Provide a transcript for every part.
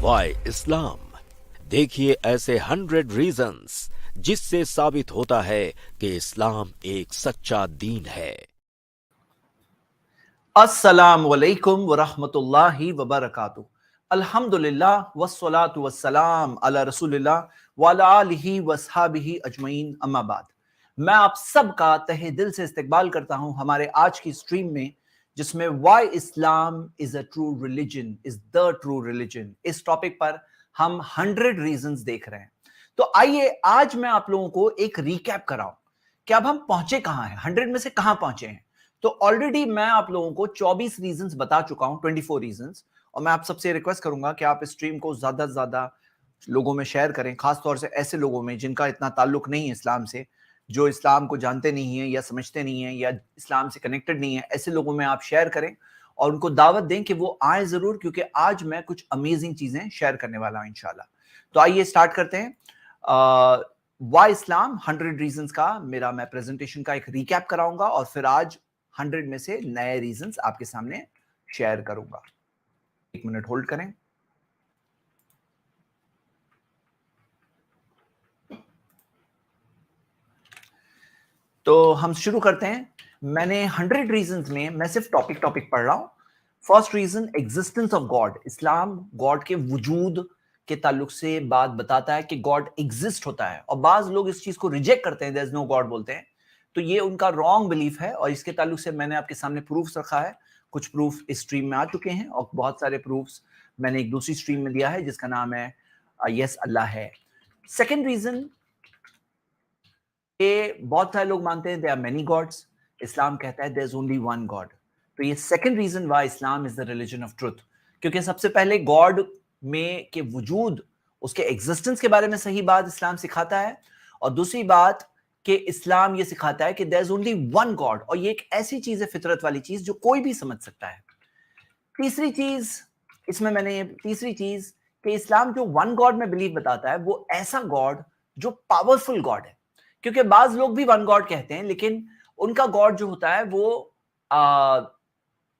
Y इस्लाम, देखिए ऐसे 100 reasons जिससे साबित होता है कि इस्लाम एक सच्चा दीन है। अस्सलाम वालेकुम व रहमतुल्लाहि व बरकातुहू। अल्हम्दुलिल्लाह वस्सलातु वस्सलाम अला रसूलिल्लाह व अला आलिहि व अस्हाबिहि अजमईन, अम्मा बाद। मैं आप सबका तहे दिल से इस्तकबाल करता हूं हमारे आज की स्ट्रीम में, जिसमें why Islam is a true religion, is the true religion. इस टॉपिक पर हम 100 रीजंस देख रहे हैं। तो आइए आज मैं आप लोगों को एक रिकैप कराऊं कि अब हम पहुंचे कहां हैं, 100 में से कहां पहुंचे हैं। तो ऑलरेडी मैं आप लोगों को 24 रीजंस बता चुका हूं, 24 रीजंस, और मैं आप सबसे रिक्वेस्ट करूंगा कि आप इस स्ट्रीम को ज्यादा से ज्यादा लोगों में शेयर करें, खासतौर से ऐसे लोगों में जिनका इतना ताल्लुक नहीं है इस्लाम से, जो इस्लाम को जानते नहीं है या समझते नहीं है या इस्लाम से कनेक्टेड नहीं है। ऐसे लोगों में आप शेयर करें और उनको दावत दें कि वो आए जरूर, क्योंकि आज मैं कुछ अमेजिंग चीजें शेयर करने वाला हूं इंशाल्लाह। तो आइए स्टार्ट करते हैं। वाई इस्लाम 100 रीजंस का मेरा मैं प्रेजेंटेशन का एक रिकैप कराऊंगा और फिर आज 100 में से नए रीजंस आपके सामने शेयर करूंगा। एक मिनट होल्ड करें। तो हम शुरू करते हैं। मैंने 100 रीजंस में मैं सिर्फ टॉपिक पढ़ रहा हूं। First reason, existence of God. Islam God के वजूद के ताल्लुक से बात बताता है कि गॉड एग्जिस्ट होता है, और बाज लोग इस चीज को रिजेक्ट करते हैं, देयर इज नो गॉड बोलते हैं। तो ये उनका रॉन्ग बिलीफ है, और इसके ताल्लुक से मैंने आपके सामने प्रूफ्स रखा है। कुछ प्रूफ इस स्ट्रीम में आ चुके हैं और बहुत सारे प्रूफ्स मैंने एक दूसरी स्ट्रीम में दिया है जिसका नाम है यस अल्लाह है। सेकेंड रीजन, बहुत सारे लोग मानते हैं there are many gods, Islam कहता है there is only one God. तो ये second reason why Islam is the religion of truth, क्योंकि सबसे पहले गॉड में के वजूद, उसके एग्जिस्टेंस के बारे में सही बात इस्लाम सिखाता है, और दूसरी बात कि इस्लाम ये सिखाता है कि there is only one God, और ये एक ऐसी चीज है, फितरत वाली चीज, जो कोई भी समझ सकता है। तीसरी चीज इसमें मैंने तीसरी चीज कि इस्लाम जो वन गॉड में बिलीव बताता है वो ऐसा गॉड जो पावरफुल गॉड है, क्योंकि बाज लोग भी वन गॉड कहते हैं लेकिन उनका गॉड जो होता है वो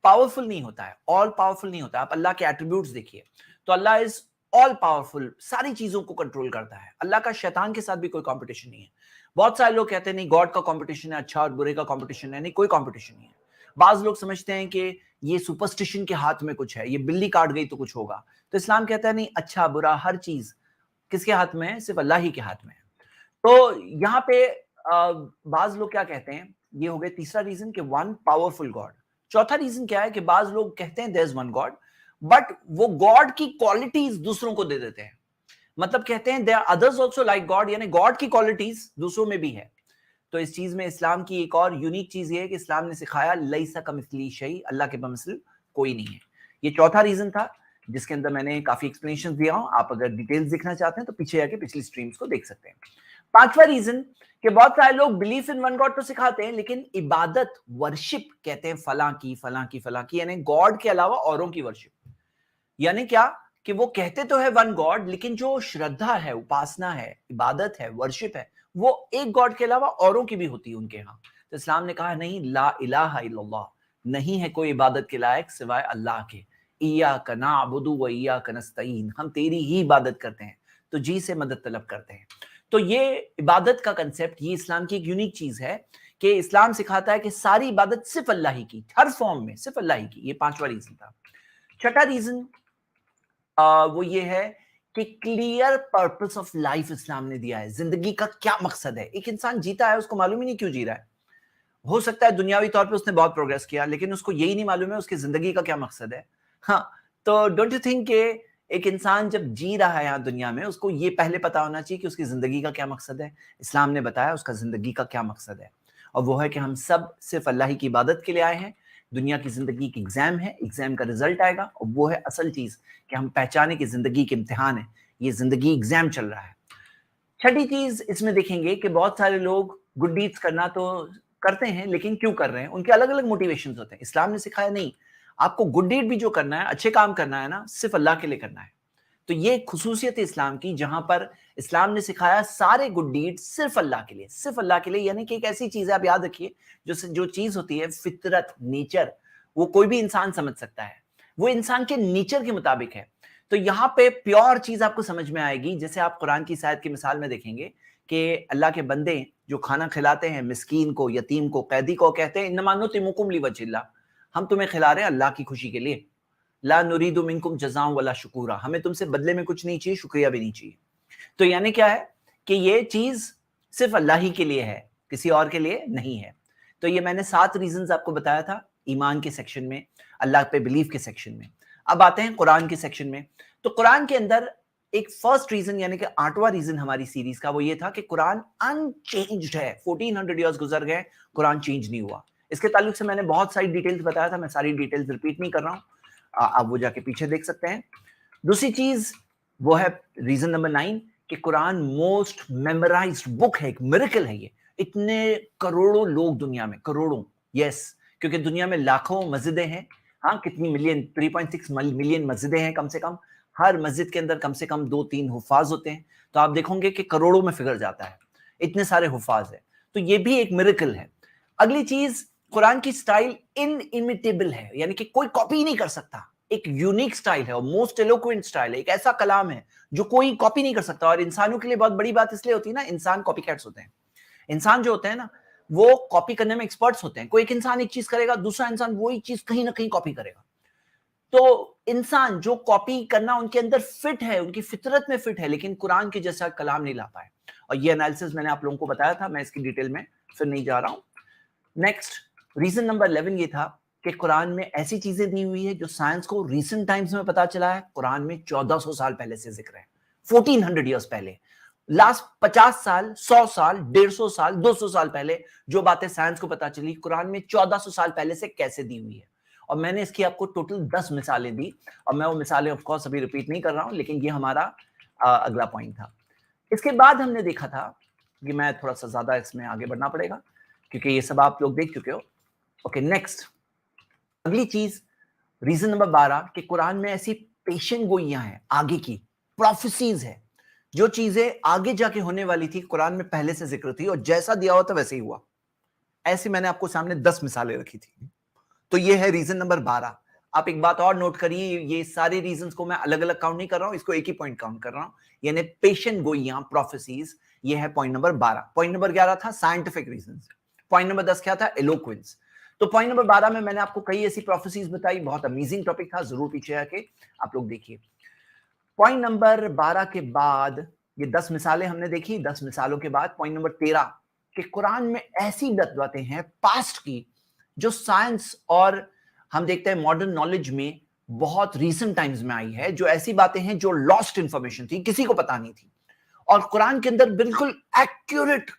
पावरफुल नहीं होता है, ऑल पावरफुल नहीं होता है। आप अल्लाह के एट्रीब्यूट्स देखिए तो अल्लाह इज ऑल पावरफुल, सारी चीजों को कंट्रोल करता है। अल्लाह का शैतान के साथ भी कोई कंपटीशन नहीं है। बहुत सारे लोग कहते हैं नहीं गॉड का कंपटीशन है, अच्छा और बुरे का कंपटीशन है। नहीं, कोई कंपटीशन नहीं है। बाज लोग समझते हैं कि ये सुपरस्टिशन के हाथ में कुछ है, ये बिल्ली काट गई तो कुछ होगा। तो इस्लाम कहता है नहीं, अच्छा बुरा हर चीज किसके हाथ में है? सिर्फ अल्लाह ही के हाथ में है। तो यहाँ पे बाज लोग क्या कहते हैं, ये हो गए तीसरा रीजन कि वन पावरफुल गॉड। चौथा रीजन क्या है कि बाज लोग कहते हैं there is one God, but वो गॉड की क्वालिटीज दूसरों को दे देते हैं। मतलब कहते हैं there are others also like God, यानी गॉड की क्वालिटीज दूसरों में भी है। तो इस चीज में इस्लाम की एक और यूनिक चीज ये है कि इस्लाम ने सिखाया लैसा कमिस्ली शै, अल्लाह के बमिसल कोई नहीं है। ये चौथा रीजन था जिसके अंदर मैंने काफी एक्सप्लेनेशन दिया हूं। आप अगर डिटेल्स देखना चाहते हैं तो पीछे जाके पिछली स्ट्रीम्स को देख सकते हैं। पांचवा रीजन कि बहुत सारे लोग बिलीफ इन वन गॉड तो सिखाते हैं लेकिन इबादत, वर्शिप कहते हैं फलां की, यानी गॉड के अलावा औरों की वर्शिप। यानी क्या कि वो कहते तो है वन गॉड, लेकिन जो श्रद्धा है, उपासना है, इबादत है, वर्शिप है, वो एक गॉड के अलावा औरों की भी होती है उनके यहाँ। तो इस्लाम ने कहा नहीं, ला इलाहा इल्लल्लाह, नहीं है कोई इबादत के लायक सिवाय अल्लाह के। इय्याका नअबुदु व इय्याका नस्तईन, हम तेरी ही इबादत करते हैं, तो जी से मदद तलब करते हैं। तो ये इबादत का कंसेप्ट, ये इस्लाम की एक यूनिक चीज है कि इस्लाम सिखाता है कि सारी इबादत सिर्फ अल्लाह ही की, हर फॉर्म में सिर्फ अल्लाह ही की। ये पांचवा रीजन था। छठा रीजन वो ये है कि क्लियर पर्पस ऑफ लाइफ इस्लाम ने दिया है। जिंदगी का क्या मकसद है? एक इंसान जीता है, उसको मालूम ही नहीं क्यों जी रहा है। हो सकता है दुनियावी तौर पे उसने बहुत प्रोग्रेस किया, लेकिन उसको यही नहीं मालूम है उसकी जिंदगी का क्या मकसद है। हाँ, तो डोंट यू थिंक कि एक इंसान जब जी रहा है यहाँ दुनिया में, उसको ये पहले पता होना चाहिए कि उसकी जिंदगी का क्या मकसद है? इस्लाम ने बताया उसका जिंदगी का क्या मकसद है, और वो है कि हम सब सिर्फ अल्लाह ही की इबादत के लिए आए हैं। दुनिया की जिंदगी एक एग्जाम है, एग्जाम का रिजल्ट आएगा, और वो है असल चीज कि हम पहचाने कि जिंदगी के इम्तिहान है, ये जिंदगी एग्जाम चल रहा है। छठी चीज इसमें देखेंगे कि बहुत सारे लोग गुड डीड्स करना तो करते हैं, लेकिन क्यों कर रहे हैं? उनके अलग अलग मोटिवेशंस होते हैं। इस्लाम ने सिखाया नहीं, आपको गुड डीड भी जो करना है, अच्छे काम करना है ना, सिर्फ अल्लाह के लिए करना है। तो ये खुसूसियत है इस्लाम की, जहां पर इस्लाम ने सिखाया सारे गुड डीड सिर्फ अल्लाह के लिए, सिर्फ अल्लाह के लिए। यानी कि एक ऐसी चीज है, आप याद रखिए, जो चीज होती है फितरत, नेचर, वो कोई भी इंसान समझ सकता है, वो इंसान के नेचर के मुताबिक है। تو یہاں پہ پیور چیز آپ کو سمجھ میں آئے گی. جیسے آپ قرآن کی آیت کی مثال میں دیکھیں گے کہ اللہ کے بندے جو کھانا کھلاتے ہیں مسکین کو, یتیم کو, قیدی کو, کہتے ہیں انما نطعمکم لوجہ اللہ, ہم تمہیں کھلا رہے ہیں اللہ کی خوشی کے لیے. لا نرید منکم جزاء ولا شکورا, ہمیں تم سے بدلے میں کچھ نہیں چاہیے, شکریہ بھی نہیں چاہیے. تو یعنی کیا ہے کہ یہ چیز صرف اللہ ہی کے لیے ہے, کسی اور کے لیے نہیں ہے. تو یہ میں نے 7 ریزنز آپ کو بتایا تھا ایمان کے سیکشن میں, اللہ پہ بلیف کے سیکشن میں. اب آتے ہیں قرآن کے سیکشن میں. تو قرآن کے اندر ایک فرسٹ ریزن یعنی کہ 8واں ریزن ہماری سیریز کا وہ یہ تھا کہ قرآن انچینجڈ ہے. 1400 ایئرز گزر گئے, قرآن چینج نہیں ہوا. اس کے تعلق سے میں نے بہت ساری ڈیٹیلز بتایا تھا, میں ساری ڈیٹیلز ریپیٹ نہیں کر رہا ہوں, آپ وہ جا کے پیچھے دیکھ سکتے ہیں. دوسری چیز وہ ہے ریزن نمبر 9 کہ قرآن موسٹ میمورائزڈ بک ہے, ایک میریکل ہے. یہ اتنے کروڑوں لوگ دنیا میں, کروڑوں, یس, کیونکہ دنیا میں لاکھوں مسجدیں ہیں. ہاں, کتنی ملین, 3.6 ملین مسجدیں ہیں کم سے کم. ہر مسجد کے اندر کم سے کم 2-3 حفاظ ہوتے ہیں. تو آپ دیکھو گے کہ کروڑوں میں فگر جاتا ہے, اتنے سارے حفاظ ہیں. تو یہ بھی ایک میریکل ہے. اگلی چیز, قرآن کی سٹائل انمیٹیبل ہے, یعنی کہ کوئی کاپی نہیں کر سکتا. ایک یونیک سٹائل ہے اور موسٹ ایلوکوینٹ سٹائل ہے. ایک ایسا کلام ہے جو کوئی کاپی نہیں کر سکتا. اور انسانوں کے لیے بہت بڑی بات اس لیے ہوتی ہے نا, انسان کاپی کیٹس ہوتے ہیں. انسان جو ہوتے ہیں نا وہ کاپی کرنے میں ایکسپرٹس ہوتے ہیں. کوئی ایک انسان ایک چیز کرے گا, دوسرا انسان وہی چیز کہیں نہ کہیں کاپی کرے گا. تو انسان جو کاپی کرنا ان کے اندر فٹ ہے, ان کی فطرت میں فٹ ہے, لیکن قرآن کے جیسا کلام نہیں لا پائے. اور یہ انالیسس میں نے آپ لوگوں کو بتایا تھا, میں اس کی ڈیٹیل میں پھر نہیں جا رہا ہوں. نیکسٹ ریزن نمبر 11 یہ تھا کہ قرآن میں ایسی چیزیں دی ہوئی ہے جو سائنس کو ریسنٹ ٹائمز میں پتا چلا ہے. قرآن میں 1400 سال پہلے سے ذکر ہے, 1400 ایئرز پہلے. لاسٹ 50 سال, 100 سال, 150 سال, 200 سال پہلے جو باتیں سائنس کو پتا چلی, قرآن میں 1400 سال پہلے سے کیسے دی ہوئی ہے. اور میں نے اس کی آپ کو ٹوٹل 10 مثالیں دی, اور میں وہ مثالیں آف کورس ابھی ریپیٹ نہیں کر رہا ہوں, لیکن یہ ہمارا اگلا پوائنٹ تھا. اس کے بعد ہم نے دیکھا تھا کہ میں تھوڑا سا زیادہ اس میں آگے بڑھنا پڑے گا کیونکہ یہ سب آپ لوگ دیکھ چکے ہو. اوکے, نیکسٹ اگلی چیز, ریزن نمبر 12 کہ قرآن میں ایسی پیشن گوئیاں ہیں, آگے کی پروفیسیز ہے, جو چیزیں آگے جا کے ہونے والی تھی قرآن میں پہلے سے ذکر تھی, اور جیسا دیا ہوا تھا ویسے ہی ہوا. ایسے میں نے آپ کو سامنے 10 مثالیں رکھی تھی. تو یہ ہے ریزن نمبر 12. آپ ایک بات اور نوٹ کریے, یہ سارے ریزنز کو میں الگ الگ کاؤنٹ نہیں کر رہا ہوں, اس کو ایک ہی پوائنٹ کاؤنٹ کر رہا ہوں, یعنی پیشن گوئیاں, پروفیسیز. یہ ہے پوائنٹ نمبر 12. پوائنٹ نمبر 11 تھا سائنٹیفک ریزنز. پوائنٹ نمبر 10 کیا تھا؟ ایلوکوینس. تو پوائنٹ نمبر 12 میں نے آپ کو کئی ایسی پروفیسیز بتائی, بہت امیزنگ ٹاپک تھا, ضرور پیچھے آ کے آپ لوگ دیکھیے. پوائنٹ نمبر 12 کے بعد یہ 10 مثالیں ہم نے دیکھی. 10 مثالوں کے بعد پوائنٹ نمبر 13 کہ قرآن میں ایسی باتیں ہیں پاسٹ کی جو سائنس اور ہم دیکھتے ہیں ماڈرن نالج میں بہت ریسنٹ ٹائمز میں آئی ہے, جو ایسی باتیں ہیں جو لاسٹ انفارمیشن تھی, کسی کو پتا نہیں تھی, اور قرآن کے اندر بالکل ایکیوریٹ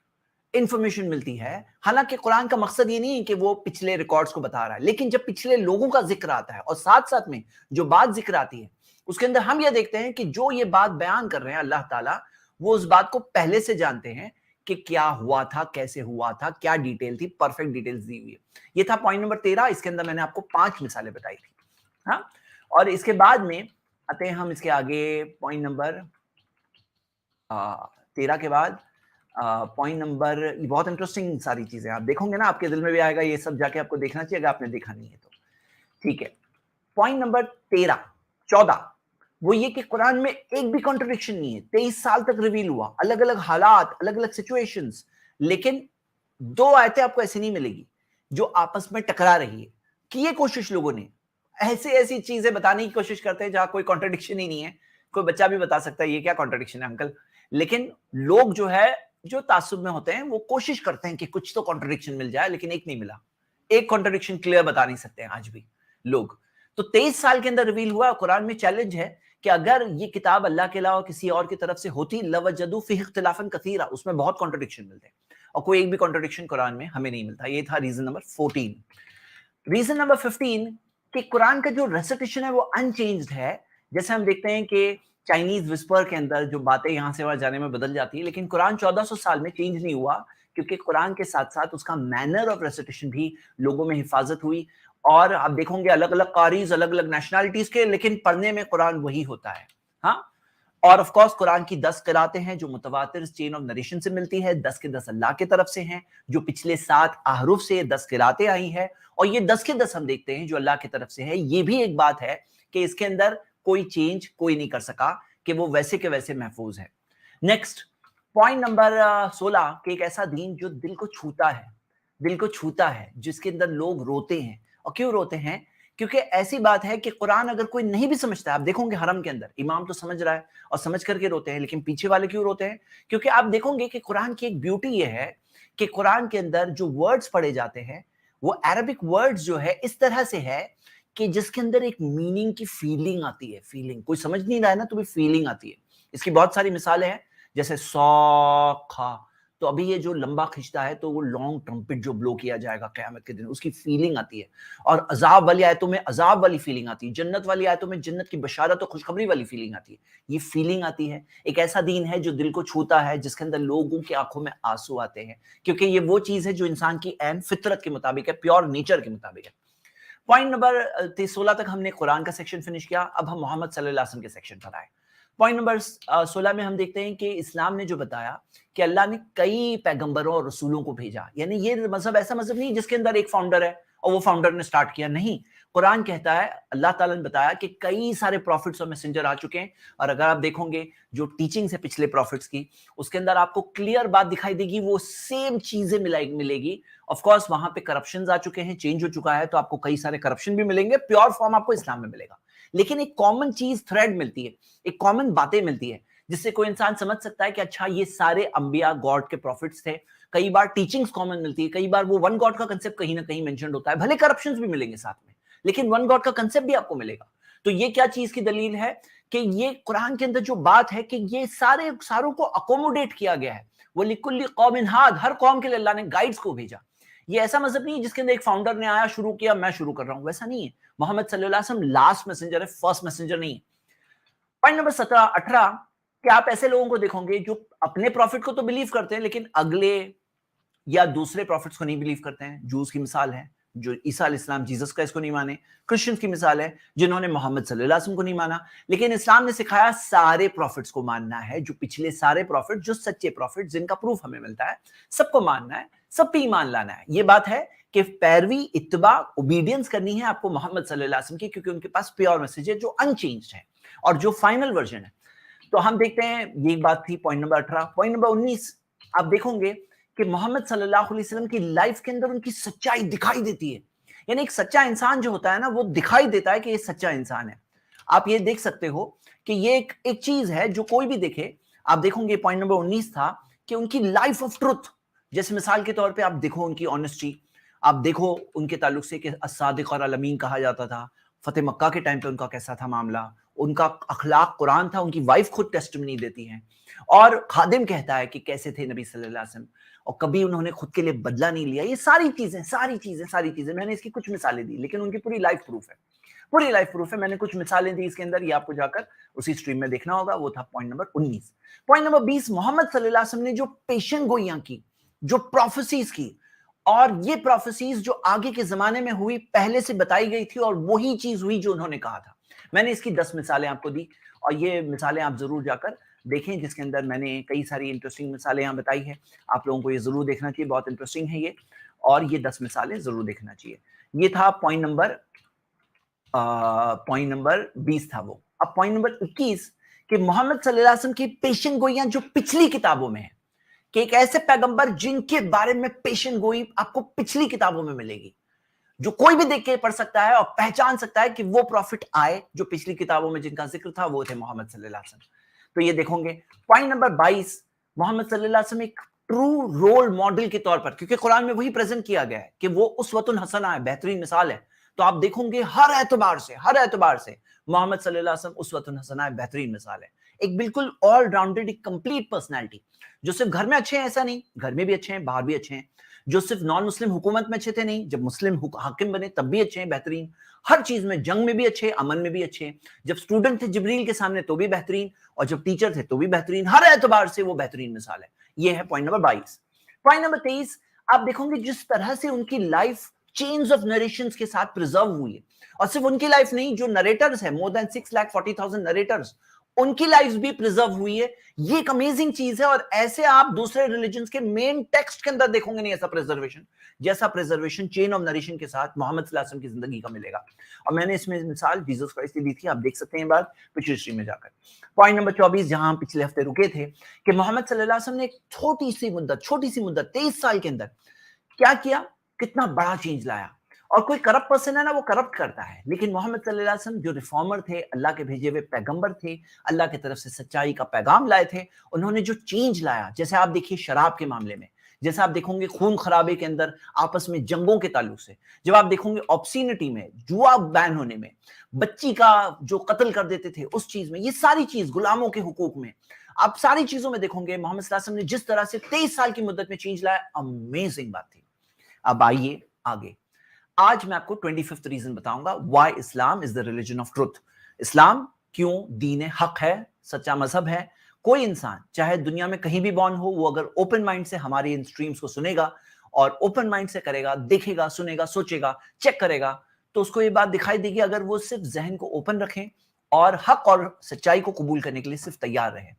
انفارمیشن ملتی ہے. حالانکہ قرآن کا مقصد یہ نہیں ہے کہ وہ پچھلے ریکارڈز کو بتا رہا ہے, لیکن جب پچھلے لوگوں کا ذکر آتا ہے اور ساتھ ساتھ میں جو بات ذکر آتی ہے اس کے اندر ہم یہ دیکھتے ہیں کہ جو یہ بات بیان کر رہے ہیں اللہ تعالیٰ, وہ اس بات کو پہلے سے جانتے ہیں کہ کیا ہوا تھا, کیسے ہوا تھا, کیا ڈیٹیل تھی, پرفیکٹ ڈیٹیلز دی ہوئی ہے. یہ تھا پوائنٹ نمبر 13. اس کے اندر میں نے آپ کو 5 مثالیں بتائی تھی. ہاں, اور اس کے بعد میں آتے ہیں ہم اس کے آگے پوائنٹ نمبر 13 کے بعد پوائنٹ نمبر, یہ بہت انٹرسٹنگ ساری چیزیں آپ دیکھو گے نا, آپ کے دل میں بھی آئے گا, یہ سب جا کے آپ کو دیکھنا چاہیے اگر آپ نے دیکھا نہیں ہے تو. ٹھیک ہے, پوائنٹ نمبر 14 وہ یہ کہ قرآن میں ایک بھی کانٹرڈکشن نہیں ہے. 23 سال تک ریویل ہوا, الگ الگ حالات, الگ الگ سچویشنز, لیکن 2 آیتیں آپ کو ایسی نہیں ملے گی جو آپس میں ٹکرا رہی ہے. کی یہ کوشش لوگوں نے ایسی چیزیں بتانے کی کوشش کرتے ہیں جہاں کوئی کانٹرڈکشن ہی نہیں ہے. کوئی بچہ بھی بتا سکتا ہے یہ کیا کانٹرڈکشن ہے انکل, لیکن لوگ جو تعصب میں ہوتے ہیں وہ کوشش کرتے ہیں کہ کچھ تو کانٹرڈکشن مل جائے, لیکن ایک نہیں ملا. ایک کانٹرڈکشن کلیئر بتا نہیں سکتے ہیں آج بھی لوگ. تو 23 سال کے اندر ریویل ہوا. قرآن میں چیلنج ہے کہ اگر یہ کتاب اللہ کے علاوہ کسی اور کی طرف سے ہوتی لوجدوا فیہ اختلافا کثیرا, اس میں بہت کانٹرڈکشن ملتے ہیں, اور کوئی ایک بھی کانٹرڈکشن قرآن میں ہمیں نہیں ملتا. یہ تھا ریزن نمبر 14. ریزن نمبر 15 کہ قرآن کا جو ریسیٹیشن ہے وہ انچینجڈ ہے. جیسے ہم دیکھتے ہیں کہ چائنیز وسپر کے اندر جو باتیں یہاں سے وہاں جانے میں بدل جاتی ہے, لیکن قرآن 1400 سال میں چینج نہیں ہوا, کیونکہ قرآن کے ساتھ ساتھ اس کا مینر آف ریسیٹیشن بھی لوگوں میں حفاظت ہوئی. اور آپ دیکھو گے الگ الگ قاریز, الگ الگ نیشنلٹیز کے, لیکن پڑھنے میں قرآن وہی ہوتا ہے. ہاں, اور آف کورس قرآن کی 10 قراتیں ہیں جو متواتر چین آف نریشن سے ملتی ہے. 10 کے 10 اللہ کی طرف سے ہیں, جو پچھلے 7 احرف سے 10 قراتیں آئی ہیں, اور یہ 10 کے 10 ہم دیکھتے ہیں جو اللہ کی طرف سے ہے. یہ بھی ایک بات ہے کہ اس کے اندر कोई चेंज कोई नहीं कर सका कि वो वैसे के वैसे महफूज है। नेक्स्ट पॉइंट नंबर 16 कि एक ऐसा दीन जो दिल को छूता है, दिल को छूता है, जिसके अंदर लोग रोते हैं। और क्यों रोते हैं? क्योंकि ऐसी बात है कि कुरान अगर कोई नहीं भी समझता है, आप देखोगे हरम के अंदर इमाम तो समझ रहा है और समझ करके रोते हैं, लेकिन पीछे वाले क्यों रोते हैं? क्योंकि आप देखोगे कि कुरान की एक ब्यूटी ये है कि कुरान के अंदर जो वर्ड्स पढ़े जाते हैं वो अरबिक वर्ड्स जो है इस तरह से है कि जिसके अंदर एक मीनिंग की फीलिंग आती है। फीलिंग, कोई समझ नहीं रहा है ना तो भी फीलिंग आती है। इसकी बहुत सारी मिसालें हैं, जैसे सौखा, तो अभी ये जो लंबा खिंचता है तो वो लॉन्ग ट्रम्पेट जो ब्लो किया जाएगा क़यामत के दिन, उसकी फीलिंग आती है। और अजाब वाली आयतों में अजाब वाली फीलिंग आती है, जन्नत वाली आयतों में जन्नत की बशारत और खुशखबरी वाली फीलिंग आती है। ये फीलिंग आती है। एक ऐसा दीन है जो दिल को छूता है, जिसके अंदर लोगों की आंखों में आंसू आते हैं, क्योंकि ये वो चीज है जो इंसान की ऐन फितरत के मुताबिक है, प्योर नेचर के मुताबिक है। पॉइंट नंबर 16 तक हमने कुरान का सेक्शन फिनिश किया। अब हम मोहम्मद सल्लल्लाहु अलैहि वसल्लम के सेक्शन पर आए। पॉइंट नंबर 16 में हम देखते हैं कि इस्लाम ने जो बताया कि अल्लाह ने कई पैगंबरों और रसूलों को भेजा। यानी ये मजहब ऐसा मजहब नहीं जिसके अंदर एक फाउंडर है और वो फाउंडर ने स्टार्ट किया, नहीं। कुरान कहता है, अल्लाह ताला ने बताया कि कई सारे प्रॉफिट्स और मैसेंजर आ चुके हैं। और अगर आप देखोगे जो टीचिंग्स है पिछले प्रॉफिट्स की, उसके अंदर आपको क्लियर बात दिखाई देगी, वो सेम चीजें मिलेगी। ऑफ कोर्स वहां पे करप्शन आ चुके हैं, चेंज हो चुका है, तो आपको कई सारे करप्शन भी मिलेंगे, प्योर फॉर्म आपको इस्लाम में मिलेगा। लेकिन एक कॉमन चीज थ्रेड मिलती है, एक कॉमन बातें मिलती है, जिससे कोई इंसान समझ सकता है कि अच्छा ये सारे अंबिया गॉड के प्रॉफिट्स थे। कई बार टीचिंग्स कॉमन मिलती है, कई बार वो वन गॉड का कंसेप्ट कहीं ना कहीं मेंशन्ड होता है, भले करप्शंस भी मिलेंगे साथ में, लेकिन वन गॉड का कंसेप्ट भी आपको मिलेगा। तो ये क्या चीज की दलील है कि ये कुरान के अंदर जो बात है कि ये सारों को अकोमोडेट किया गया है। वो लिकुल्ली कौमिन हाद, हर कौम के लिए अल्लाह ने गाइड्स को भेजा। ये ऐसा मजहब नहीं है जिसके अंदर एक फाउंडर ने आया, शुरू किया, मैं शुरू कर रहा हूं, वैसा नहीं है। मोहम्मद सल्लल्लाहु अलैहि वसल्लम लास्ट मैसेंजर है, फर्स्ट मैसेंजर नहीं है। पॉइंट नंबर 17-18 कि आप ऐसे लोगों को देखोगे जो अपने प्रॉफिट को तो बिलीव करते हैं, लेकिन अगले या दूसरे प्रॉफिट्स को नहीं बिलीव करते हैं। जूस की मिसाल है, जो ईसा अलैहिस्सलाम जीसस क्राइस्ट को नहीं माने। क्रिश्चियंस की मिसाल है, जिन्होंने मोहम्मद सल्लल्लाहु अलैहि वसल्लम को नहीं माना। लेकिन इस्लाम ने सिखाया सारे प्रॉफिट्स को मानना है, जो पिछले सारे प्रॉफिट, जो सच्चे प्रॉफिट जिनका प्रूफ हमें मिलता है, सबको मानना है, सब पे ईमान लाना है। ये बात है कि पैरवी, इत्तबा, ओबीडियंस करनी है आपको मोहम्मद सल्लल्लाहु अलैहि वसल्लम की, क्योंकि उनके पास प्योर मैसेज है जो अनचेंज्ड है और जो फाइनल वर्जन है। तो हम देखते हैं, ये बात थी पॉइंट नंबर 18। पॉइंट नंबर 19 आप देखोगे कि मोहम्मद सल्लल्लाहु अलैहि वसल्लम की लाइफ के अंदर उनकी सच्चाई दिखाई देती है। यानी एक सच्चा इंसान जो होता है ना, वो दिखाई देता है कि ये सच्चा इंसान है। आप ये देख सकते हो कि ये एक चीज है जो कोई भी देखे। आप देखोगे पॉइंट नंबर 19 था कि उनकी लाइफ ऑफ ट्रुथ, जैसे मिसाल के तौर पे आप देखो उनकी ऑनेस्टी, आप देखो उनके ताल्लुक से कि अस्सादिक और अल-अमीन कहा जाता था। फतेह मक्का के टाइम पे उनका कैसा था मामला, उनका अखलाक कुरान था, उनकी वाइफ खुद टेस्टिमनी देती है। और खादिम कहता है कि कैसे थे नबी सल्लल्लाहु अलैहि वसल्लम, और कभी उन्होंने खुद के लिए बदला नहीं लिया। ये सारी चीजें मैंने इसकी कुछ मिसालें दी, लेकिन उनकी पूरी लाइफ प्रूफ है, पूरी लाइफ प्रूफ है। मैंने कुछ मिसालें दी इसके अंदर, ये आपको जाकर उसी स्ट्रीम में देखना होगा। वो था point number 19। Point number 20, Mohammed सल्लल्लाहु अलैहि वसल्लम ने जो पेशन गोइयां की, जो प्रोफेसीज की, और ये प्रोफेसीज जो आगे के जमाने में हुई, पहले से बताई गई थी और वही चीज हुई जो उन्होंने कहा था। मैंने इसकी 10 मिसालें आपको दी, और ये मिसालें आप जरूर जाकर देखें, जिसके अंदर मैंने कई सारी इंटरेस्टिंग मिसालें यहाँ बताई है। आप लोगों को ये जरूर देखना चाहिए, बहुत इंटरेस्टिंग है ये, और ये 10 मिसालें जरूर देखना चाहिए। ये था पॉइंट नंबर 20 था वो। अब पॉइंट नंबर 21 कि मोहम्मद सल्लल्लाहु अलैहि वसल्लम की पेशन गोइयां जो पिछली किताबों में है, कि एक ऐसे पैगंबर जिनके बारे में पेशन गोई आपको पिछली किताबों में मिलेगी, जो कोई भी देख के पढ़ सकता है और पहचान सकता है कि वो प्रॉफिट आए जो पिछली किताबों में जिनका जिक्र था, वो थे मोहम्मद सल्लल्लाहु अलैहि वसल्लम। तो ये देखोगे। पॉइंट नंबर 22, मोहम्मद सल्लल्लाहु अलैहि वसल्लम एक ट्रू रोल मॉडल के तौर पर, क्योंकि कुरान में वही प्रेजेंट किया गया है कि वो उसवतुन हसना है, बेहतरीन मिसाल है। तो आप देखोगे हर एतबार से मोहम्मद सल्लल्लाहु अलैहि वसल्लम उसवतुन हसना है, बेहतरीन मिसाल है। एक बिल्कुल ऑल राउंडेड, एक कंप्लीट पर्सनैलिटी, जो सिर्फ घर में अच्छे हैं ऐसा नहीं, घर में भी अच्छे हैं, बाहर भी अच्छे हैं। जो सिर्फ नॉन मुस्लिम हुकूमत में अच्छे थे नहीं, जब मुस्लिम हाकिम बने तब भी अच्छे हैं, बेहतरीन। हर चीज में, जंग में भी अच्छे, अमन में भी अच्छे। जब स्टूडेंट थे जिब्रील के सामने तो भी बेहतरीन, और जब टीचर थे तो भी बेहतरीन। हर एतबार से वो बेहतरीन मिसाल है। ये है पॉइंट नंबर 22। पॉइंट नंबर 23 आप देखोगे जिस तरह से उनकी लाइफ चेन्स ऑफ नरेशंस के साथ प्रिजर्व हुई है, और सिर्फ उनकी लाइफ नहीं, जो नरेटर्स है, मोर देन 6,40,000 नरेटर्स, उनकी लाइफ भी प्रिजर्व हुई है। ये एक अमेजिंग चीज है, और ऐसे आप दूसरे रिलीजन्स के मेन टेक्स्ट के अंदर देखोगे नहीं ऐसा प्रिजर्वेशन, जैसा प्रिजर्वेशन चेन ऑफ नरेशन के साथ मोहम्मद सल्लल्लाहु अलैहि वसल्लम की जिंदगी का मिलेगा। और मैंने इसमें मिसाल जीसस क्राइस्ट की दी थी, आप देख सकते हैं बात पिछली हिस्ट्री में जाकर। पॉइंट नंबर 24, जहां हम पिछले हफ्ते रुके थे, कि मोहम्मद सल्लल्लाहु अलैहि वसल्लम ने एक छोटी सी मुद्दत 23 साल के अंदर क्या किया, कितना बड़ा चेंज लाया। और कोई करप्ट पर्सन है ना, वो करप्ट करता है, लेकिन मोहम्मद सल्लल्लाहु अलैहि वसल्लम जो रिफॉर्मर थे, अल्लाह के भेजे हुए पैगंबर थे, अल्लाह की तरफ से सच्चाई का पैगाम लाए थे, उन्होंने जो चेंज लाया, जैसे आप देखिए शराब के मामले में, जैसे आप देखोगे खून खराबे के अंदर, आपस में जंगों के ताल्लुक से, जब आप देखोगे ऑब्सिनिटी में, जुआ बैन होने में, बच्ची का जो कत्ल कर देते थे उस चीज में, ये सारी चीज गुलामों के हुकूक में, आप सारी चीजों में देखोगे मोहम्मद सल्लल्लाहु अलैहि वसल्लम ने जिस तरह से 23 साल की मुद्दत में चेंज लाया, अमेजिंग बात थी। अब आइए आगे, आज मैं आपको 25th रीजन बताऊंगा why Islam is the religion of truth. Islam क्यों दीन हक है, सच्चा मजहब है। कोई इंसान चाहे दुनिया में कहीं भी बॉर्न हो, वो अगर ओपन माइंड से हमारी इन स्ट्रीम्स को सुनेगा और ओपन माइंड से करेगा, देखेगा, सुनेगा, सोचेगा, चेक करेगा, तो उसको ये बात दिखाई देगी, अगर वो सिर्फ जहन को ओपन रखें और हक और सच्चाई को कबूल करने के लिए सिर्फ तैयार रहे।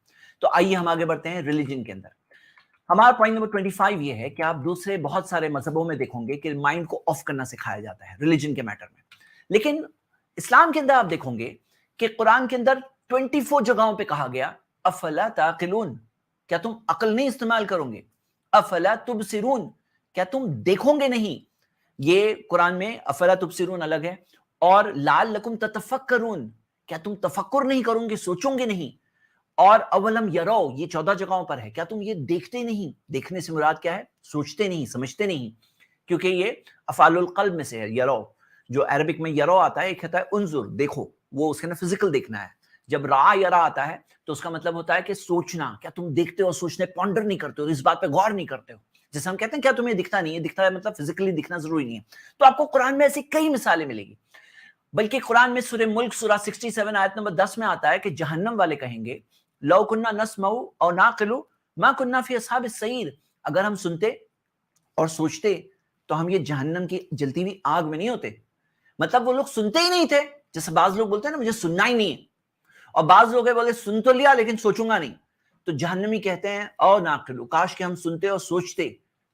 तो आइए हम आगे बढ़ते हैं रिलीजन के अंदर। हमारा पॉइंट नंबर 25 ये है कि आप दूसरे बहुत सारे मजहबों में देखोगे कि माइंड को ऑफ करना सिखाया जाता है रिलीजन के मैटर में, लेकिन इस्लाम के अंदर आप देखोगे कि कुरान के अंदर 24 जगहों पे कहा गया अफला ताकिलून, क्या तुम अकल नहीं इस्तेमाल करोगे, अफला तुबसिरून, क्या तुम देखोगे नहीं। ये कुरान में अफला तुबसिरून अलग है, और लाल लकुम ततफक्करून, क्या तुम तफक्कुर नहीं करोगे, सोचोगे नहीं, और अवलम यरो, ये 14 जगहों पर है, क्या तुम ये देखते नहीं। देखने से मुराद क्या है, सोचते नहीं, समझते नहीं, क्योंकि ये अफालुल कल्ब में से है। यरो, जो अरबिक में यरो आता है, एक कहता है उन्जुर, देखो, वो उसके ना फिजिकल देखना है। जब रा यरा आता है तो उसका मतलब होता है कि सोचना, क्या तुम देखते हो, सोचने, पॉन्डर नहीं करते हो, इस बात पे गौर नहीं करते हो। जैसे हम कहते हैं क्या तुम्हें दिखता नहीं है, दिखता है मतलब फिजिकली दिखना जरूरी नहीं है। तो आपको कुरान में ऐसी कई मिसालें मिलेगी, बल्कि कुरान में सूरह मुल्क सूरह 67 आयत नंबर 10 में आता है कि जहन्नम वाले कहेंगे लौ कुन्ना नस्मऊ और नाक़िलु मा कुन्ना फी अस्हाबिस सईर, अगर हम सुनते और सोचते तो हम ये जहन्नम की जलती हुई आग में नहीं होते। मतलब वो लोग सुनते ही नहीं थे, जैसे बाज लोग बोलते हैं ना मुझे सुनना ही नहीं है, और बाज लोग बोले सुन तो लिया लेकिन सोचूंगा नहीं। तो जहन्नमी कहते हैं और नाक़िलु, काश के हम सुनते और सोचते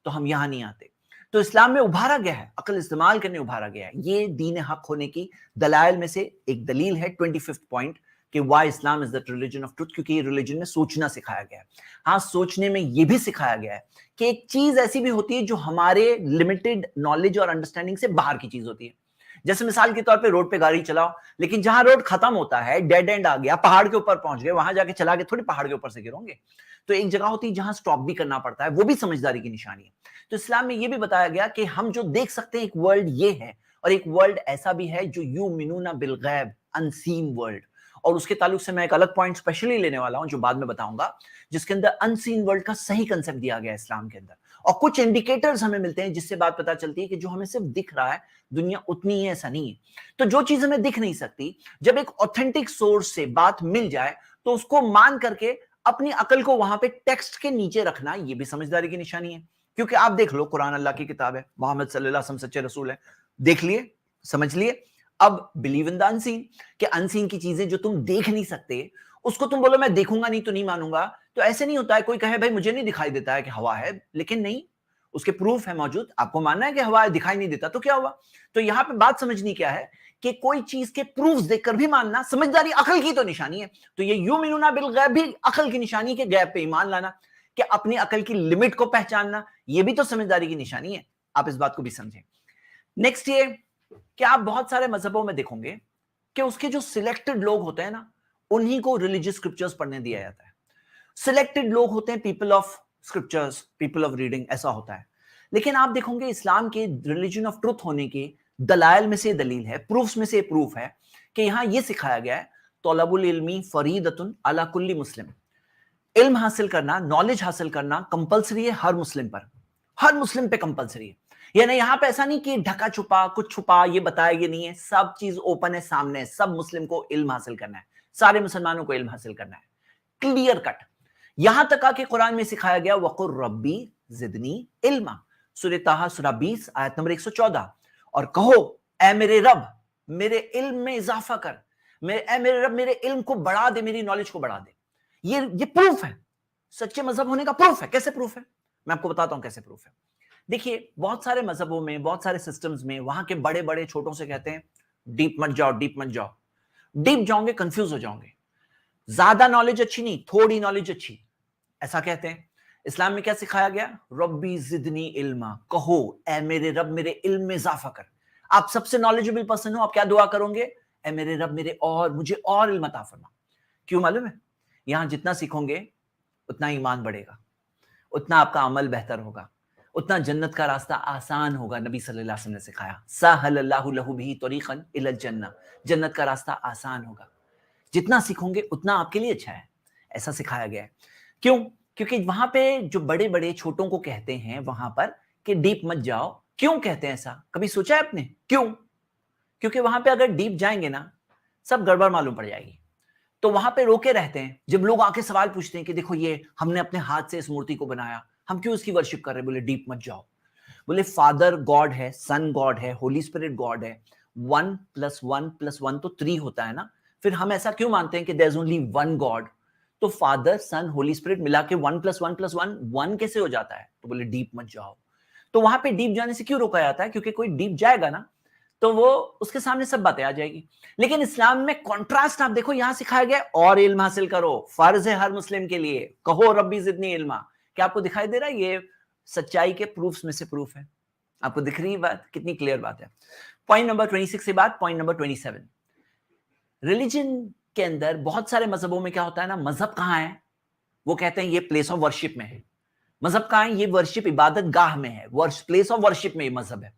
तो हम यहां नहीं आते। तो इस्लाम में उभारा गया है, अकल इस्तेमाल करने उभारा गया है। ये दीन हक होने की दलाइल में से एक दलील है 25th पॉइंट कि why Islam is the religion of truth, क्योंकि ये रिलीजन में सोचना सिखाया गया है। हाँ, सोचने में ये भी सिखाया गया है कि एक चीज ऐसी भी होती है जो हमारे लिमिटेड नॉलेज और अंडरस्टैंडिंग से बाहर की चीज होती है। जैसे मिसाल के तौर पे रोड पे गाड़ी चलाओ, लेकिन जहां रोड खत्म होता है, डेड एंड आ गया, पहाड़ के ऊपर पहुंच गए, वहां जाके चला के थोड़ी पहाड़ के ऊपर से गिरोगे। तो एक जगह होती है जहां स्टॉप भी करना पड़ता है, वो भी समझदारी की निशानी है। तो इस्लाम में ये भी बताया गया कि हम जो देख सकते हैं एक वर्ल्ड ये है, और एक वर्ल्ड ऐसा भी है जो युमिनूना बिल गैब, अनसीन वर्ल्ड। और उसके ताल्लुक से मैं एक अलग पॉइंट स्पेशली लेने वाला हूं जो बाद में बताऊंगा, जिसके अंदर अनसीन वर्ल्ड का सही कंसेप्ट दिया गया है इस्लाम के अंदर। और कुछ इंडिकेटर्स हमें मिलते हैं जिससे बात पता चलती है कि जो हमें सिर्फ दिख रहा है दुनिया उतनी है, ऐसा नहीं है। तो जो चीज हमें दिख नहीं सकती, जब एक ऑथेंटिक सोर्स से बात मिल जाए तो उसको मान करके अपनी अकल को वहां पे टेक्स्ट के नीचे रखना, ये भी समझदारी की निशानी है। क्योंकि आप देख लो, कुरान अल्लाह की किताब है, मोहम्मद सल्लल्लाहु अलैहि वसल्लम सच्चे रसूल है, देख लिए, समझ लिए। अब बिलीव इन द अनसीन, कि अनसीन की चीजें जो तुम देख नहीं सकते उसको तुम बोलो मैं देखूंगा नहीं तो नहीं मानूंगा, तो ऐसे नहीं होता है। कोई कहे भाई मुझे नहीं दिखाई देता है कि हवा है, लेकिन नहीं, उसके प्रूफ है मौजूद, आपको मानना है कि हवा है, दिखाई नहीं देता तो क्या हुआ। तो यहां पे बात समझनी क्या है कि कोई चीज के प्रूफ देखकर भी मानना समझदारी, अकल की तो निशानी है। तो ये युमिनूना बिल गैब भी अकल की निशानी के गैब पे ईमान लाना, कि अपनी अकल की लिमिट को पहचानना, ये भी तो समझदारी की निशानी है। आप इस बात को भी समझें। नेक्स्ट ये कि आप बहुत सारे मजहबों में देखोगे कि उसके जो सिलेक्टेड लोग होते हैं ना, उन्हीं को रिलीजियस स्क्रिप्चर्स पढ़ने दिया जाता है। सिलेक्टेड लोग होते हैं, people of scriptures, people of reading, ऐसा होता है। लेकिन आप देखोगे इस्लाम के रिलीजन ऑफ ट्रुथ होने की दलाइल में से दलील है, प्रूफ्स में से प्रूफ है कि यहां यह सिखाया गया है तलबुल इल्मी फरीदतुन अला कुल्ली मुस्लिम। इल्म हासिल करना, नॉलेज हासिल करना कंपलसरी है हर मुस्लिम पर, हर मुस्लिम पे कंपलसरी है। यानी यहां पे ऐसा नहीं कि ढका छुपा, कुछ छुपा, ये बताया, ये नहीं है, सब चीज ओपन है सामने, सब मुस्लिम को इल्म हासिल करना है, सारे मुसलमानों को इल्म हासिल करना है, क्लियर कट। यहां तक आके कुरान में सिखाया गया वकुर रब्बी जिदनी इल्मा, सूरह ताहा सूरह 20 आयत नंबर 114, और कहो ऐ मेरे रब मेरे इल्म में इजाफा कर। मेरे रब मेरे इल्म को बढ़ा दे, मेरी नॉलेज को बढ़ा दे। ये प्रूफ है, सच्चे मजहब होने का प्रूफ है। कैसे प्रूफ है? मैं आपको बताता हूं कैसे प्रूफ है। देखिए, बहुत सारे मजहबों में, बहुत सारे सिस्टम्स में वहां के बड़े बड़े छोटों से कहते हैं डीप मत जाओ, डीप मत जाओ। डीप जाओगे कंफ्यूज हो जाओगे, ज्यादा नॉलेज अच्छी नहीं, थोड़ी नॉलेज अच्छी, ऐसा कहते हैं। इस्लाम में क्या सिखाया गया? रब्बी जिदनी इल्मा, कहो ऐ मेरे रब मेरे इल्म में इजाफा कर। आप सबसे नॉलेजेबल पर्सन हो, आप क्या दुआ करोगे? ऐ मेरे रब मुझे और इल्म अता फरमा। क्यों मालूम है? यहां जितना सीखोगे उतना ईमान बढ़ेगा, उतना आपका अमल बेहतर होगा, उतना जन्नत का रास्ता आसान होगा। नबी सल्लल्लाहु अलैहि वसल्लम ने सिखाया, सहलल्लाहु लहु बिही तरीक़न इलल जन्नह, जन्नत का रास्ता आसान होगा। जितना सीखोगे उतना आपके लिए अच्छा है, ऐसा सिखाया गया है। क्यों? क्योंकि वहां पे जो बड़े बड़े छोटों को कहते हैं वहां पर कि डीप मत जाओ। क्यों कहते हैं ऐसा? कभी सोचा है आपने क्यों? क्योंकि वहां पे अगर डीप जाएंगे ना, सब गड़बड़ मालूम पड़ जाएगी। तो वहां पे रोके रहते हैं। जब लोग आके सवाल पूछते हैं कि देखो ये हमने अपने हाथ से इस मूर्ति को बनाया, हम क्यों इसकी वर्शिप कर रहे हैं? बोले डीप मत जाओ। बोले फादर गॉड है, सन गॉड है, होली स्पिरिट गॉड है, 1 + 1 + 1 तो 3 होता है ना। फिर हम ऐसा क्यों मानते हैं कि there is only one God? तो फादर सन होली स्पिरिट मिला के 1 + 1 + 1 1 कैसे हो जाता है? तो बोले डीप मत जाओ। तो वहां पे डीप जाने से क्यों रोका जाता है? क्योंकि कोई डीप जाएगा ना तो वो उसके सामने सब बातें आ जाएगी। लेकिन इस्लाम में कॉन्ट्रास्ट आप देखो, यहां सिखाया गया और इल्म हासिल करो, फर्ज है हर मुस्लिम के लिए, कहो रब्बी जिदनी इल्मा। क्या आपको दिखाई दे रहा है? ये सच्चाई के प्रूफ्स में से प्रूफ है। आपको दिख रही है बात? कितनी क्लियर बात है। पॉइंट नंबर 26 के बाद पॉइंट नंबर 27, रिलीजन के अंदर बहुत सारे मजहबों में क्या होता है ना, मजहब कहां है? वो कहते हैं ये प्लेस ऑफ वर्शिप में है। मजहब कहां है? ये वर्शिप इबादत गाह में है, प्लेस ऑफ वर्शिप में ये मजहब है।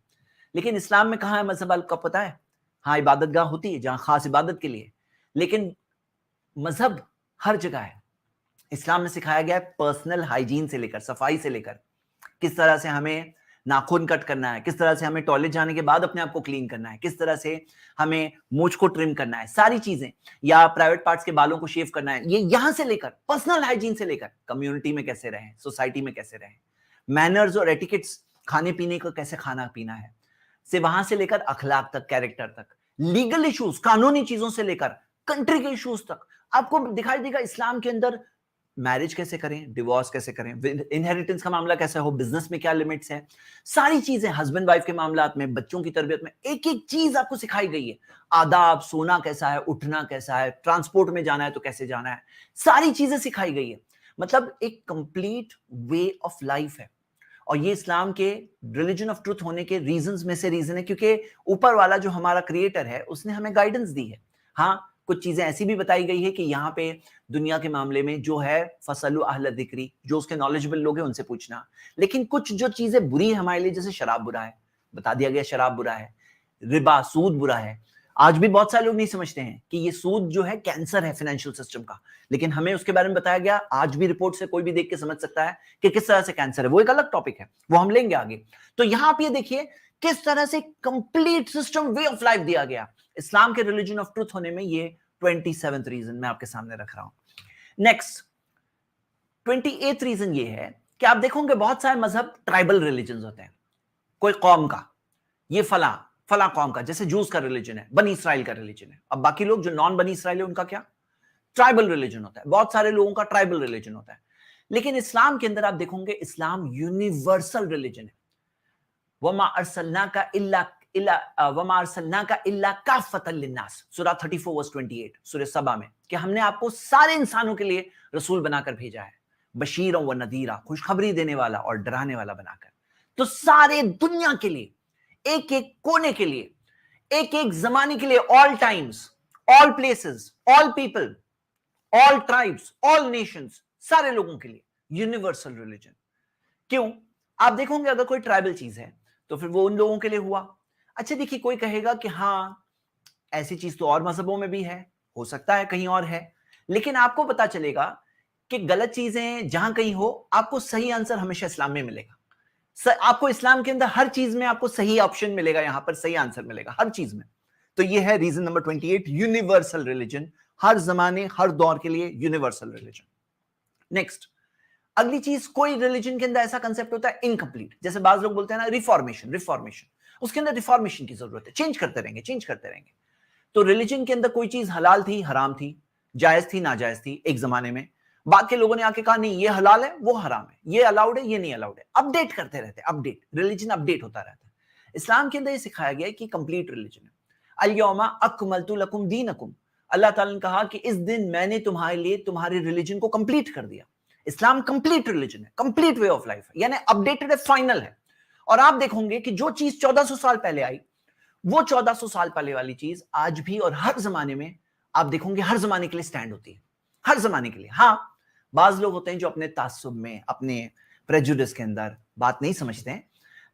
लेकिन इस्लाम में कहां है मजहब? आपको पता है? हाँ, इबादत गाह होती है जहां खास इबादत के लिए, लेकिन मजहब हर जगह है। इस्लाम में सिखाया गया है पर्सनल हाइजीन से लेकर, सफाई से लेकर, किस तरह से हमें नाखून कट करना है, किस तरह से हमें टॉयलेट जाने के बाद अपने आप को क्लीन करना है, किस तरह से हमें मूंछ को ट्रिम करना है, सारी चीजें, या प्राइवेट पार्ट्स के बालों को शेव करना है, ये यहां से लेकर पर्सनल हाइजीन से लेकर कम्युनिटी में कैसे रहें, सोसाइटी में कैसे रहें, मैनर्स और एटिकेट्स, खाने पीने को कैसे खाना पीना है, से वहां से लेकर अखलाक तक, कैरेक्टर तक, लीगल इश्यूज, कानूनी चीजों से लेकर कंट्री के इश्यूज तक आपको दिखाई देगा। इस्लाम के अंदर मैरिज कैसे करें, डिवोर्स कैसे करें, इनहेरिटेंस का मामला कैसे हो, बिजनेस में क्या लिमिट्स है, सारी चीजें, हस्बैंड वाइफ के मामलात में, बच्चों की तरबियत में, एक एक चीज आपको सिखाई गई है। आदाब, सोना कैसा है, उठना कैसा है, ट्रांसपोर्ट में जाना है तो कैसे जाना है, सारी चीजें सिखाई गई है। मतलब एक कंप्लीट वे ऑफ लाइफ है। और ये इस्लाम के रिलीजन ऑफ ट्रुथ होने के रीजंस में से रीजन है, क्योंकि ऊपर वाला जो हमारा क्रिएटर है उसने हमें गाइडेंस दी है। हाँ, कुछ चीजें ऐसी भी बताई गई है कि यहाँ पे दुनिया के मामले में जो है फसलु अहल ज़िक्री, जो उसके नॉलेजेबल लोग हैं उनसे पूछना। लेकिन कुछ जो चीजें बुरी है हमारे लिए, जैसे शराब बुरा है, बता दिया गया शराब बुरा है, रिबा सूद बुरा है। आज भी बहुत सारे लोग नहीं समझते हैं कि ये सूद जो है कैंसर है फाइनेंशियल सिस्टम का, लेकिन हमें उसके बारे में बताया गया। आज भी रिपोर्ट से कोई भी देख के समझ सकता है कि किस तरह से कैंसर है, वो एक अलग टॉपिक है, वो हम लेंगे आगे। तो यहां आप ये देखिए किस तरह से complete system, way of life दिया गया इस्लाम के रिलीजन ऑफ ट्रुथ होने में। ये 27th रीजन मैं आपके सामने रख रहा हूं। नेक्स्ट 28th रीजन ये है कि आप देखोगे बहुत सारे मजहब ट्राइबल रिलीजन होते हैं। कोई कौम का, ये फला कौम का, जैसे जूस का रिलीजन है, बनी इसराइल का रिलीजन है। अब बाकी लोग जो नॉन बनी इसराइल है उनका क्या? ट्राइबल रिलीजन होता है। बहुत सारे लोगों का ट्राइबल रिलीजन होता है। लेकिन इस्लाम के अंदर आप देखोगे इस्लाम यूनिवर्सल रिलीजन है। वमा अरसलनाका इल्ला काफ़तन लिन्नास, सूरह 34 वर्स 28, सूरह सबा में, कि हमने आपको सारे इंसानों के लिए रसूल बनाकर भेजा है, बशीर व नदीरा, खुशखबरी देने वाला और डराने वाला बनाकर। तो सारे दुनिया के लिए, एक एक कोने के लिए, एक एक जमाने के लिए, all times, all places, all people, all tribes, all Nations, सारे लोगों के लिए यूनिवर्सल रिलीजन। क्यों? आप देखोगे अगर कोई ट्राइबल चीज है तो फिर वो उन लोगों के लिए हुआ। अच्छा देखिए, कोई कहेगा कि हाँ ऐसी चीज तो और मजहबों में भी है, हो सकता है कहीं और है, लेकिन आपको पता चलेगा कि गलत चीजें जहां कहीं हो, आपको सही आंसर हमेशा इस्लाम में मिलेगा। आपको इस्लाम के अंदर हर चीज में आपको सही ऑप्शन मिलेगा, यहां पर सही आंसर मिलेगा हर चीज में। तो ये है रीजन नंबर 28, यूनिवर्सल रिलीजन, हर जमाने हर दौर के लिए यूनिवर्सल रिलीजन। नेक्स्ट, अगली चीज, कोई रिलीजन के अंदर ऐसा कंसेप्ट होता है इनकम्प्लीट। जैसे बाज लोग बोलते हैं ना रिफॉर्मेशन, उसके अंदर रिफॉर्मेशन की जरूरत है, चेंज करते रहेंगे। तो रिलीजन के अंदर कोई चीज हलाल थी, हराम थी, जायज थी, नाजायज थी एक जमाने में, बाद के लोगों ने आके कहा नहीं ये हलाल है, वो हराम है, ये अलाउड है, ये नहीं अलाउड है, अपडेट करते रहते, अपडेट, रिलीजन अपडेट होता रहता है। इस्लाम के अंदर ये सिखाया गया है कि कंप्लीट रिलीजन है। अल-यौमा अकमलतु लकुम दीनकुम, अल्लाह ताला ने कहा कि इस दिन मैंने तुम्हारे लिए तुम्हारे रिलीजन को कंप्लीट कर दिया। इस्लाम कंप्लीट रिलीजन है, कंप्लीट वे ऑफ लाइफ है, यानी अपडेटेड है, फाइनल है। और आप देखोगे कि जो चीज 1400 साल पहले आई, वो 1400 साल पहले वाली चीज आज भी और हर जमाने में आप देखोगे हर जमाने के लिए स्टैंड होती है, हर जमाने के लिए। हाँ, बाज लोग होते हैं जो अपने तासुब में, अपने प्रेजुडिस के अंदर बात नहीं समझते हैं,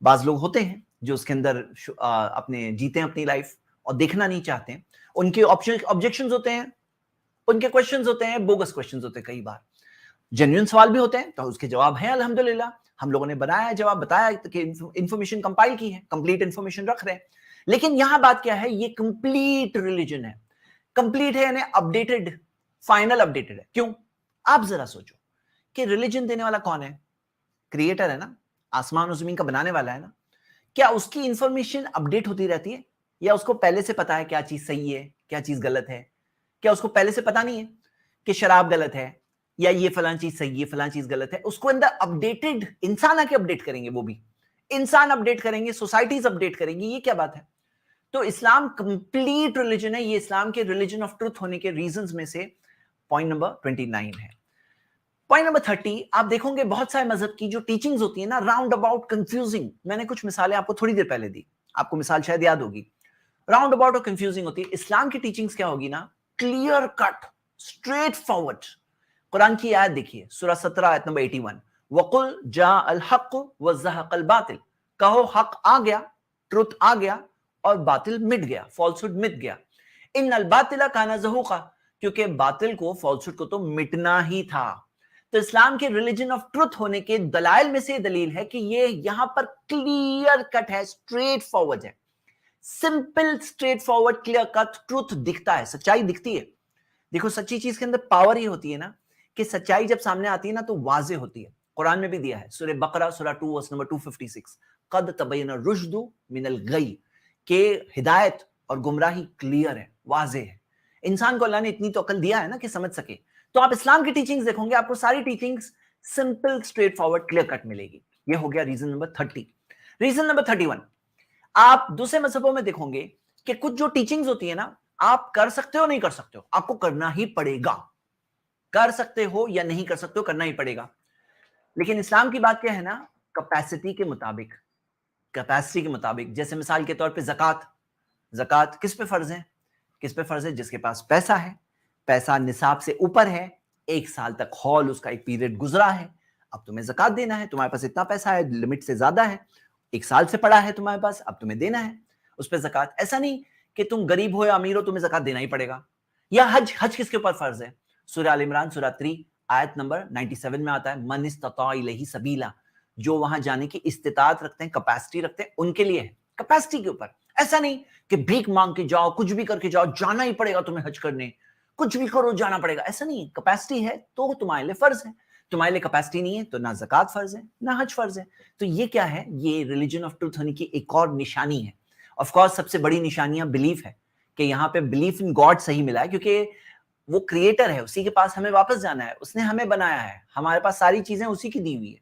बाज लोग होते हैं जो उसके अंदर अपने जीते हैं अपनी लाइफ और देखना नहीं चाहते हैं, उनके ऑब्जेक्शंस होते हैं, उनके क्वेश्चंस होते हैं, बोगस क्वेश्चंस होते हैं, कई बार जेन्युइन सवाल भी होते हैं, तो उसके जवाब हैं अल्हम्दुलिल्लाह, हम लोगों ने बनाया जवाब, बताया कि इंफॉर्मेशन कंपाइल की है, कंप्लीट इंफॉर्मेशन रख रहे हैं। लेकिन यहां बात क्या है, ये कंप्लीट रिलीजन है, कंप्लीट है यानी अपडेटेड, फाइनल अपडेटेड है। क्यों? आप जरा सोचो कि रिलीजन देने वाला कौन है? क्रिएटर है ना, आसमान और जमीन का बनाने वाला है ना। क्या उसकी इंफॉर्मेशन अपडेट होती रहती है, या उसको पहले से पता है क्या चीज सही है, क्या चीज गलत है? क्या उसको पहले से पता नहीं है कि शराब गलत है, या ये फलां चीज सही है, फलां चीज गलत है? उसको अंदर अपडेटेड इंसान आके अपडेट करेंगे, वो भी इंसान अपडेट करेंगे, सोसाइटीज अपडेट करेंगी, ये क्या बात है? तो इस्लाम कंप्लीट रिलीजन है, ये इस्लाम के रिलीजन ऑफ ट्रुथ होने के रीजंस में से पॉइंट नंबर 29 है। पॉइंट नंबर 30, आप देखोगे बहुत सारे मजहब की जो टीचिंग्स होती है ना, राउंड अबाउट कंफ्यूजिंग। मैंने कुछ मिसालें आपको थोड़ी देर पहले दी, आपको मिसाल शायद याद होगी। राउंड अबाउट और कंफ्यूजिंग होती है। इस्लाम की टीचिंग्स क्या होगी ना, clear cut, straight forward. Quran की आयत देखिए, सूरह 17 आयत नंबर 81, वकुल जाअल हक व ज़हक़ल बातिल, कहो हक आ गया, ट्रुथ आ गया और बातिल मिट गया, फॉल्सहुड मिट गया। इन्नल बातिला काना ज़हूक़ा, क्योंकि बातिल को, फॉल्सहुड को तो मिटना ही था। तो इस्लाम के रिलीजन ऑफ ट्रुथ होने के दलाइल में से दलील है कि ये यहां पर क्लियर कट है, स्ट्रेट फॉरवर्ड है, simple, straight forward, clear cut truth दिखता है, सच्चाई दिखती है। देखो, सच्ची चीज के अंदर पावर ही होती है ना, कि सच्चाई जब सामने आती है ना तो वाजे होती है। कुरान में भी दिया है, सूरह बकरा सूरह 2 वर्स नंबर 256, कद तबय्यन रुश्दु मिनल गय, के हिदायत और गुमराही क्लियर है, वाजे है। इंसान को अल्लाह ने इतनी तो अकल दिया है ना कि समझ सके। तो आप इस्लाम की टीचिंग्स देखोगे, आपको सारी teachings simple, straight forward, clear cut मिलेगी। ये हो गया रीजन नंबर 30। रीजन नंबर 31, आप दूसरे मजहबों में देखोगे कि कुछ जो टीचिंग्स होती है ना, आप कर सकते हो नहीं कर सकते हो, आपको करना ही पड़ेगा। कर सकते हो या नहीं कर सकते हो, करना ही पड़ेगा। लेकिन इस्लाम की बात क्या है ना, कैपेसिटी के मुताबिक, कैपेसिटी के मुताबिक। जैसे मिसाल के तौर पे ज़कात, ज़कात किस पे फर्ज है? किस पे फर्ज है? जिसके पास पैसा है, पैसा निसाब से ऊपर है, 1 साल तक हौल उसका एक पीरियड गुजरा है, अब तुम्हें ज़कात देना है। तुम्हारे पास इतना पैसा है, लिमिट से ज्यादा है, 1 साल से पड़ा है तुम्हारे पास, अब तुम्हें देना है उस पर ज़कात। ऐसा नहीं कि तुम गरीब हो या अमीर हो, तुम्हें ज़कात देना ही पड़ेगा। या हज, हज किसके ऊपर फर्ज है? सूरह आल इमरान सूरह 3 आयत नंबर 97 में आता है, मन इस्तता इलैहि सबीला, जो वहां जाने की इस्तिताअत रखते हैं, कैपेसिटी रखते हैं, उनके लिए है, कैपेसिटी के ऊपर। ऐसा नहीं कि भीख मांग के जाओ, कुछ भी करके जाओ, जाना ही पड़ेगा तुम्हें हज करने, कुछ भी करो जाना पड़ेगा, ऐसा नहीं है। कैपेसिटी है तो तुम्हारे लिए फर्ज है, तुम्हारे लिए कैपेसिटी नहीं है तो ना ज़कात फर्ज है ना हज फर्ज है। तो ये क्या है? ये रिलीजन ऑफ ट्रुथ होने की एक और निशानी है। ऑफ कोर्स सबसे बड़ी निशानियां बिलीफ है, कि यहाँ पे बिलीफ इन गॉड सही मिला है, क्योंकि वो क्रिएटर है, उसी के पास हमें वापस जाना है, उसने हमें बनाया है, हमारे पास सारी चीजें उसी की दी हुई है।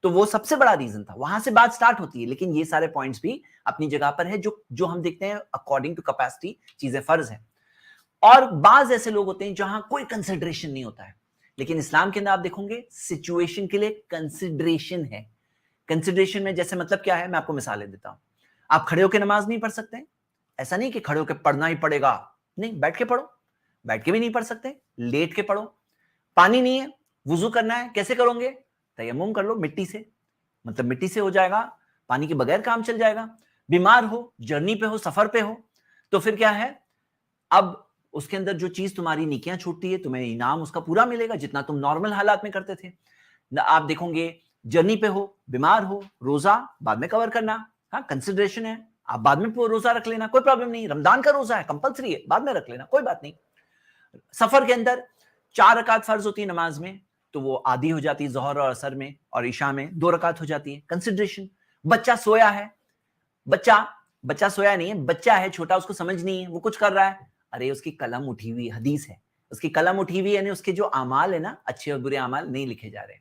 तो वो सबसे बड़ा रीजन था, वहां से बात स्टार्ट होती है। लेकिन ये सारे पॉइंट्स भी अपनी जगह पर है, जो हम देखते हैं अकॉर्डिंग टू कैपेसिटी चीजें फर्ज है। और बाज ऐसे लोग होते हैं जहां कोई कंसिडरेशन नहीं होता है, लेकिन इस्लाम के अंदर आप देखोगे सिचुएशन के लिए कंसिडरेशन है। कंसिडरेशन में जैसे मतलब क्या है, मैं आपको मिसालें देता हूं। आप खड़े होकर नमाज नहीं पढ़ सकते, ऐसा नहीं कि खड़े होकर पढ़ना ही पड़ेगा, नहीं, बैठ के पढ़ो, बैठ के भी नहीं पढ़ सकते, लेट के पढ़ो। पानी नहीं है, वुजू करना है, कैसे करोगे? तयम्मुम कर लो मिट्टी से, मतलब मिट्टी से हो जाएगा, पानी के बगैर काम चल जाएगा। बीमार हो, जर्नी पे हो, सफर पे हो, तो फिर क्या है, अब उसके अंदर जो चीज तुम्हारी नेकियां छूटती है, तुम्हें इनाम उसका पूरा मिलेगा जितना तुम नॉर्मल हालात में करते थे। आप देखोगे जर्नी पे हो, बीमार हो, रोजा बाद में कवर करना, हाँ कंसिडरेशन है, आप बाद में रोजा रख लेना, कोई प्रॉब्लम नहीं। रमजान का रोजा है, कंपलसरी है, बाद में रख लेना, कोई बात नहीं। सफर के अंदर 4 रकात फर्ज होती है नमाज में, तो वो आधी हो जाती है जोहर और असर में, और ईशा में 2 रकात हो जाती है, कंसिडरेशन। बच्चा सोया है, बच्चा सोया नहीं है, बच्चा है छोटा, उसको समझ नहीं है, वो कुछ कर रहा है, ارے اس کی قلم اٹھی ہوئی، حدیث ہے، اس کی قلم اٹھی ہوئی یعنی اس کے جو اعمال ہے نا، اچھے اور برے اعمال نہیں لکھے جا رہے.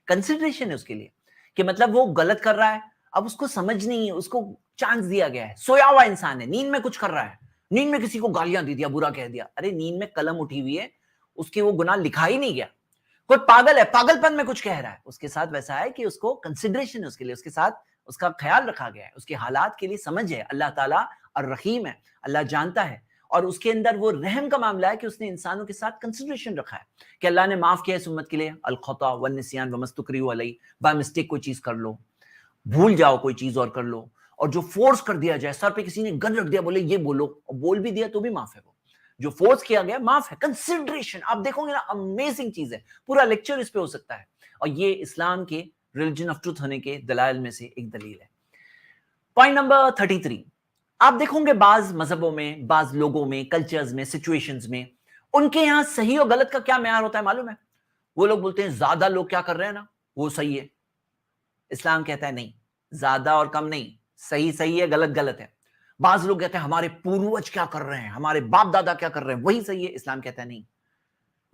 کنسیڈریشن ہے اس کے لیے کہ مطلب وہ غلط کر رہا ہے، اب اس کو سمجھ نہیں ہے، اس کو چانس دیا گیا ہے. سویا ہوا انسان ہے، نیند میں کچھ کر رہا ہے، نیند میں کسی کو گالیاں دے دیا، برا کہہ دیا. ارے نیند میں قلم اٹھی ہوئی ہے، اس کے وہ گناہ لکھا ہی نہیں گیا. کوئی پاگل ہے، پاگل پن میں کچھ کہہ رہا ہے، اس کے ساتھ ویسا ہے کہ اس کو کنسیڈریشن ہے، اس کے لیے، اس کے ساتھ اس کا خیال رکھا گیا ہے، اس کے حالات کے لیے سمجھ ہے. اللہ تعالیٰ الرحیم ہے، اللہ جانتا ہے، اور اس کے اندر وہ رحم کا معاملہ ہے کہ اس نے انسانوں کے ساتھ کنسیڈریشن رکھا ہے کہ اللہ نے معاف کیا اس امت کے لیے. الخطا والنسیان وما استکرہوا علیہ، بائی مسٹیک کوئی چیز کر لو، بھول جاؤ کوئی چیز اور کر لو، اور جو فورس کر دیا جائے، سر پہ کسی نے گن رکھ دیا، بولے یہ بولو، اور بول بھی دیا تو بھی معاف ہے. وہ جو فورس کیا گیا معاف ہے. کنسیڈریشن آپ دیکھو گے نا، امیزنگ چیز ہے، پورا لیکچر اس پہ ہو سکتا ہے. اور یہ اسلام کے ریلیجن آف ٹروتھ ہونے کے دلائل میں سے ایک دلیل ہے. پوائنٹ نمبر 33، آپ دیکھو گے بعض مذہبوں میں، بعض لوگوں میں، کلچرز میں، سچویشنز میں، ان کے یہاں صحیح اور غلط کا کیا معیار ہوتا ہے معلوم ہے؟ وہ لوگ بولتے ہیں زیادہ لوگ کیا کر رہے ہیں نا وہ صحیح ہے. اسلام کہتا ہے نہیں، زیادہ اور کم نہیں، صحیح صحیح ہے، غلط غلط ہے. بعض لوگ کہتے ہیں ہمارے پوروج کیا کر رہے ہیں، ہمارے باپ دادا کیا کر رہے ہیں وہی صحیح ہے. اسلام کہتا ہے نہیں،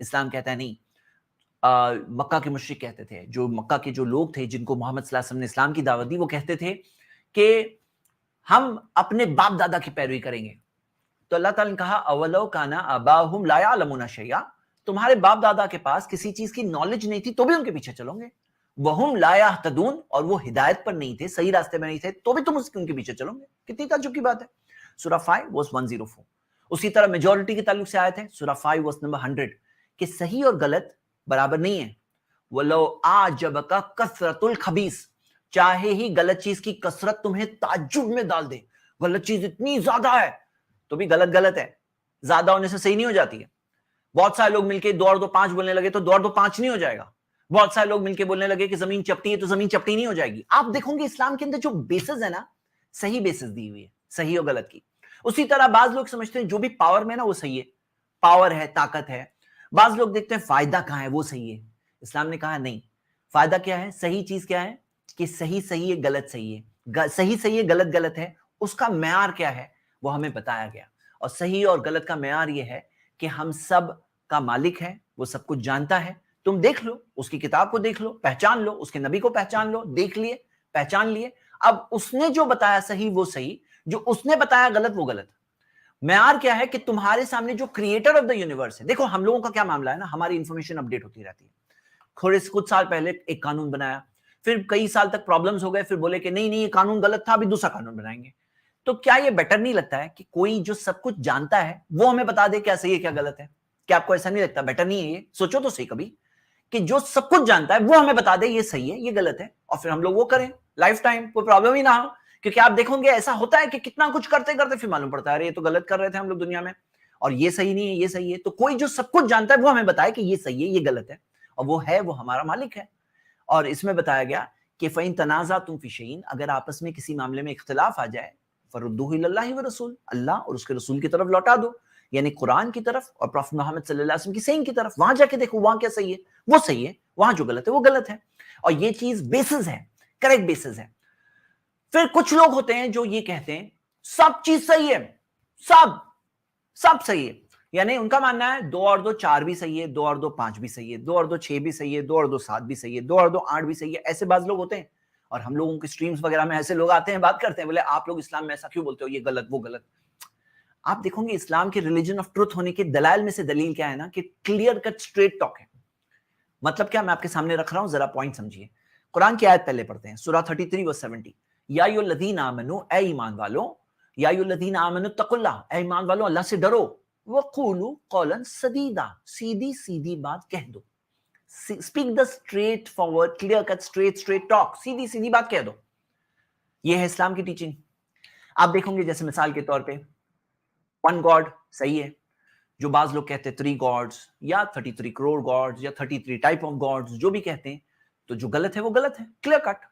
اسلام کہتا ہے نہیں. مکہ کے مشرک کہتے تھے، جو مکہ کے جو لوگ تھے جن کو محمد صلی اللہ علیہ وسلم نے اسلام کی دعوت دی، وہ کہتے تھے کہ ہم اپنے باپ دادا کی پیروی کریں گے. تو اللہ تعالیٰ نے کہا اولو کانا آباؤہم لا یعلمون شیئا، تمہارے باپ دادا کے پاس کسی چیز کی نالج نہیں تھی تو بھی ان کے پیچھے چلو گے. وہم لا یہتدون، اور وہ ہدایت پر نہیں تھے، صحیح راستے میں نہیں تھے، تو بھی تم ان کے پیچھے چلو گے. کتنی تعجب کی بات ہے. سورہ 5 verse 104. اسی طرح میجورٹی کے تعلق سے آیت ہے سورہ 5 verse number 100 کہ صحیح اور غلط برابر نہیں ہے. وَلَوْ أَعْجَبَكَ كَثْرَةُ الْخَبِيثِ، چاہے ہی غلط چیز کی کثرت تمہیں تعجب میں ڈال دے، غلط چیز اتنی زیادہ ہے تو بھی غلط غلط ہے، زیادہ ہونے سے صحیح نہیں ہو جاتی ہے. بہت سارے لوگ مل کے 2 اور 2 5 بولنے لگے تو 2 اور 2 5 نہیں ہو جائے گا. بہت سارے لوگ مل کے بولنے لگے کہ زمین چپٹی ہے تو زمین چپٹی نہیں ہو جائے گی. آپ دیکھو گے اسلام کے اندر جو بیسز ہے نا، صحیح بیسز دی ہوئی ہے، صحیح اور غلط کی. اسی طرح بعض لوگ سمجھتے ہیں جو بھی پاور میں نا وہ صحیح ہے، پاور ہے، طاقت ہے. بعض لوگ دیکھتے ہیں فائدہ کہاں ہے وہ صحیح ہے. اسلام نے کہا نہیں، فائدہ کیا ہے، صحیح چیز کیا ہے کہ صحیح صحیح ہے، غلط صحیح ہے، صحیح صحیح ہے، غلط غلط ہے. اس کا معیار کیا ہے وہ ہمیں بتایا گیا. اور صحیح اور غلط کا معیار یہ ہے کہ ہم سب کا مالک ہے، وہ سب کچھ جانتا ہے. تم دیکھ لو، اس کی کتاب کو دیکھ لو، پہچان لو، اس کے نبی کو پہچان لو، دیکھ لیے، پہچان لیے. اب اس نے جو بتایا صحیح وہ صحیح، جو اس نے بتایا غلط وہ غلط. معیار کیا ہے کہ تمہارے سامنے جو کریٹر آف دا یونیورس ہے. دیکھو ہم لوگوں کا کیا معاملہ ہے نا، ہماری انفارمیشن اپڈیٹ ہوتی رہتی ہے. کچھ سال پہلے ایک قانون بنایا، پھر کئی سال تک پرابلمز ہو گئے، پھر بولے کہ نہیں نہیں یہ قانون غلط تھا، ابھی دوسرا قانون بنائیں گے. تو کیا یہ بیٹر نہیں لگتا ہے کہ کوئی جو سب کچھ جانتا ہے وہ ہمیں بتا دے کیا صحیح ہے کیا غلط ہے؟ کیا آپ کو ایسا نہیں لگتا بیٹر نہیں ہے یہ؟ سوچو تو صحیح کبھی کہ جو سب کچھ جانتا ہے وہ ہمیں بتا دے یہ صحیح ہے یہ غلط ہے، اور پھر ہم لوگ وہ کریں لائف ٹائم، کوئی پرابلم ہی نہ ہو. کیونکہ آپ دیکھو گے ایسا ہوتا ہے کہ کتنا کچھ کرتے کرتے پھر معلوم پڑتا ہے یہ تو غلط کر رہے تھے ہم لوگ دنیا میں، اور یہ صحیح نہیں ہے یہ صحیح ہے. تو کوئی جو سب کچھ جانتا ہے وہ ہمیں بتائے کہ یہ صحیح ہے یہ غلط ہے، اور وہ ہے، وہ ہمارا مالک ہے. اور اس میں بتایا گیا کہ فَإِن تَنَازَعْتُمْ فِي شَيْءٍ، اگر آپس میں کسی معاملے میں اختلاف آ جائے، فَرُدُّوهُ إِلَى اللَّهِ وَرَسُولِهِ، اللہ اور اس کے رسول کی طرف لوٹا دو، یعنی قرآن کی طرف اور پروفٹ محمد صلی اللہ علیہ وسلم کی سین کی طرف. وہاں جا کے دیکھو وہاں کیا صحیح ہے وہ صحیح ہے، وہاں جو غلط ہے وہ غلط ہے. اور یہ چیز بیسز ہے، کریکٹ بیسز ہے. پھر کچھ لوگ ہوتے ہیں جو یہ کہتے ہیں سب چیز صحیح ہے، سب صحیح ہے. یعنی ان کا ماننا ہے 2 اور 2 4 بھی صحیح ہے، 2 اور 2 5 بھی صحیح ہے، 2 اور 2 6 بھی صحیح ہے، 2 اور 2 7 بھی صحیح ہے، 2 اور 2 8 بھی صحیح ہے. ایسے بعض لوگ ہوتے ہیں. اور ہم لوگوں کے سٹریمز وغیرہ میں ایسے لوگ آتے ہیں بات کرتے ہیں، بولے آپ لوگ اسلام میں ایسا کیوں بولتے ہو، یہ غلط وہ غلط. آپ دیکھو گے اسلام کے ریلیجن آف ٹروتھ ہونے کے دلائل میں سے دلیل کیا ہے نا کہ کلیئر کٹ اسٹریٹ ٹاک ہے. مطلب کیا میں آپ کے سامنے رکھ رہا ہوں، ذرا پوائنٹ سمجھیے. قرآن کی آیت پہلے پڑھتے ہیں، سورہ 33 verse 70. یا ایھا الذین آمنوا، اے ایمان والو، یا ایھا الذین آمنوا اتقوا اللہ، اے ایمان والو اللہ سے ڈرو. وقولوا قولا سدیدا، سیدھی سیدھی بات کہہ دو. Speak the straightforward clear cut straight talk, سیدھی سیدھی بات کہہ دو. یہ ہے اسلام کی ٹیچنگ. آپ دیکھیں گے جیسے مثال کے طور پہ 1 گاڈ صحیح ہے، جو بعض لوگ کہتے ہیں 3 گاڈز یا 33 کروڑ گاڈز یا 33 ٹائپ آف گاڈز، جو بھی کہتے ہیں، تو جو غلط ہے وہ غلط ہے، کلیئر کٹ.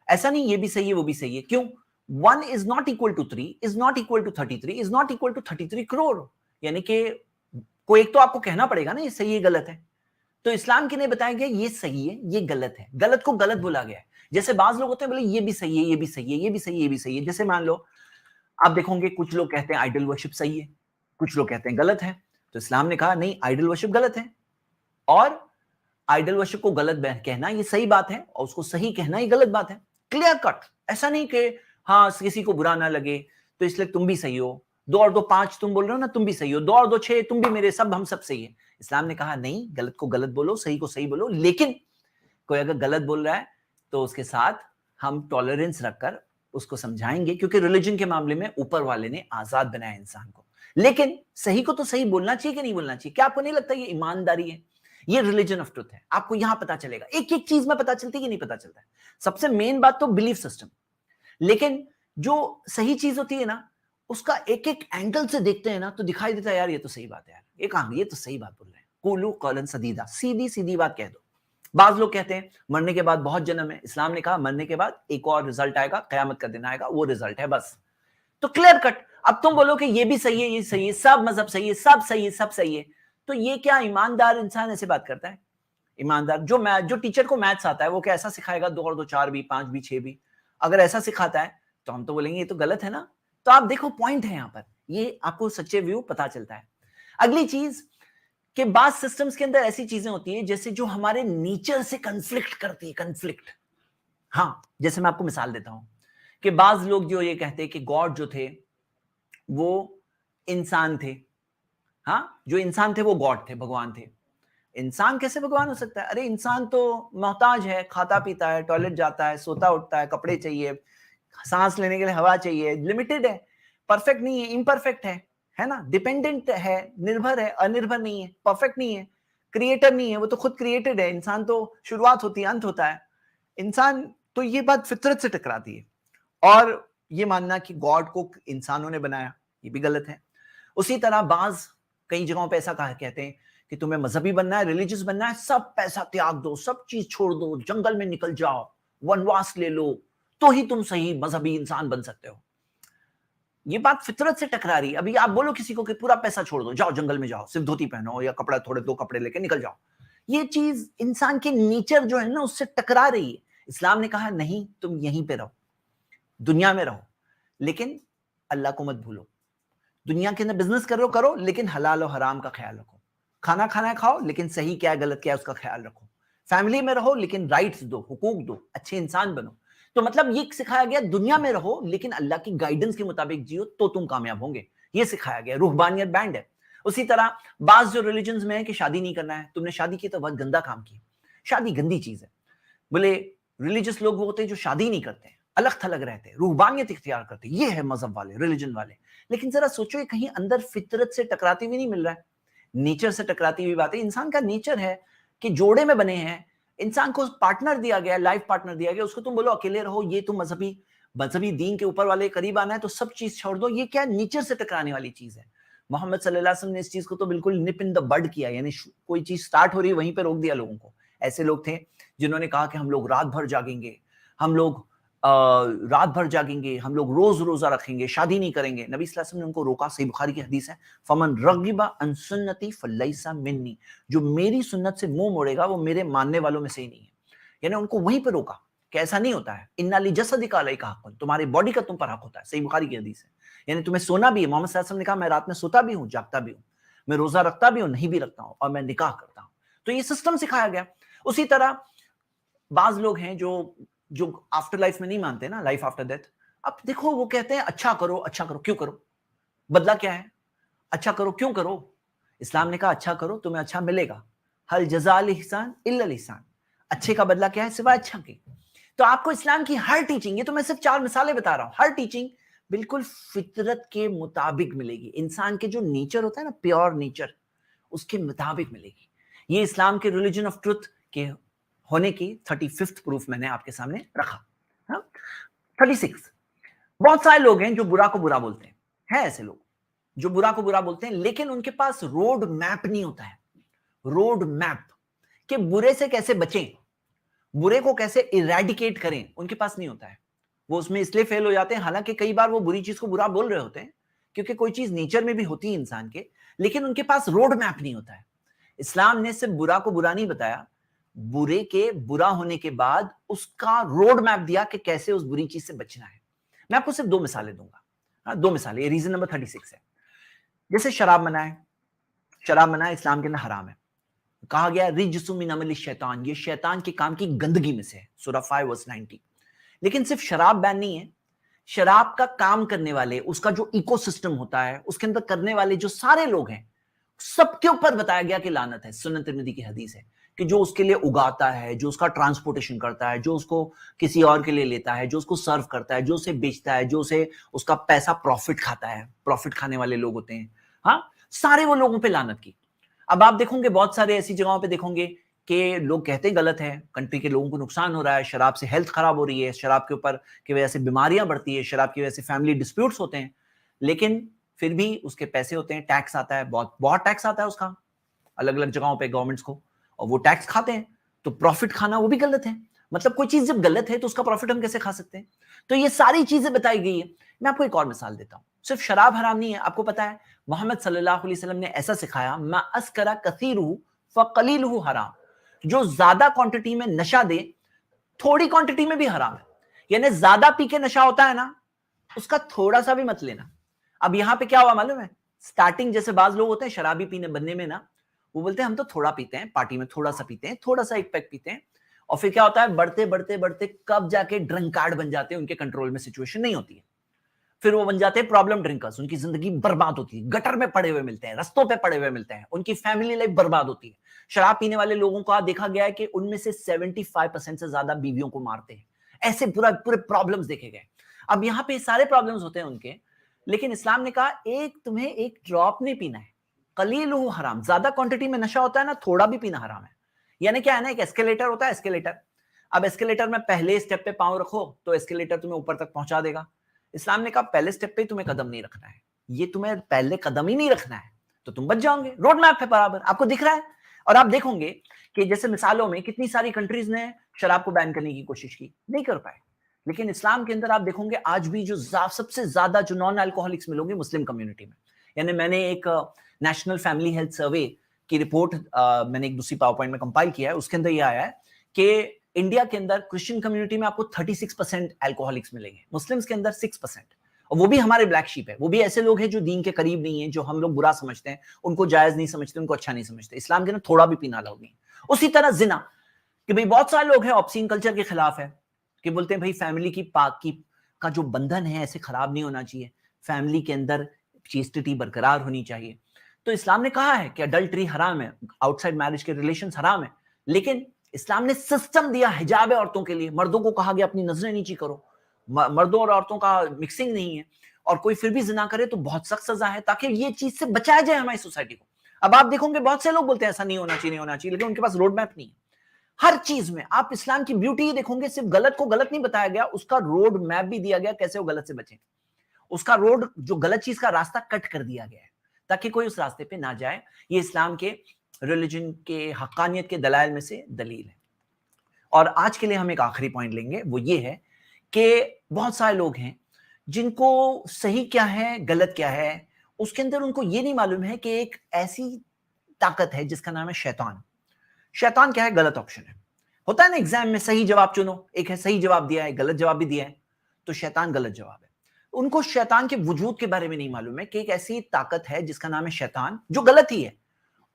ایسا نہیں یہ بھی صحیح ہے وہ بھی صحیح ہے. کیوں؟ 1 is not equal to 3 is not equal to 33 is not equal to 33 crore. یعنی کہ کوئی ایک تو آپ کو کہنا پڑے گا نا یہ صحیح ہے غلط ہے. تو اسلام کے لیے بتایا گیا یہ صحیح ہے یہ غلط ہے، غلط کو غلط بولا گیا ہے. جیسے بعض لوگ ہوتے ہیں بولے یہ بھی صحیح ہے یہ بھی صحیح ہے یہ بھی صحیح ہے یہ بھی صحیح ہے. جیسے مان لو آپ دیکھو گے کچھ لوگ کہتے ہیں آئیڈل ورشپ صحیح ہے، کچھ لوگ کہتے ہیں غلط ہے. تو اسلام نے کہا نہیں, آئیڈل ورشپ غلط ہے, اور آئیڈل ورشپ کو غلط کہنا یہ صحیح بات ہے, اور اس کو صحیح کہنا یہ غلط بات ہے. Clear cut. ایسا نہیں کہ ہاں کسی کو برا نہ لگے تو اس لیے تم بھی صحیح ہو, 2 اور 2 5 تم بول رہے ہو نا, تم بھی صحیح ہو, 2 اور 2 6 تم بھی میرے, سب ہم سب صحیح ہے. اسلام نے کہا نہیں, غلط کو غلط بولو, صحیح کو صحیح بولو, لیکن کوئی اگر غلط بول رہا ہے تو اس کے ساتھ ہم ٹالرنس رکھ کر اس کو سمجھائیں گے, کیونکہ ریلیجن کے معاملے میں اوپر والے نے آزاد بنایا انسان کو. لیکن صحیح کو تو صحیح بولنا چاہیے کہ نہیں بولنا چاہیے. کیا آپ کو نہیں لگتا یہ ایمانداری ہے؟ یہ ریلیجن آف ٹروتھ ہے. آپ کو یہاں پتا چلے گا, ایک ایک چیز میں پتا چلتی کہ نہیں پتا چلتا ہے. سب سے مین بات تو بلیف سسٹم, لیکن جو صحیح چیز ہوتی ہے نا, اس کا ایک ایک اینگل سے دیکھتے ہیں نا تو دکھائی دیتا ہے یار یہ تو صحیح بات ہے, یار ایک یہ تو صحیح بات بول رہے ہیں. قولوا قولا سدیدا, سیدھی سیدھی بات کہہ دو. بعض لوگ کہتے ہیں مرنے کے بعد بہت جنم ہے. اسلام نے کہا مرنے کے بعد ایک اور رزلٹ آئے گا, قیامت کا دن آئے گا, وہ رزلٹ ہے بس. تو کلیئر کٹ. اب تم بولو کہ یہ بھی صحیح ہے, یہ صحیح ہے, سب مذہب صحیح ہے, سب صحیح ہے, سب صحیح ہے, تو یہ کیا ایماندار انسان ایسے بات کرتا ہے؟ ایماندار جو ٹیچر کو میتھس آتا ہے وہ کیا ایسا سکھائے گا 2 اور 2 4 بھی 5 بھی 6 بھی؟ اگر ایسا سکھاتا ہے تو ہم تو بولیں گے یہ تو غلط ہے نا. تو آپ دیکھو پوائنٹ ہے یہاں پر, یہ آپ کو سچے ویو پتا چلتا ہے. اگلی چیز کہ بعض سسٹمز کے اندر ایسی چیزیں ہوتی ہیں جیسے جو ہمارے نیچر سے کنفلکٹ کرتی ہے. کنفلکٹ, ہاں, جیسے میں آپ کو مثال دیتا ہوں کہ بعض لوگ جو یہ کہتے ہیں کہ گاڈ جو تھے وہ انسان تھے. ہاں, جو انسان تھے وہ گاڈ تھے, بھگوان تھے. انسان کیسے بھگوان ہو سکتا ہے؟ ارے انسان تو محتاج ہے, کھاتا پیتا ہے, ٹوائلٹ جاتا ہے, سوتا اٹھتا ہے, کپڑے چاہیے, سانس لینے کے لیے ہوا چاہیے, لمیٹڈ ہے, پرفیکٹ نہیں ہے, امپرفیکٹ ہے نا, ڈیپینڈنٹ ہے, نربھر ہے, انربھر نہیں ہے, پرفیکٹ نہیں ہے, کریٹر نہیں ہے, وہ تو خود کریٹڈ ہے. انسان تو شروعات ہوتی ہے, انت ہوتا ہے. انسان تو یہ بات فطرت سے ٹکراتی ہے. اور یہ ماننا کہ گاڈ کو انسانوں نے بنایا, یہ بھی غلط ہے. اسی طرح بعض کئی جگہوں پہ ایسا کہتے ہیں کہ تمہیں مذہبی بننا ہے, ریلیجس بننا ہے, سب پیسہ تیاگ دو, سب چیز چھوڑ دو, جنگل میں نکل جاؤ, ونواس لے لو, تو ہی تم صحیح مذہبی انسان بن سکتے ہو. یہ بات فطرت سے ٹکرا رہی ہے. ابھی آپ بولو کسی کو کہ پورا پیسہ چھوڑ دو, جاؤ جنگل میں جاؤ, صرف دھوتی پہنو یا کپڑا تھوڑے 2 کپڑے لے کے نکل جاؤ, یہ چیز انسان کے نیچر جو ہے نا اس سے ٹکرا رہی ہے. اسلام نے کہا نہیں, تم یہیں پہ رہو, دنیا میں رہو, لیکن اللہ کو مت بھولو. دنیا کے اندر بزنس کرو لیکن حلال و حرام کا خیال رکھو. کھانا ہے کھاؤ, لیکن صحیح کیا ہے غلط کیا ہے اس کا خیال رکھو. فیملی میں رہو لیکن رائٹس دو, حقوق دو, اچھے انسان بنو. تو مطلب یہ سکھایا گیا دنیا میں رہو لیکن اللہ کی گائیڈنس کے مطابق جیو تو تم کامیاب ہوں گے. یہ سکھایا گیا. روحانیت بینڈ ہے. اسی طرح بعض جو ریلیجنز میں ہے کہ شادی نہیں کرنا ہے, تم نے شادی کی تو بہت گندا کام کیا. شادی گندی چیز ہے. بولے ریلیجس لوگ وہ ہوتے ہیں جو شادی نہیں کرتے, الگ تھلگ رہتے, روحانیت اختیار کرتے, یہ ہے مذہب والے, ریلیجن والے. لیکن ذرا سوچو یہ کہیں اندر فطرت سے ٹکراتی ہوئی نہیں مل رہا ہے, نیچر سے ٹکراتی ہوئی بات ہے. انسان کا نیچر ہے کہ جوڑے میں بنے ہیں, انسان کو پارٹنر دیا گیا, لائف پارٹنر دیا گیا, اس کو تم بولو اکیلے رہو, یہ تم مذہبی دین کے اوپر والے قریب آنا ہے تو سب چیز چھوڑ دو, یہ کیا نیچر سے ٹکرانے والی چیز ہے. محمد صلی اللہ علیہ وسلم نے اس چیز کو تو بالکل نپ ان دا بڈ کیا, یعنی کوئی چیز سٹارٹ ہو رہی ہے وہیں پہ روک دیا لوگوں کو. ایسے لوگ تھے جنہوں نے کہا کہ ہم لوگ رات بھر جاگیں گے, ہم لوگ ہم لوگ روز روزہ رکھیں گے, شادی نہیں کریں گے. نبی صلی اللہ علیہ وسلم نے ان کو روکا, صحیح بخاری کی حدیث ہے, فمن رغب عن سنتی فلیس منی, جو میری سنت سے منہ موڑے گا وہ میرے ماننے والوں میں سے ہی نہیں ہے. یعنی ان کو وہیں پہ روکا کہ ایسا نہیں ہوتا ہے. انا لجسدک علیک حق, تمہارے باڈی کا تم پر حق ہوتا ہے, صحیح بخاری کی حدیث ہے. یعنی تمہیں سونا بھی ہے. محمد صلی اللہ علیہ وسلم نے کہا میں رات میں سوتا بھی ہوں, جاگتا بھی ہوں, میں روزہ رکھتا بھی ہوں, نہیں بھی رکھتا ہوں, اور میں نکاح کرتا ہوں. تو یہ سسٹم سکھایا گیا. اسی طرح بعض لوگ ہیں جو آفٹر لائف میں نہیں مانتے نا, لائف آفٹر ڈیتھ. اب دیکھو وہ کہتے ہیں اچھا کرو, کیوں کرو, بدلہ کیا ہے, اچھا کرو کیوں کرو. اسلام نے کہا اچھا کرو تمہیں اچھا ملے گا, ہل جزاء الاحسان الا الاحسان, اچھے کا بدلہ کیا ہے سوائے اچھا کے. تو آپ کو اسلام کی ہر ٹیچنگ, یہ تو میں صرف 4 مثالیں بتا رہا ہوں, ہر ٹیچنگ بالکل فطرت کے مطابق ملے گی. انسان کے جو نیچر ہوتا ہے نا, پیور نیچر, اس کے مطابق ملے گی. یہ اسلام کے ریلیجن آف ٹروتھ کے ہونے کی 35th پروف میں نے آپ کے سامنے رکھا. 36. بہت سارے لوگ ہیں جو برا کو برا بولتے ہیں ایسے لوگ جو برا کو برا بولتے ہیں, لیکن ان کے پاس روڈ میپ نہیں ہوتا ہے. روڈ میپ کہ برے سے کیسے بچیں, برے کو کیسے ایریڈیکیٹ کریں, ان کے پاس نہیں ہوتا ہے. وہ اس میں اس لیے فیل ہو جاتے ہیں, حالانکہ کئی بار وہ بری چیز کو برا بول رہے ہوتے ہیں, کیونکہ کوئی چیز نیچر میں بھی ہوتی ہے انسان کے, لیکن ان کے پاس روڈ میپ نہیں ہوتا ہے. اسلام نے صرف برا کو برا نہیں بتایا, برے کے برا ہونے کے بعد اس کا روڈ میپ دیا کہ کیسے اس بری چیز سے بچنا ہے. میں آپ کو صرف 2 مثالیں دوں گا, 2 مثالیں, یہ ریزن نمبر 36 ہے. جیسے شراب منع ہے، شراب منع ہے، اسلام کے اندر حرام ہے، کہا گیا رجس من عمل الشیطان، یہ شیطان کے کام کی گندگی میں سے ہے، سورہ 5 ورس 90۔ لیکن صرف شراب بین نہیں ہے، شراب کا کام کرنے والے، اس کا جو ایکو سسٹم ہوتا ہے، اس کے اندر کرنے والے جو سارے لوگ ہیں، سب کے اوپر بتایا گیا کہ لعنت ہے۔ سنن ترمذی کی حدیث ہے کہ جو اس کے لیے اگاتا ہے، جو اس کا ٹرانسپورٹیشن کرتا ہے، جو اس کو کسی اور کے لیے لیتا ہے، جو اس کو سرو کرتا ہے، جو اسے بیچتا ہے، جو اسے اس کا پیسہ پروفٹ کھاتا ہے، پروفٹ کھانے والے لوگ ہوتے ہیں، ہاں، سارے وہ لوگوں پہ لعنت کی۔ اب آپ دیکھو گے بہت سارے ایسی جگہوں پہ دیکھو گے کہ لوگ کہتے ہیں غلط ہے، کنٹری کے لوگوں کو نقصان ہو رہا ہے، شراب سے ہیلتھ خراب ہو رہی ہے، شراب کے اوپر کی وجہ سے بیماریاں بڑھتی ہے، شراب کی وجہ سے فیملی ڈسپیوٹس ہوتے ہیں، لیکن پھر بھی اس کے پیسے ہوتے ہیں، ٹیکس آتا ہے، بہت ٹیکس آتا ہے اس کا الگ الگ جگہوں پہ گورنمنٹس کو، اور وہ ٹیکس کھاتے ہیں، تو پروفٹ کھانا وہ بھی غلط ہے۔ مطلب کوئی چیز جب غلط ہے تو اس کا پروفٹ ہم کیسے کھا سکتے ہیں؟ تو یہ ساری چیزیں بتائی گئی ہیں۔ میں آپ کو ایک اور مثال دیتا ہوں، صرف شراب حرام نہیں ہے، آپ کو پتا ہے محمد صلی اللہ علیہ وسلم نے ایسا سکھایا، ما اسکر کثیرہ فقلیلہ حرام، جو زیادہ کوانٹٹی میں نشہ دے تھوڑی کوانٹٹی میں بھی حرام ہے، یعنی زیادہ پی کے نشہ ہوتا ہے نا، اس کا تھوڑا سا بھی مت لینا۔ اب یہاں پہ کیا ہوا معلوم ہے، سٹارٹنگ جیسے بعض لوگ ہوتے ہیں شرابی پینے بننے میں نا، وہ بولتے ہیں ہم تو تھوڑا پیتے ہیں، پارٹی میں تھوڑا سا پیتے ہیں، تھوڑا سا ایک پیک پیتے ہیں، اور پھر کیا ہوتا ہے بڑھتے بڑھتے بڑھتے کب جا کے ڈرنک کارڈ بن جاتے ہیں، ان کے کنٹرول میں سچویشن نہیں ہوتی ہے، پھر وہ بن جاتے ہیں پرابلم ڈرنکرز، ان کی زندگی برباد ہوتی ہے، گٹر میں پڑے ہوئے ملتے ہیں، رستوں پہ پڑے ہوئے ملتے ہیں، ان کی فیملی لائف برباد ہوتی ہے۔ شراب پینے والے لوگوں کا دیکھا گیا ہے کہ ان میں سے 75% سے زیادہ بیویوں کو مارتے ہیں، ایسے پورے پرابلمز دیکھے گئے۔ اب یہاں پہ سارے پرابلمز ہوتے ہیں ان کے، لیکن اسلام نے کہا تمہیں ایک ڈراپ نہیں پینا ہے، قلیل حرام، زیادہ کوانٹٹی میں نشہ ہوتا ہے نا، تھوڑا بھی پینا حرام ہے۔ یعنی کیا ہے نا، ایک ایسکیلیٹر ہوتا ہے، ایسکیلیٹر، اب ایسکیلیٹر میں پہلے اسٹیپ پہ پاؤں رکھو تو ایسکیلیٹر تمہیں اوپر تک پہنچا دے گا۔ اسلام نے کہا پہلے اسٹیپ پہ تمہیں قدم نہیں رکھنا ہے، یہ تمہیں پہلے قدم ہی نہیں رکھنا ہے تو تم بچ جاؤ گے، روڈ میپ ہے برابر، آپ کو دکھ رہا ہے۔ اور آپ دیکھو گے کہ جیسے مثالوں میں کتنی ساری کنٹریز نے شراب کو بین کرنے کی کوشش کی، نہیں کر پائے، لیکن اسلام کے اندر آپ دیکھو گے آج بھی جو سب سے زیادہ جو نان الکوہلکس ملو گے مسلم کمیونٹی میں۔ یعنی میں نے ایک نیشنل فیملی ہیلتھ سروے کی رپورٹ میں نے ایک دوسری پاور پوائنٹ میں کمپائل کیا ہے، اس کے اندر یہ آیا ہے کہ انڈیا کے اندر کرسچن کمیونٹی میں آپ کو 36% الکوہلکس ملیں گے، مسلمز کے اندر 6%، اور وہ بھی ہمارے بلیک شیپ ہے، وہ بھی ایسے لوگ ہیں جو دین کے قریب نہیں ہیں، جو ہم لوگ برا سمجھتے ہیں، ان کو جائز نہیں سمجھتے، ان کو اچھا نہیں سمجھتے۔ اسلام کے اندر تھوڑا بھی پینا الاؤ نہیں۔ اسی طرح زنا، کہ بھئی بہت سارے لوگ ہیں آبسین کلچر کے خلاف ہے، کہ بولتے ہیں بھئی فیملی کی پاکی کا جو بندھن ہے ایسے خراب نہیں ہونا چاہیے، فیملی کے اندر چیسٹی برقرار ہونی چاہیے۔ تو اسلام نے کہا ہے کہ اڈلٹری حرام ہے، آؤٹ سائڈ میرج کے ریلیشنز حرام ہے، لیکن اسلام نے سسٹم دیا حجاب ہے عورتوں کے لیے، مردوں کو کہا گیا اپنی نظریں نیچی کرو، مردوں اور عورتوں کا مکسنگ نہیں ہے، اور کوئی پھر بھی زنا کرے تو بہت سخت سزا ہے، تاکہ یہ چیز سے بچایا جائے ہماری سوسائٹی کو۔ اب آپ دیکھو گے بہت سے لوگ بولتے ہیں ایسا نہیں ہونا چاہیے، نہیں ہونا چاہیے، لیکن ان کے پاس روڈ میپ نہیں ہے۔ ہر چیز میں آپ اسلام کی بیوٹی دیکھو گے، صرف غلط کو غلط نہیں بتایا گیا، اس کا روڈ میپ بھی دیا گیا کیسے وہ غلط سے بچیں، اس کا روڈ جو غلط چیز کا راستہ کٹ کر دیا گیا ہے تاکہ کوئی اس راستے پہ نہ جائے۔ یہ اسلام کے ریلیجن کے حقانیت کے دلائل میں سے دلیل ہے۔ اور آج کے لیے ہم ایک آخری پوائنٹ لیں گے، وہ یہ ہے کہ بہت سارے لوگ ہیں جن کو صحیح کیا ہے غلط کیا ہے اس کے اندر ان کو یہ نہیں معلوم ہے کہ ایک ایسی طاقت ہے جس کا نام ہے شیطان۔ شیطان کیا ہے؟ غلط آپشن ہے، ہوتا ہے نا ایگزام میں صحیح جواب چنو، ایک ہے صحیح جواب دیا ہے، غلط جواب بھی دیا ہے، تو شیطان غلط جواب ہے۔ ان کو شیطان کے وجود کے بارے میں نہیں معلوم ہے کہ ایک ایسی طاقت ہے جس کا نام ہے شیطان، جو غلط ہی ہے،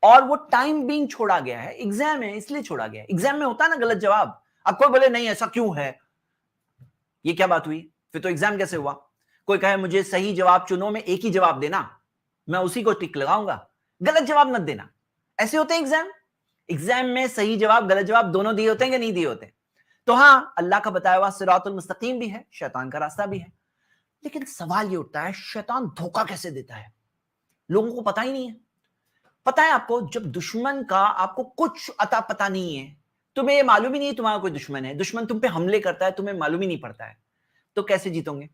اور وہ ٹائم بینگ چھوڑا گیا ہے، ایگزام ہے اس لیے چھوڑا گیا ہے۔ ایگزام میں ہوتا ہے نا غلط جواب، اب کوئی بولے نہیں ایسا کیوں ہے، یہ کیا بات ہوئی، پھر تو ایگزام کیسے ہوا؟ کوئی کہے مجھے صحیح جواب چنو میں ایک ہی جواب دینا، میں اسی کو ٹک لگاؤں گا، غلط جواب مت دینا، ایسے ہوتے ہیں ایگزام۔ ایگزام میں صحیح جواب غلط جواب دونوں دیے ہوتے ہیں کہ نہیں دیے ہوتے؟ تو ہاں، اللہ کا بتایا ہوا صراط المستقیم بھی ہے، شیطان کا راستہ بھی ہے، لیکن سوال یہ اٹھتا ہے شیطان دھوکہ کیسے دیتا ہے؟ لوگوں کو پتہ ہی نہیں ہے۔ پتہ ہے آپ کو، جب دشمن کا آپ کو کچھ عطا پتہ نہیں ہے، تمہیں یہ معلوم ہی نہیں ہے تمہارا کوئی دشمن ہے، دشمن تم پہ حملے کرتا ہے تمہیں معلوم ہی نہیں پڑتا ہے، تو کیسے جیتو گے؟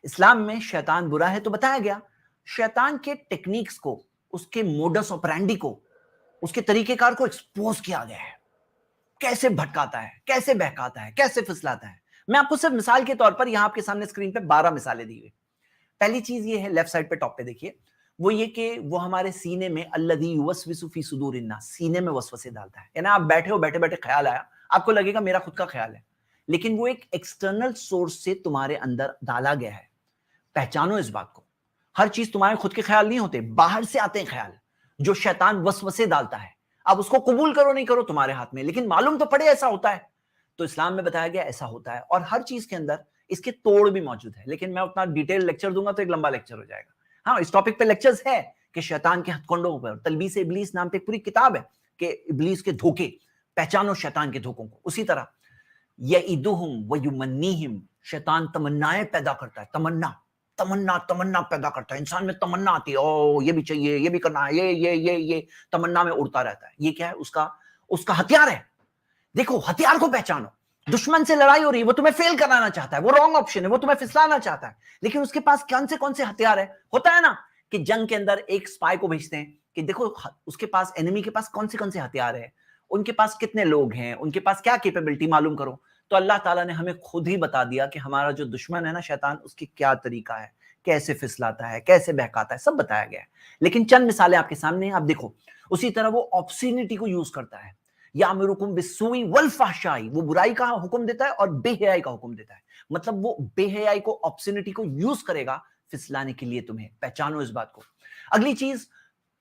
اسلام میں شیطان برا ہے تو بتایا گیا، شیطان کے ٹیکنیکس کو، اس کے موڈس آپرینڈی کو، اس کے طریقہ کار کو ایکسپوز کیا گیا ہے، کیسے بھٹکاتا ہے، کیسے بہکاتا ہے، کیسے پھسلاتا ہے۔ میں آپ کو صرف مثال کے طور پر یہاں آپ کے سامنے اسکرین پہ 12 مثالیں دی ہوئی۔ پہلی چیز یہ ہے، لیفٹ سائڈ پہ ٹاپ پہ دیکھیے، وہ یہ کہ وہ ہمارے سینے میں الذی یوسوس فی صدور الناس، سینے میں وسوسے ڈالتا ہے، یعنی آپ بیٹھے ہو، بیٹھے بیٹھے خیال آیا، آپ کو لگے گا میرا خود کا خیال ہے، لیکن وہ ایک ایکسٹرنل سورس سے تمہارے اندر ڈالا گیا ہے۔ پہچانو اس بات کو۔ ہر چیز تمہارے خود کے خیال نہیں ہوتے, باہر سے آتے ہیں خیال جو شیطان وسوسے ڈالتا ہے. اب اس کو قبول کرو نہیں کرو تمہارے ہاتھ میں, لیکن معلوم تو پڑے ایسا ہوتا ہے. تو اسلام میں بتایا گیا ایسا ہوتا ہے, اور ہر چیز کے اندر اس کے توڑ بھی موجود ہے. لیکن میں اتنا ڈیٹیل لیکچر دوں گا تو ایک لمبا لیکچر ہو جائے گا. ہاں, اس ٹاپک پہ لیکچرز ہے کہ شیطان کے ہتھ کنڈوں پر, تلبیس ابلیس نام پہ ایک پوری کتاب ہے کہ ابلیس کے دھوکے, پہچانو شیطان کے دھوکوں کو. اسی طرح یعدہم ویمنیہم, شیطان تمنائیں پیدا کرتا ہے, تمنا پیدا کرتا ہے. انسان میں تمنا آتی ہے, او یہ بھی چاہیے, یہ بھی کرنا ہے, یہ تمنا میں اڑتا رہتا ہے. یہ کیا ہے؟ اس کا ہتھیار ہے. دیکھو, ہتھیار کو پہچانو. دشمن سے لڑائی ہو رہی ہے, وہ تمہیں فیل کرانا چاہتا ہے, وہ رانگ آپشن ہے, وہ تمہیں پھسلانا چاہتا ہے, لیکن اس کے پاس کون سے ہتھیار ہے. ہوتا ہے نا کہ جنگ کے اندر ایک سپائی کو بھیجتے ہیں کہ دیکھو اس کے پاس, انیمی کے پاس کون سے ہتھیار ہے, ان کے پاس کتنے لوگ ہیں, ان کے پاس کیا کیپیبلٹی, معلوم کرو. تو اللہ تعالیٰ نے ہمیں خود ہی بتا دیا کہ ہمارا جو دشمن ہے نا شیطان, اس کی کیا طریقہ ہے, کیسے پھسلاتا ہے, کیسے بہکاتا ہے, سب بتایا گیا ہے. لیکن چند مثالیں آپ کے سامنے ہیں, آپ دیکھو. اسی طرح وہ آبسینٹی کو یوز کرتا ہے, یامرکم بالسوء والفحشاء, وہ برائی کا حکم دیتا ہے اور بے حیائی کا حکم دیتا ہے. مطلب وہ بے حیائی کو, آبسینٹی کو یوز کرے گا پھسلانے کے لیے تمہیں. پہچانو اس بات کو. اگلی چیز,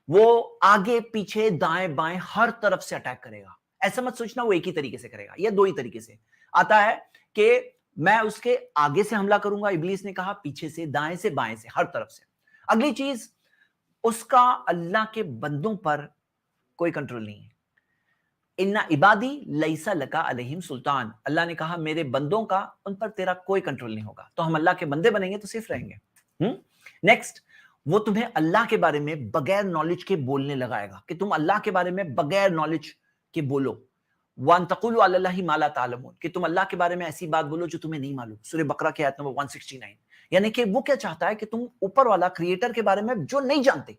وہ آگے پیچھے دائیں بائیں ہر طرف سے اٹیک کرے گا. ایسا مت سوچنا وہ ایک ہی طریقے سے کرے گا, یا دو ہی طریقے سے آتا ہے کہ میں اس کے آگے سے حملہ کروں گا, ابلیس نے کہا, پیچھے سے, دائیں سے, بائیں سے, ہر طرف سے. اگلی چیز, اس کا اللہ کے بندوں پر کوئی کنٹرول نہیں ہے. ان عبادی لیس لک علیہم سلطان, اللہ نے کہا میرے بندوں کا ان پر تیرا کوئی کنٹرول نہیں ہوگا. تو ہم اللہ کے بندے بنیں گے تو صرف رہیں گے. نیکسٹ, وہ تمہیں اللہ کے بارے میں بغیر نالج کے بولنے لگائے گا, کہ تم اللہ کے بارے میں بغیر نالج کے بولو. وَأَن تَقُولُوا عَلَى اللَّهِ مَا لَا تَعْلَمُونَ, کہ تم اللہ کے بارے میں ایسی بات بولو جو تمہیں نہیں معلوم. سورہ بقرہ کی آیت نمبر 169. یعنی کہ وہ کیا چاہتا ہے کہ تم اوپر والا کریٹر کے بارے میں جو نہیں جانتے,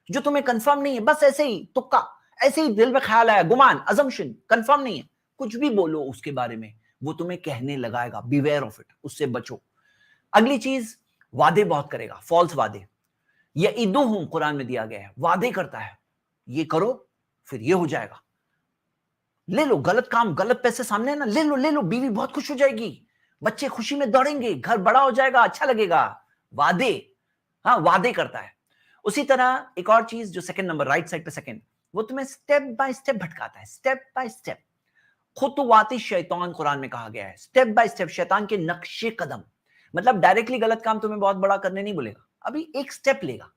جو تمہیں کنفرم نہیں ہے, بس ایسے ہی تکا, ایسے ہی دل میں خیال آیا, گمان, ازمپشن, کنفرم نہیں ہے, کچھ بھی بولو اس کے بارے میں, وہ تمہیں کہنے لگائے گا. بیویئر آف اٹ, اس سے بچو. اگلی چیز, وعدے بہت کرے گا, فالس وعدے. یعدہم قرآن میں دیا گیا ہے, وعدے کرتا ہے, یہ کرو پھر یہ ہو جائے گا, لے لو, غلط کام, غلط پیسے سامنے ہے نا, لے لو, بیوی بہت خوش ہو جائے گی, بچے خوشی میں دوڑیں گے, گھر بڑا ہو جائے گا, اچھا لگے گا. وعدے, ہاں وعدے کرتا ہے. اسی طرح ایک اور چیز جو سیکنڈ نمبر, رائٹ سائڈ پہ سیکنڈ, وہ تمہیں سٹیپ بائی سٹیپ بھٹکاتا ہے, سٹیپ بائی سٹیپ. خطوات الشیطان قرآن میں کہا گیا ہے, سٹیپ بائی سٹیپ, شیطان کے نقش قدم. مطلب ڈائریکٹلی غلط کام تمہیں بہت بڑا کرنے نہیں بولے گا, ابھی ایک سٹیپ لے گا,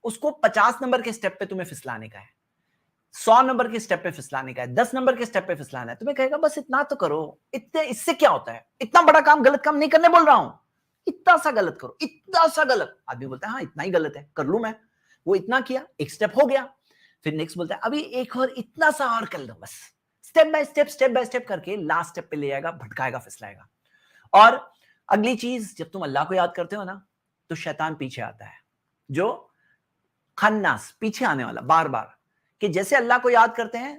اس کو 50 نمبر کے سٹیپ پہ تمہیں پھسلانے کا ہے, 100 نمبر کے سٹیپ پہ پھسلانے کا ہے, 10 نمبر کے سٹیپ پہ پھسلانا ہے. تمہیں کہے گا بس اتنا تو کرو, اتنے, اس سے کیا ہوتا ہے, اتنا بڑا کام, غلط کام نہیں کرنے بول رہا ہوں, اتنا سا غلط کرو, اتنا سا غلط. آدمی بولتا ہے ہاں اتنا ہی غلط ہے, کر لوں میں. وہ اتنا کیا, ایک سٹیپ ہو گیا, پھر نیکسٹ بولتا ہے ابھی ایک اور اتنا سا اور کر لو, بس سٹیپ بائی سٹیپ کر کے لاسٹ سٹیپ پہ لے جائے گا, بھٹکائے گا, پھسلائے گا. اور اگلی چیز, جب تم اللہ کو یاد کرتے ہو نا تو شیطان پیچھے آتا ہے, جو خناس, پیچھے آنے والا, بار بار, کہ جیسے اللہ کو یاد کرتے ہیں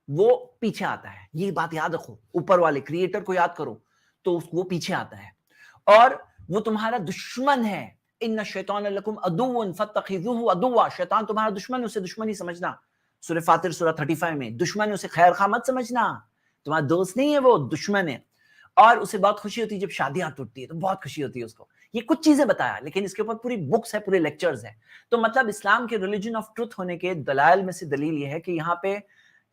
وہ پیچھے آتا ہے. یہ بات یاد رکھو, اوپر والے کریٹر کو یاد کرو تو وہ پیچھے آتا ہے, اور وہ تمہارا دشمن ہے. ان الشیطان لکم عدو فاتخذوہ عدوا, شیطان تمہارا دشمن ہے, اسے دشمن ہی سمجھنا. سورہ فاطر سورہ 35 میں, دشمن ہے اسے خیر خواہ مت سمجھنا, تمہارا دوست نہیں ہے, وہ دشمن ہے. اور اسے بہت خوشی ہوتی ہے جب شادیاں ٹوٹتی ہے, تو بہت خوشی ہوتی ہے اس کو. یہ کچھ چیزیں بتایا, لیکن اس کے اوپر پوری بکس ہے, پورے لیکچرز ہیں. تو مطلب اسلام کے ریلیجن آف ٹروتھ ہونے کے دلائل میں سے دلیل یہ ہے کہ یہاں پہ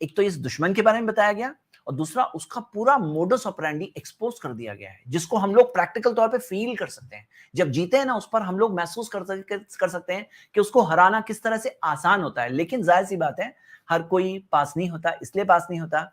ایک تو اس دشمن کے بارے میں بتایا گیا, اور دوسرا اس کا پورا موڈس آپرینڈی ایکسپوز کر دیا گیا ہے, جس کو ہم لوگ پریکٹیکل طور پہ فیل کر سکتے ہیں. جب جیتے ہیں نا اس پر ہم لوگ محسوس کر سکتے ہیں کہ اس کو ہرانا کس طرح سے آسان ہوتا ہے. لیکن ظاہر سی بات ہے ہر کوئی پاس نہیں ہوتا. اس لیے پاس نہیں ہوتا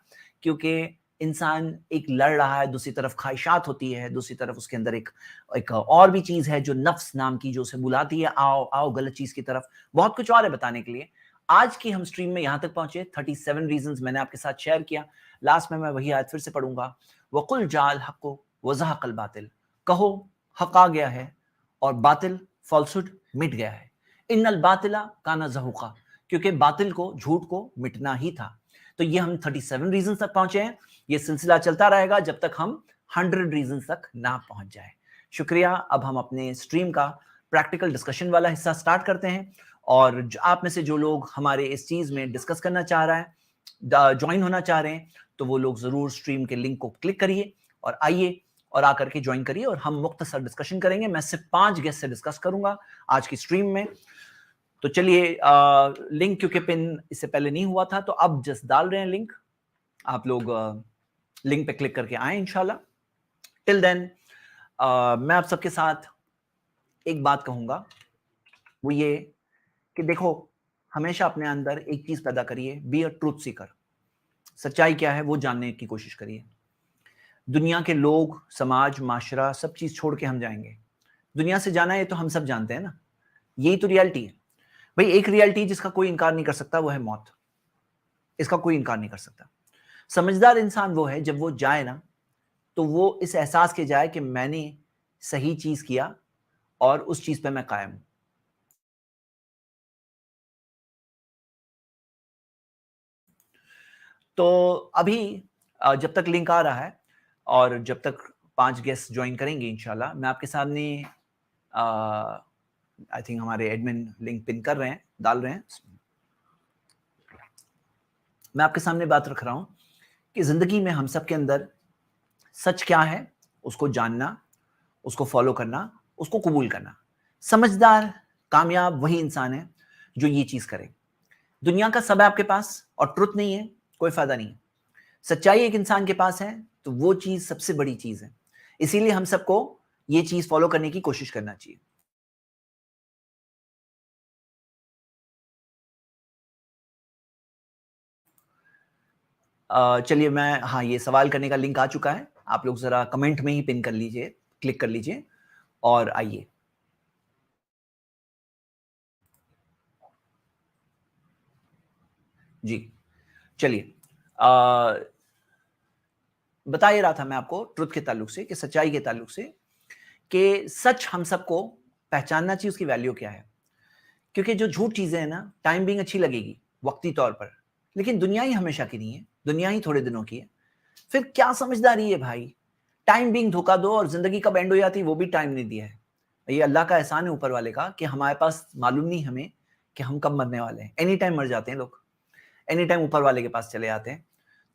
کیونکہ انسان ایک لڑ رہا ہے, دوسری طرف خواہشات ہوتی ہے, دوسری طرف اس کے اندر ایک اور بھی چیز ہے جو نفس نام کی, جو اسے بلاتی ہے آؤ آؤ غلط چیز کی طرف. بہت کچھ اور ہے بتانے کے لیے. آج کی ہم سٹریم میں یہاں تک پہنچے, 37 ریزنز میں نے آپ کے ساتھ شیئر کیا. لاسٹ میں وہی آیت پھر سے پڑھوں گا, وَقُلْ جَاءَ الْحَقُّ وَزَهَقَ الْبَاطِلُ, کہو حق آ گیا ہے اور باطل, فالسہڈ, مٹ گیا ہے. ان الباطل کان زہوقا, کیونکہ باطل کو, جھوٹ کو مٹنا ہی تھا. تو یہ ہم 37 ریزنز تک پہنچے ہیں. یہ سلسلہ چلتا رہے گا جب تک ہم 100 ریزنز تک نہ پہنچ جائے. شکریہ. اب ہم اپنے سٹریم کا پریکٹیکل ڈسکشن والا حصہ سٹارٹ کرتے ہیں, اور آپ میں سے جو لوگ ہمارے اس چیز میں ڈسکس کرنا چاہ رہا ہے, جوائن ہونا چاہ رہے ہیں, تو وہ لوگ ضرور سٹریم کے لنک کو کلک کریے اور آئیے اور آ کر کے جوائن کریے اور ہم مختصر ڈسکشن کریں گے. میں صرف 5 گیسٹ سے ڈسکس کروں گا آج کی اسٹریم میں. تو چلیے لنک کیونکہ پن اس سے پہلے نہیں ہوا تھا تو اب جسٹ ڈال رہے ہیں لنک. آپ لوگ لنک پہ کلک کر کے آئیں انشاءاللہ. ٹل دین میں آپ سب کے ساتھ ایک بات کہوں گا, وہ یہ کہ دیکھو ہمیشہ اپنے اندر ایک چیز پیدا کریے, بی اے ٹروتھ سیکر. سچائی کیا ہے وہ جاننے کی کوشش کریے. دنیا کے لوگ, سماج, معاشرہ سب چیز چھوڑ کے ہم جائیں گے. دنیا سے جانا ہے تو ہم سب جانتے ہیں نا, یہی تو ریالٹی ہے بھائی. ایک ریالٹی جس کا کوئی انکار نہیں کر سکتا وہ ہے موت. اس کا کوئی انکار نہیں کر سکتا. سمجھدار انسان وہ ہے جب وہ جائے نا تو وہ اس احساس کے جائے کہ میں نے صحیح چیز کیا اور اس چیز پہ میں قائم ہوں. تو ابھی جب تک لنک آ رہا ہے اور جب تک 5 گیسٹ جوائن کریں گے انشاءاللہ, میں آپ کے سامنے آئی تھنک ہمارے ایڈمن لنک پن کر رہے ہیں, ڈال رہے ہیں. میں آپ کے سامنے بات رکھ رہا ہوں کہ زندگی میں ہم سب کے اندر سچ کیا ہے اس کو جاننا, اس کو فالو کرنا, اس کو قبول کرنا. سمجھدار کامیاب وہی انسان ہے جو یہ چیز کرے. دنیا کا سب ہے آپ کے پاس اور ٹروتھ نہیں ہے, کوئی فائدہ نہیں. سچائی ایک انسان کے پاس ہے تو وہ چیز سب سے بڑی چیز ہے. اسی لیے ہم سب کو یہ چیز فالو کرنے کی کوشش کرنا چاہیے. چلیے میں یہ سوال کرنے کا لنک آ چکا ہے, آپ لوگ ذرا کمنٹ میں ہی پن کر لیجئے, کلک کر لیجئے اور آئیے. جی چلیے بتا ہی رہا تھا میں آپ کو ٹروتھ کے تعلق سے, کہ سچائی کے تعلق سے, کہ سچ ہم سب کو پہچاننا چاہیے اس کی ویلیو کیا ہے. کیونکہ جو جھوٹ چیزیں ہیں نا, ٹائم بینگ اچھی لگے گی وقتی طور پر, لیکن دنیا ہی ہمیشہ کی نہیں ہے, دنیا ہی تھوڑے دنوں کی ہے. پھر کیا سمجھداری ہے بھائی, ٹائم بینگ دھوکا دو اور زندگی کب اینڈ ہو جاتی وہ بھی ٹائم نہیں دیا ہے. یہ اللہ کا احسان ہے اوپر والے کا کہ ہمارے پاس معلوم نہیں ہمیں کہ ہم کب مرنے والے ہیں. اینی ٹائم مر جاتے ہیں لوگ, اینی ٹائم اوپر والے کے پاس چلے جاتے ہیں.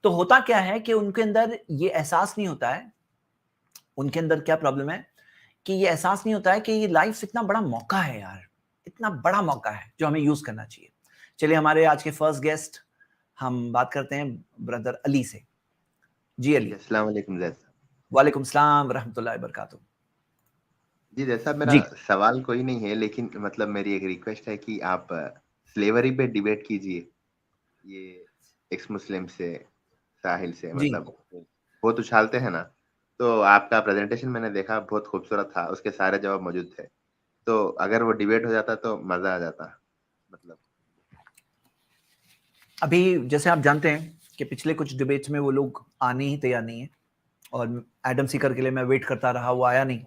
تو ہوتا کیا ہے کہ ان کے اندر یہ احساس نہیں ہوتا ہے, ان کے اندر کیا پرابلم ہے کہ یہ احساس نہیں ہوتا ہے کہ یہ لائف اتنا بڑا موقع ہے یار, اتنا بڑا موقع ہے جو ہمیں یوز کرنا چاہیے. چلیے ہمارے آج کے فرسٹ گیسٹ ہم بات کرتے ہیں بردر علی سے. جی علی. السلام علیکم زید صاحب. وعلیکم السلام ورحمۃ اللہ وبرکاتہ. جی زید صاحب, میرا جی سوال کوئی نہیں ہے, لیکن مطلب میری ایک ریکویسٹ ہے کہ آپ سلیوری پہ ڈیبیٹ کیجئے. یہ ایکس مسلم سے, ساحل سے, جی مطلب بہت اچھالتے ہیں نا. تو آپ کا پریزنٹیشن میں نے دیکھا, بہت خوبصورت تھا, اس کے سارے جواب موجود تھے. تو اگر وہ ڈیبیٹ ہو جاتا تو مزہ آ جاتا. مطلب ابھی جیسے آپ جانتے ہیں کہ پچھلے کچھ ڈیبیٹس میں وہ لوگ آنے ہی تیار نہیں ہیں, اور ایڈم سیکر کے لیے میں ویٹ کرتا رہا, وہ آیا نہیں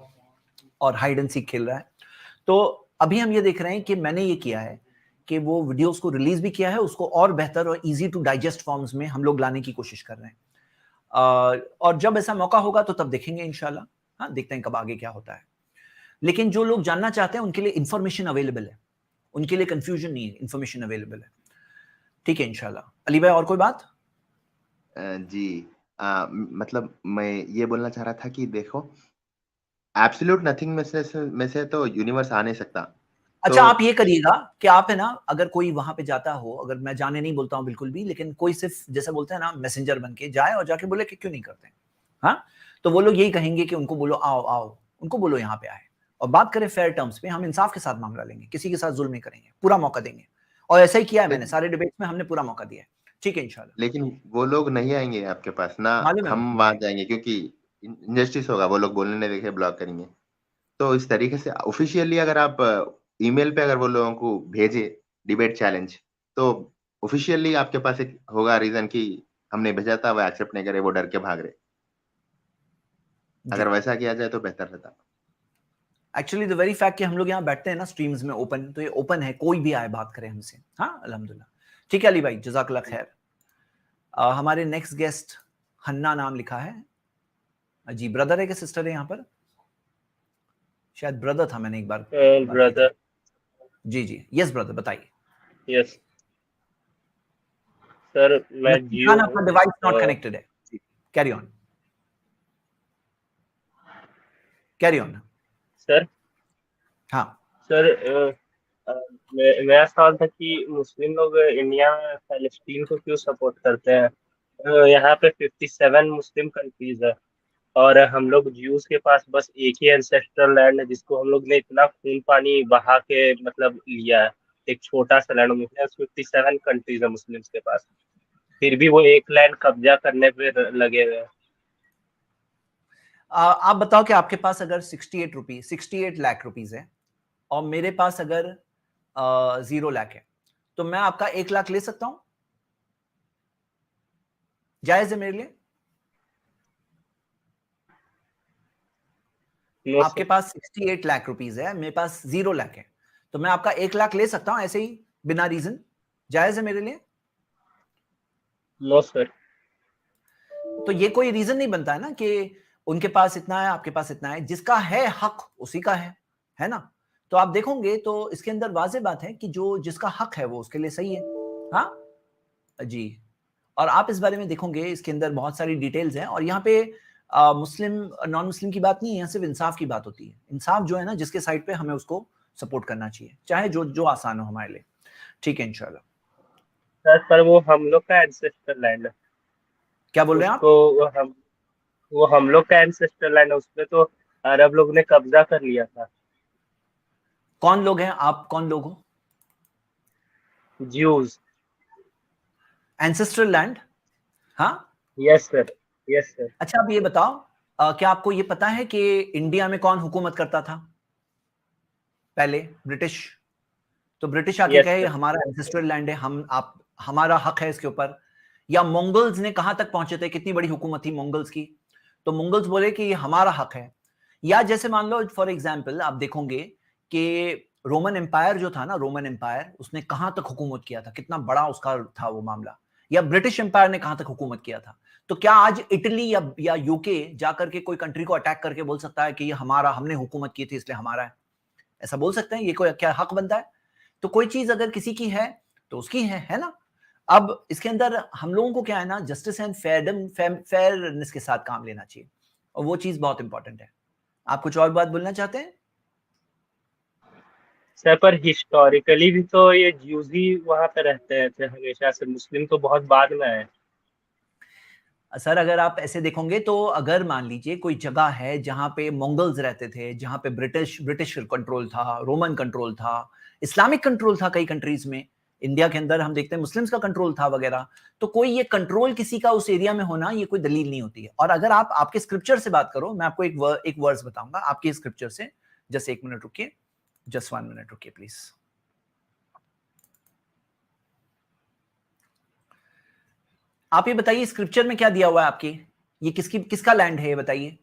اور ہائیڈ اینڈ سیک کھیل رہا ہے. تو ابھی ہم یہ دیکھ رہے ہیں کہ میں نے یہ کیا ہے کہ وہ ویڈیوز کو ریلیز بھی کیا ہے, اس کو اور بہتر اور ایزی ٹو ڈائجسٹ فارمز میں ہم لوگ لانے کی کوشش کر رہے ہیں. اور جب ایسا موقع ہوگا تو تب دیکھیں گے انشاءاللہ. ہاں دیکھتے ہیں کب آگے کیا ہوتا ہے. لیکن جو لوگ جاننا چاہتے ہیں ان کے لیے انفارمیشن اویلیبل ہے, ان کے لیے کنفیوژن نہیں ہے, انفارمیشن اویلیبل ہے. ٹھیک ہے انشاءاللہ. علی بھائی اور کوئی بات؟ جی مطلب میں یہ بولنا چاہ رہا تھا کہ دیکھو, ایبسلیوٹ نتھنگ میں سے تو یونیورس آ نہیں سکتا. اچھا آپ یہ کریے گا کہ آپ ہے نا, اگر کوئی وہاں پہ جاتا ہو, اگر میں جانے نہیں بولتا ہوں بالکل بھی, لیکن کوئی صرف جیسے بولتے ہیں نا میسنجر بن کے جائے اور جا کے بولے کہ کیوں نہیں کرتے, ہاں تو وہ لوگ یہی کہیں گے کہ ان کو بولو آؤ آؤ, ان کو بولو یہاں پہ آئے اور بات کریں فیئر ٹرمز پہ. ہم انصاف کے ساتھ معاملہ لیں گے, کسی کے ساتھ ظلم نہیں کریں گے, پورا موقع دیں گے. اور ایسا ہی کیا ہے میں نے, سارے ڈیبیٹس میں ہم نے پورا موقع دیا ہے. ٹھیک ہے انشاءاللہ. لیکن وہ لوگ نہیں آئیں گے آپ کے پاس نہ, معلوم ہے ہم وہاں جائیں گے, کیونکہ انجسٹس ہوگا, وہ لوگ بولنے نہیں دیکھے بلاک کریں گے. تو اس طریقے سے آفیشیلی اگر آپ ای میل پہ اگر وہ لوگوں کو بھیجے ڈیبیٹ چیلنج, تو آفیشیلی آپ کے پاس ایک ہوگا ریزن کہ ہم نے بھیجا تھا, وہ ایکسیپٹ نہیں کرے, وہ ڈر کے بھاگ رہے. اگر ویسا کیا جائے تو بہتر رہتا. ایکچولی دا ویری فیکٹ کہ ہم لوگ یہاں بیٹھتے ہیں نا اسٹریمز میں اوپن, تو یہ اوپن ہے, کوئی بھی آئے بات کرے ہم سے. ہاں الحمدللہ. ٹھیک ہے علی بھائی, جزاک اللہ خیر. ہمارے نیکسٹ گیسٹ ہنّا نام لکھا ہے. جی بردر ہے کہ سسٹر ہے یہاں پر؟ شاید بردر تھا, میں نے ایک بار brother. جی جی یس بردر بتائیے. Yes سر, میں جیو آپ کا ڈیوائس ناٹ کنیکٹڈ ہے. Carry on. Carry on. Sir हाँ सर मेरा सवाल था कि मुस्लिम लोग इंडिया में पैलेस्टीन को क्यों सपोर्ट करते हैं? यहाँ पे 57 मुस्लिम कंट्रीज है और हम लोग ज्यूज के पास बस एक ही एंसेस्ट्रल लैंड है जिसको हम लोग ने इतना खून पानी बहा के मतलब लिया है। एक छोटा सा लैंड, मुस्लिम 57 कंट्रीज है मुस्लिम्स के पास, फिर भी वो एक लैंड कब्जा करने पे लगे हुए हैं। आप बताओ कि आपके पास अगर 68 लाख रुपीस है और मेरे पास अगर 0 लाख है, तो मैं आपका 1 लाख ले सकता हूं? जायज है मेरे लिए? नो आपके पास 68 लाख रुपीस है, मेरे पास 0 लाख है, तो मैं आपका 1 लाख ले सकता हूं ऐसे ही बिना रीजन? जायज है मेरे लिए? No sir. तो ये कोई रीजन नहीं बनता है ना कि उनके पास इतना है आपके पास इतना है, जिसका है हक उसी का है ना? तो आप देखोगे तो इसके अंदर वाज़ेह बात है कि जो जिसका हक है वो उसके लिए सही है। हाँ जी। और आप इस बारे में देखोगे इसके अंदर बहुत सारी डिटेल्स हैं और यहाँ पे मुस्लिम नॉन मुस्लिम की बात नहीं है, यहाँ सिर्फ इंसाफ की बात होती है। इंसाफ जो है ना, जिसके साइड पे हमें उसको सपोर्ट करना चाहिए, चाहे जो जो आसान हो हमारे लिए। ठीक है इंशाल्लाह। सर पर वो हम लोग का एंसेस्टर लैंड है, क्या बोल रहे हैं आप? उसको वो हम लोग का एंसेस्टर लैंड है, उसपे तो अरब लोग ने कब्जा कर लिया था। कौन लोग हैं आप? कौन लोग हो? ज्यूज। Ancestral land? हाँ। Yes sir, yes sir. अच्छा आप ये बताओ, क्या आपको ये पता है कि इंडिया में कौन हुकूमत करता था पहले? ब्रिटिश। तो ब्रिटिश आके यस कहे सर। हमारा एंसेस्ट्रल लैंड है, हम आप हमारा हक है इसके ऊपर। या मंगोल्स ने कहां तक पहुंचे थे? कितनी बड़ी हुकूमत थी मंगोल्स की, तो मंगोल्स बोले कि ये हमारा हक है। या जैसे मान लो फॉर एग्जांपल आप देखोगे कि रोमन एम्पायर जो था ना, रोमन एम्पायर, उसने कहां तक हुकूमत किया था, कितना बड़ा उसका था वो मामला। या ब्रिटिश एम्पायर ने कहां तक हुकूमत किया था। तो क्या आज इटली या यूके जाकर के कोई कंट्री को अटैक करके बोल सकता है कि ये हमारा, हमने हुकूमत की थी इसलिए हमारा है? ऐसा बोल सकते हैं? ये कोई क्या हक बनता है? तो कोई चीज अगर किसी की है तो उसकी है ना? अब इसके अंदर हम लोगों को क्या है ना, जस्टिस एंड फेयरनेस के साथ काम लेना चाहिए और वो चीज बहुत इंपॉर्टेंट है। आप कुछ और बात बोलना चाहते हैं? सर पर हिस्टोरिकली भी तो ये ज्यूज ही वहां पे रहते थे हमेशा से, मुस्लिम तो बहुत बाद में आए। सर अगर आप ऐसे देखोगे तो अगर मान लीजिए कोई जगह है जहां पे मंगोल्स रहते थे, जहां पे ब्रिटिश कंट्रोल था, रोमन कंट्रोल था, इस्लामिक कंट्रोल था कई कंट्रीज में, इंडिया के अंदर हम देखते हैं मुस्लिम्स का कंट्रोल था वगैरह, तो कोई ये कंट्रोल किसी का उस एरिया में होना ये कोई दलील नहीं होती है। और अगर आप आपके स्क्रिप्चर से बात करो, मैं आपको एक वर्स बताऊंगा आपके स्क्रिप्चर से। जस्ट 1 मिनट रुकिए, जस्ट 1 मिनट रुकिए प्लीज। आप ये बताइए स्क्रिप्चर में क्या दिया हुआ है आपके? ये किसका लैंड है ये बताइए,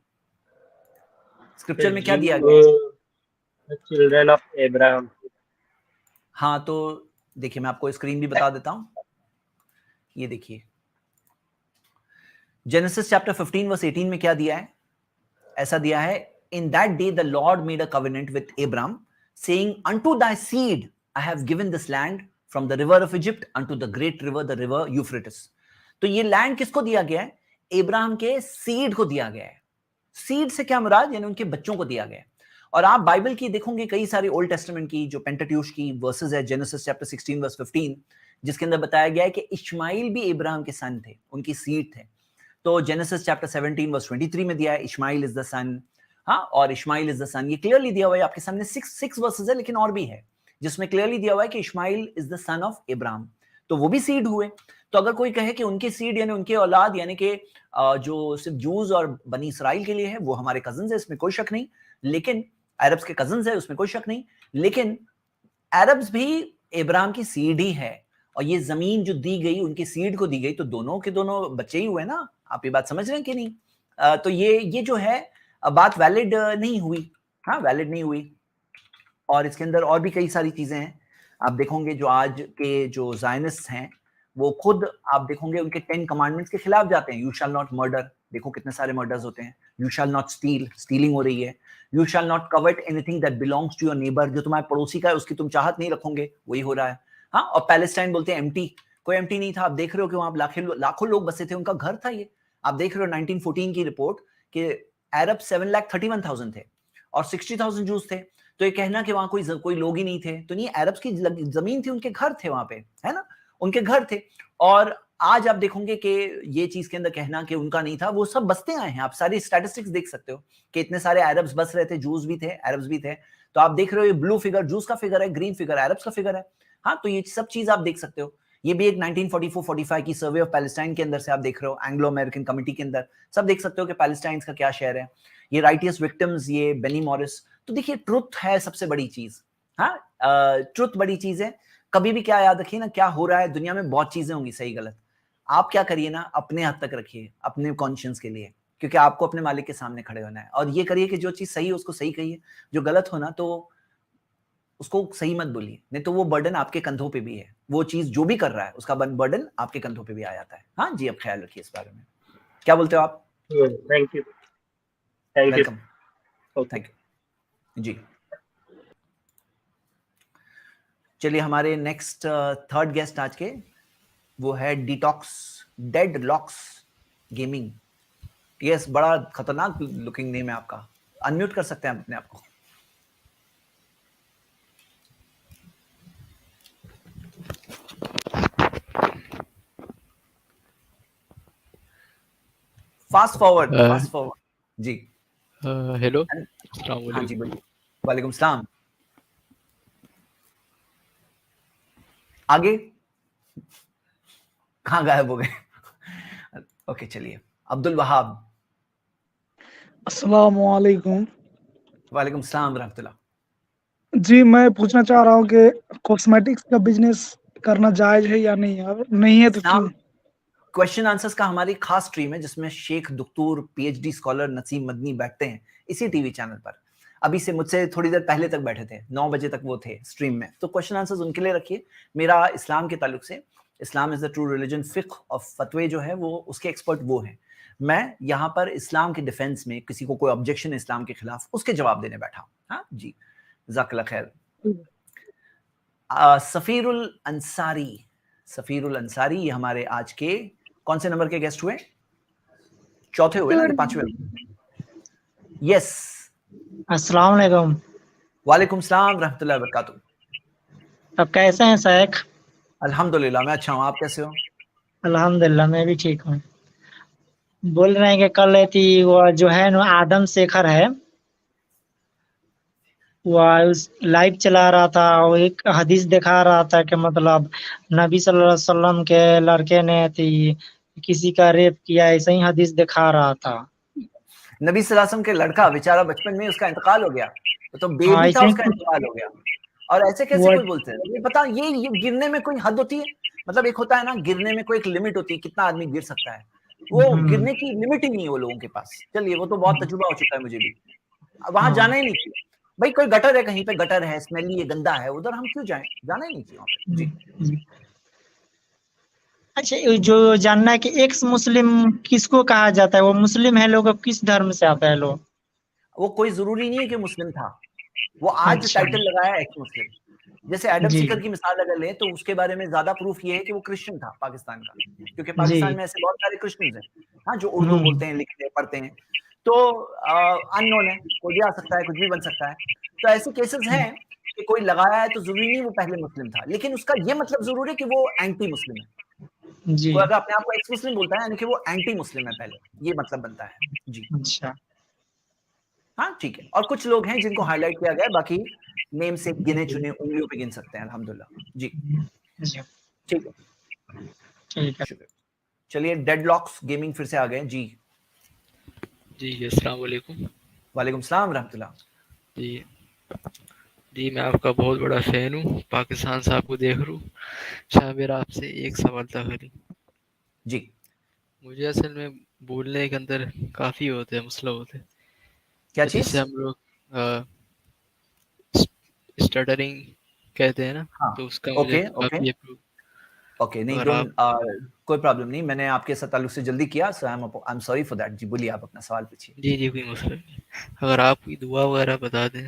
स्क्रिप्चर में क्या दिया गया? Children of Abraham. हाँ तो देखिए मैं आपको स्क्रीन भी बता देता हूं, ये देखिए जेनेसिस चैप्टर 15 वर्स 18 में क्या दिया है? ऐसा दिया है, in that day the Lord made a covenant with Abraham saying unto thy seed I have given this land from the river of Egypt unto the great river the river Euphrates. तो ये land किसको दिया गया है? Abraham के seed को दिया गया है। सीड से क्या मुराद? यानी उनके बच्चों को दिया गया है। और आप बाइबल की देखोगे कई सारी ओल्ड टेस्टामेंट की जो पेंटाट्यूश की वर्सेस है, जेनेसिस चैप्टर 16 वर्स 15, जिसके अंदर बताया गया है कि इश्माइल भी अब्राहम के सन थे, उनकी सीड थे। तो जेनेसिस चैप्टर 17 वर्स 23 में दिया है इश्माइल इज द सन। हाँ, और इश्माइल इज द सन, ये क्लियरली दिया हुआ है आपके सामने। 6 वर्सेस है लेकिन और भी है जिसमें क्लियरली दिया हुआ है कि Ishmael is the son of Abraham, तो वो भी सीड हुए। तो अगर कोई कहे कि उनके सीड यानी उनके औलाद यानी कि जो सिर्फ जूज और बनी इसराइल के लिए है, वो हमारे कजन्स है, इसमें कोई शक नहीं। लेकिन अरब्स के कजन्स है, उसमें कोई शक नहीं। लेकिन अरब्स भी अब्राहम की सीड ही है और ये जमीन जो दी गई उनकी सीड को दी गई, तो दोनों के दोनों बच्चे ही हुए ना। आप ये बात समझ रहे हैं कि नहीं? तो ये जो है बात वैलिड नहीं हुई। हाँ, वैलिड नहीं हुई। और इसके अंदर और भी कई सारी चीजें हैं। आप देखोगे जो आज के जो ज़ायनिस्ट हैं वो खुद आप देखोगे उनके 10 कमांडमेंट्स के खिलाफ जाते हैं। यू शैल नॉट मर्डर, देखो कितने सारे मर्डर्स होते हैं। You shall not steal, stealing हो रही है। You shall not covet anything that belongs to your neighbour, जो तुम्हारे पड़ोसी का है उसकी तुम चाहत नहीं रखोगे, वही हो रहा है। हाँ, और पैलेस्टाइन बोलते हैं एम्प्टी, कोई एम्प्टी नहीं था। आप देख रहे हो कि वहां लाखों लोग बसे थे, उनका घर था ये। आप देख रहे हो 1914 की रिपोर्ट कि अरब 7,31,000 थे, اور 60,000 جوز تھے. تو یہ کہنا کہ وہاں کوئی لوگ ہی نہیں تھے تو نہیں, عربس کی زمین تھی, ان کے گھر تھے وہاں پہ, ہے نا, ان کے گھر تھے. اور آج آپ دیکھیں گے کہ یہ چیز کے اندر کہنا کہ ان کا نہیں تھا, وہ سب بستے آئے ہیں. آپ ساری اسٹیٹسٹکس دیکھ سکتے ہو کہ اتنے سارے عربس بس رہے تھے, جوز بھی تھے, عربس بھی تھے. تو آپ دیکھ رہے ہو یہ بلو فگر جوز کا فگر ہے, گرین فگر عربس کا فگر ہے. ہاں, تو یہ سب چیز آپ دیکھ سکتے ہو. یہ بھی ایک 1944-45 کی سروے آف پیلسٹائن کے اندر سے آپ دیکھ رہے ہو, اینگلو امریکن کمیٹی کے اندر سب دیکھ سکتے ہو کہ پیلسٹائن کا کیا شہر ہے. یہ رائٹیس وکٹمز, یہ بینی مورس. تو دیکھیے ٹروتھ ہے سب سے بڑی چیز. ہاں, ٹروتھ بڑی چیز ہے. کبھی بھی کیا یاد رکھیے نا, کیا ہو رہا ہے دنیا میں, بہت چیزیں ہوں گی صحیح غلط. آپ کیا کریے نا, اپنے حد تک رکھیے, اپنے کانشینس کے لیے, کیونکہ آپ کو اپنے مالک کے سامنے کھڑے ہونا ہے. اور یہ کریے کہ جو چیز صحیح ہے اس کو صحیح کہیے, جو غلط ہونا تو اس کو صحیح مت بولیے, نہیں تو وہ برڈن آپ کے کندھوں پہ بھی ہے. وہ چیز جو بھی کر رہا ہے اس کا برڈن آپ کے کندھوں پہ بھی آ جاتا ہے. ہاں جی, اب خیال رکھیے اس بارے میں. کیا بولتے ہو آپ؟ Thank you. Welcome. Thank you جی. چلیے ہمارے نیکسٹ تھرڈ گیسٹ آج کے, وہ ہے detox dead locks gaming. Yes, بڑا خطرناک لکنگ نیم ہے آپ کا. انمیوٹ کر سکتے ہیں اپنے آپ کو. فاسٹ فارورڈ جی. ہیلو, السلام ہاں جی علیکم. بولیے. وعلیکم السلام. آگے کہاں غائب ہو گئے؟ اوکے چلیے, عبد الوہاب. السلام علیکم. وعلیکم السلام ورحمۃ اللہ. جی, میں پوچھنا چاہ رہا ہوں کہ کاسمیٹکس کا بزنس کرنا جائز ہے یا نہیں, اور نہیں ہے تو کیوں؟ کوشچن آنسرز کا ہماری خاص اسٹریم ہے جس میں شیخ دکتور پی ایچ ڈی اسکالر نسیم مدنی بیٹھتے ہیں اسی ٹی وی چینل پر. ابھی سے مجھ سے تھوڑی دیر پہلے تک بیٹھے تھے, 9 بجے تک وہ تھے اسٹریم میں. تو کوشچن آنسرز ان کے لیے رکھیے. میرا اسلام کے تعلق سے, اسلام از دا ٹرو ریلیجن, فقہ اور فتوے جو ہے وہ اس کے ایکسپرٹ وہ ہیں. میں یہاں پر اسلام کے ڈیفینس میں, کسی کو کوئی آبجیکشن ہے اسلام کے خلاف, اس کے جواب دینے بیٹھا ہوں. ہاں جی, جزاک اللہ خیر. سفیر الانصاری, سفیر الانصاری یہ ہمارے آج کے کون سے نمبر کے گیسٹ ہوئے؟ چوتھے ہوئے نا کہ پانچویں؟ یس. السلام علیکم. وعلیکم السلام رحمۃ اللہ وبرکاتہ. اب کیسے ہیں شیخ؟ الحمدللہ میں اچھا ہوں, آپ کیسے ہو؟ الحمدللہ میں بھی ٹھیک ہوں. بول رہے ہیں کہ کل تھی وہ جو ہے نا آدم شیکھر ہے, وہ لائیو چلا رہا تھا, وہ ایک حدیث دکھا رہا تھا کہ مطلب نبی صلی اللہ علیہ وسلم کے لڑکے نے کسی کا ریپ کیا, ایسے ہی حدیث دکھا رہا تھا. نبی صلی اللہ علیہ وسلم کے لڑکا بیچارہ بچپن میں اس کا انتقال ہو گیا, تو بیبی تھا ایسے اس کا ہی انتقال ہو گیا, اور ایسے کیسے کوئی بولتے ہیں؟ یہ پتا, یہ گرنے میں کوئی حد ہوتی ہے؟ مطلب ایک ہوتا ہے نا, گرنے میں کوئی ایک لمٹ ہوتی ہے, کتنا آدمی گر سکتا ہے, وہ گرنے کی لمٹ ہی نہیں ہے وہ لوگوں کے پاس. چلیے وہ تو بہت تجربہ ہو چکا ہے مجھے بھی, وہاں جانا ہی نہیں چاہیے بھائی. کوئی گٹر ہے کہیں پہ, گٹر ہے, اسمیلی ہے, گندا ہے, ادھر ہم کیوں جائیں؟ جانا ہی نہیں چاہیے وہاں پہ. جی. اچھا, جو جاننا ہے کہ ایکس مسلم کس کو کہا جاتا ہے, وہ مسلم ہے لوگ کس دھرم سے آتا ہے لوگ؟ وہ کوئی ضروری نہیں ہے کہ مسلم تھا, وہ آج اچھا ٹائٹل لگایا ایکس مسلم. جیسے ایڈم جی سیکر کی مثال اگر لیں تو اس کے بارے میں زیادہ پروف یہ ہے کہ وہ کرسچن تھا پاکستان کا, کیونکہ جی پاکستان میں ایسے بہت سارے کرسچنز ہیں ہاں جو اردو بولتے ہیں, لکھتے ہیں, پڑھتے ہیں. تو ان نون ہے, کوئی بھی آ سکتا ہے, کچھ بھی بن سکتا ہے. تو ایسے کیسز ہیں کہ کوئی لگایا ہے تو ضروری نہیں وہ پہلے مسلم تھا, لیکن اس کا یہ مطلب ضرور ہے کہ وہ اینٹی مسلم ہے. جی کوئی اگر اپنے آپ کو ایکس مسلم بولتا ہے یعنی کہ وہ اینٹی مسلم ہے پہلے, یہ مطلب بنتا ہے. جی اچھا ہاں ٹھیک ہے. اور کچھ لوگ ہیں جن کو ہائی لائٹ کیا گیا, باقی نیم سے گنے چنے انگلیوں پہ گن سکتے ہیں الحمدللہ. جی جی ٹھیک ہے, ٹھیک ہے. شکریہ. چلیے ڈیڈ لاکس گیمنگ پھر سے آ گئے. جی جی السلام علیکم. وعلیکم السلام ورحمۃ اللہ. جی میں آپ کا بہت بڑا فین ہوں, پاکستان سے آپ کو دیکھ رہا ہوں. شاہ میرا آپ سے ایک سوال تھا خالی. جی مجھے اصل میں بولنے کے اندر کافی ہوتے ہیں, مسئلہ ہوتے ہیں. کیا جس چیز؟ سے ہم لوگ اسٹٹرنگ کہتے ہیں نا, ہاں تو اس کا مجھے اوکے کافی اوکے. نہیں کوئی پرابلم نہیں, میں نے آپ کے ساتھ تعلق سے جلدی کیا, so I am sorry for that. جی بولیے, آپ اپنا سوال پوچھیے. جی کوئی مسئلہ نہیں. اگر آپ کی دعا وغیرہ بتا دیں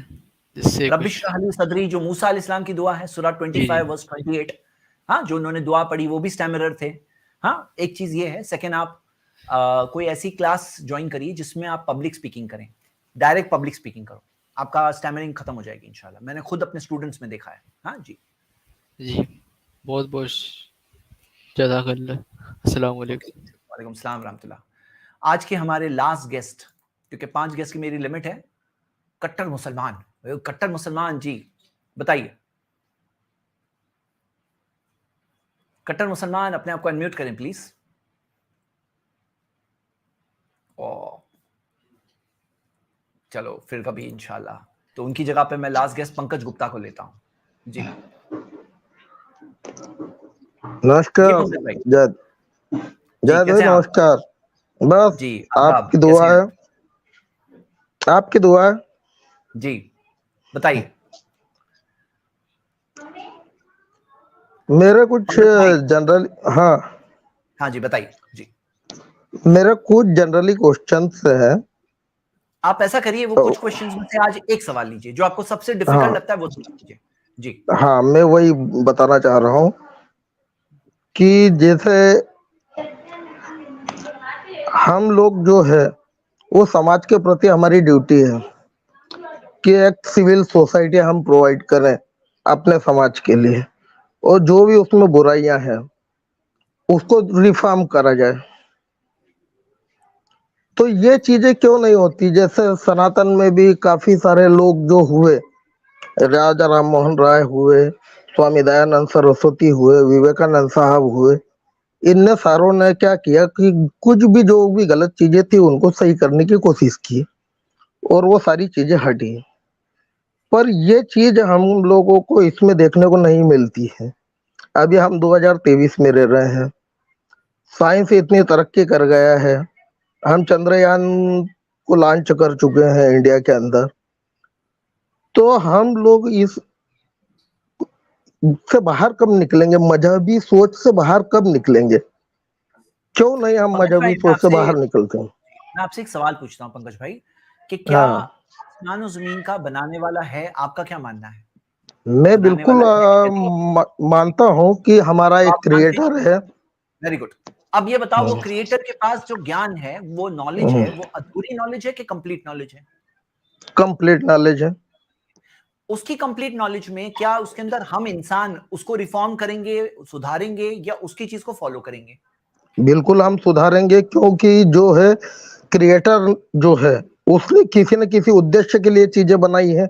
جس سے رب کچھ. اشرح لی صدری جو موسیٰ علیہ السلام کی دعا ہے, سورہ 25 ورس 28. ہاں جو انہوں نے دعا پڑھی وہ بھی اسٹیمرر تھے. ہاں ایک چیز یہ ہے. سیکنڈ, آپ کوئی ایسی کلاس جوائن کریے جس میں آپ پبلک اسپیکنگ کریں, ڈائریکٹ پبلک اسپیکنگ کرو. آپ کا اسٹیمرنگ ختم ہو جائے گی انشاءاللہ. میں نے خود اپنے اسٹوڈنٹس میں دیکھا ہے. ہاں جی جی بہت بہت جزاک اللہ. السلام علیکم. وعلیکم السلام ورحمۃ اللہ. آج کے ہمارے لاسٹ گیسٹ, کیونکہ 5 گیسٹ کی میری لمٹ ہے, کٹر مسلمان. کٹر مسلمان جی بتائیے. کٹر مسلمان اپنے آپ کو انمیوٹ کریں پلیز. چلو پھر کبھی انشاءاللہ. تو ان کی جگہ پہ میں لاسٹ گیسٹ پنکج گپتا کو لیتا ہوں. جی नमस्कार یہ پنکج بھائی. जय جی जय کیسے भाई ہیں آپ؟ नमस्कार. बस جی آداب, आपकी کیسے दुआ ہیں है, आपकी दुआ है. جی بتائیے. मेरे कुछ پنکج بھائی जनरल हाँ ہاں جی بتائیے. جی मेरे कुछ जनरली क्वेश्चंस हैं. آپ ایسا کریے, وہ کچھ کوشچنز میں سے آج ایک سوال لیجیے جو آپ کو سب سے ڈیفیکلٹ हाँ لگتا ہے, وہ سوال لیجیے. جی हाँ मैं वही बताना चाह रहा हूँ कि जैसे हम लोग जो है वो समाज के प्रति हमारी ड्यूटी है कि एक सिविल सोसाइटी हम प्रोवाइड करें अपने समाज के लिए, और जो भी उसमें बुराइयां हैं उसको रिफॉर्म करा जाए. तो ये चीजें क्यों नहीं होती? जैसे सनातन में भी काफी सारे लोग जो हुए, राजा राम मोहन राय हुए, स्वामी दयानंद सरस्वती हुए, विवेकानंद साहब हुए, इनने सारों ने क्या किया कि कुछ भी जो भी गलत चीजें थी उनको सही करने की कोशिश की और वो सारी चीजें हटी. पर ये चीज हम लोगों को इसमें देखने को नहीं मिलती है. अभी हम 2023 में रह रहे हैं, साइंस इतनी तरक्की कर गया है, हम चंद्रयान को लॉन्च कर चुके हैं इंडिया के अंदर. तो हम लोग इस से बाहर कब निकलेंगे? मजहबी सोच से बाहर कब निकलेंगे? क्यों नहीं हम पंकज भाई मजहबी सोच से बाहर निकलते हैं? मैं आपसे एक सवाल पूछता हूँ पंकज भाई कि क्या हाँ, आसमान और जमीन का बनाने वाला है? आपका क्या मानना है? मैं बनाने बिल्कुल वाला है? मानता हूँ कि हमारा एक आप मानते हैं? क्रिएटर है. Very good. अब ये बताओ, वो क्रिएटर के पास जो ज्ञान है, वो नॉलेज है, वो अधूरी नॉलेज है कि कंप्लीट नॉलेज है? कंप्लीट नॉलेज है. उसकी कंप्लीट नॉलेज में क्या उसके अंदर हम इंसान उसको रिफॉर्म करेंगे, सुधारेंगे, या उसकी चीज को फॉलो करेंगे? बिल्कुल हम सुधारेंगे, क्योंकि जो है क्रिएटर जो है उसने किसी न किसी उद्देश्य के लिए चीजें बनाई है.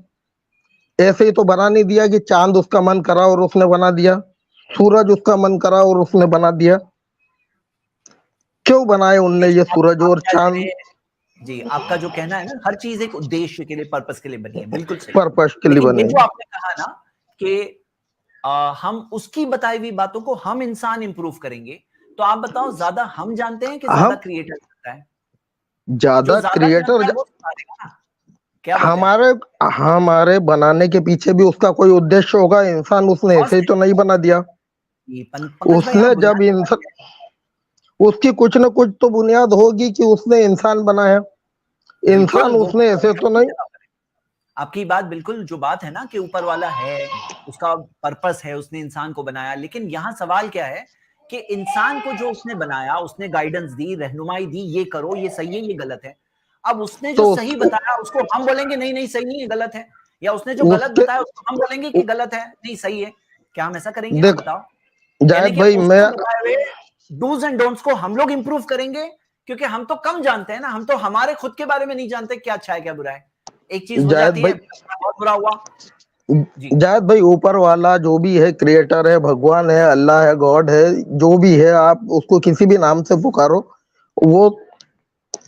ऐसे ही तो बना नहीं दिया कि चांद उसका मन करा और उसने बना दिया, सूरज उसका मन करा और उसने बना दिया. क्यों बनाए उनने ये सूरज और चांद? जी आपका जो कहना है ना, हर चीज एक उद्देश्य के लिए, पर्पस के लिए बनी है, बिल्कुल सही. पर्पस के लिए लेकिन बने. ये जो आपने कहा ना कि हम उसकी बताई हुई बातों को हम इंसान इंप्रूव करेंगे, तो आप बताओ, ज्यादा हम जानते हैं कि ज्यादा क्रिएटर जानता है? ज्यादा क्रिएटर वो सुधारेगा ना. क्या बोलते हैं? हमारे बनाने के पीछे भी उसका कोई उद्देश्य होगा. इंसान उसने ऐसे ही तो नहीं बना दिया. उसने जब इंसान, उसकी कुछ न कुछ तो बुनियाद होगी कि उसने इंसान बनाया. इंसान उसने ऐसे तो नहीं. आपकी बात बिल्कुल, जो बात है ना कि ऊपर वाला है, उसका पर्पस है, उसने इंसान को बनाया. लेकिन यहाँ सवाल क्या है कि इंसान को जो उसने बनाया, उसने गाइडेंस दी, रहनुमाई दी, ये करो, ये सही है, ये गलत है. अब उसने जो सही बताया उसको हम बोलेंगे नहीं नहीं सही नहीं है, गलत है, या उसने जो गलत बताया उसको हम बोलेंगे कि गलत है, नहीं सही है. क्या हम ऐसा करेंगे? आप बताओ. जायद भाई, मैं डूज एंड डोंट्स को हम लोग इंप्रूव करेंगे, क्योंकि हम तो कम जानते हैं ना. हम तो हमारे खुद के बारे में नहीं जानते क्या अच्छा है क्या बुरा है. एक चीज हो जाती है, बहुत बुरा हुआ. जायद भाई, ऊपर वाला जो भी है, क्रिएटर है, भगवान है, अल्लाह है, गॉड है, जो भी है, आप उसको किसी भी नाम से पुकारो, वो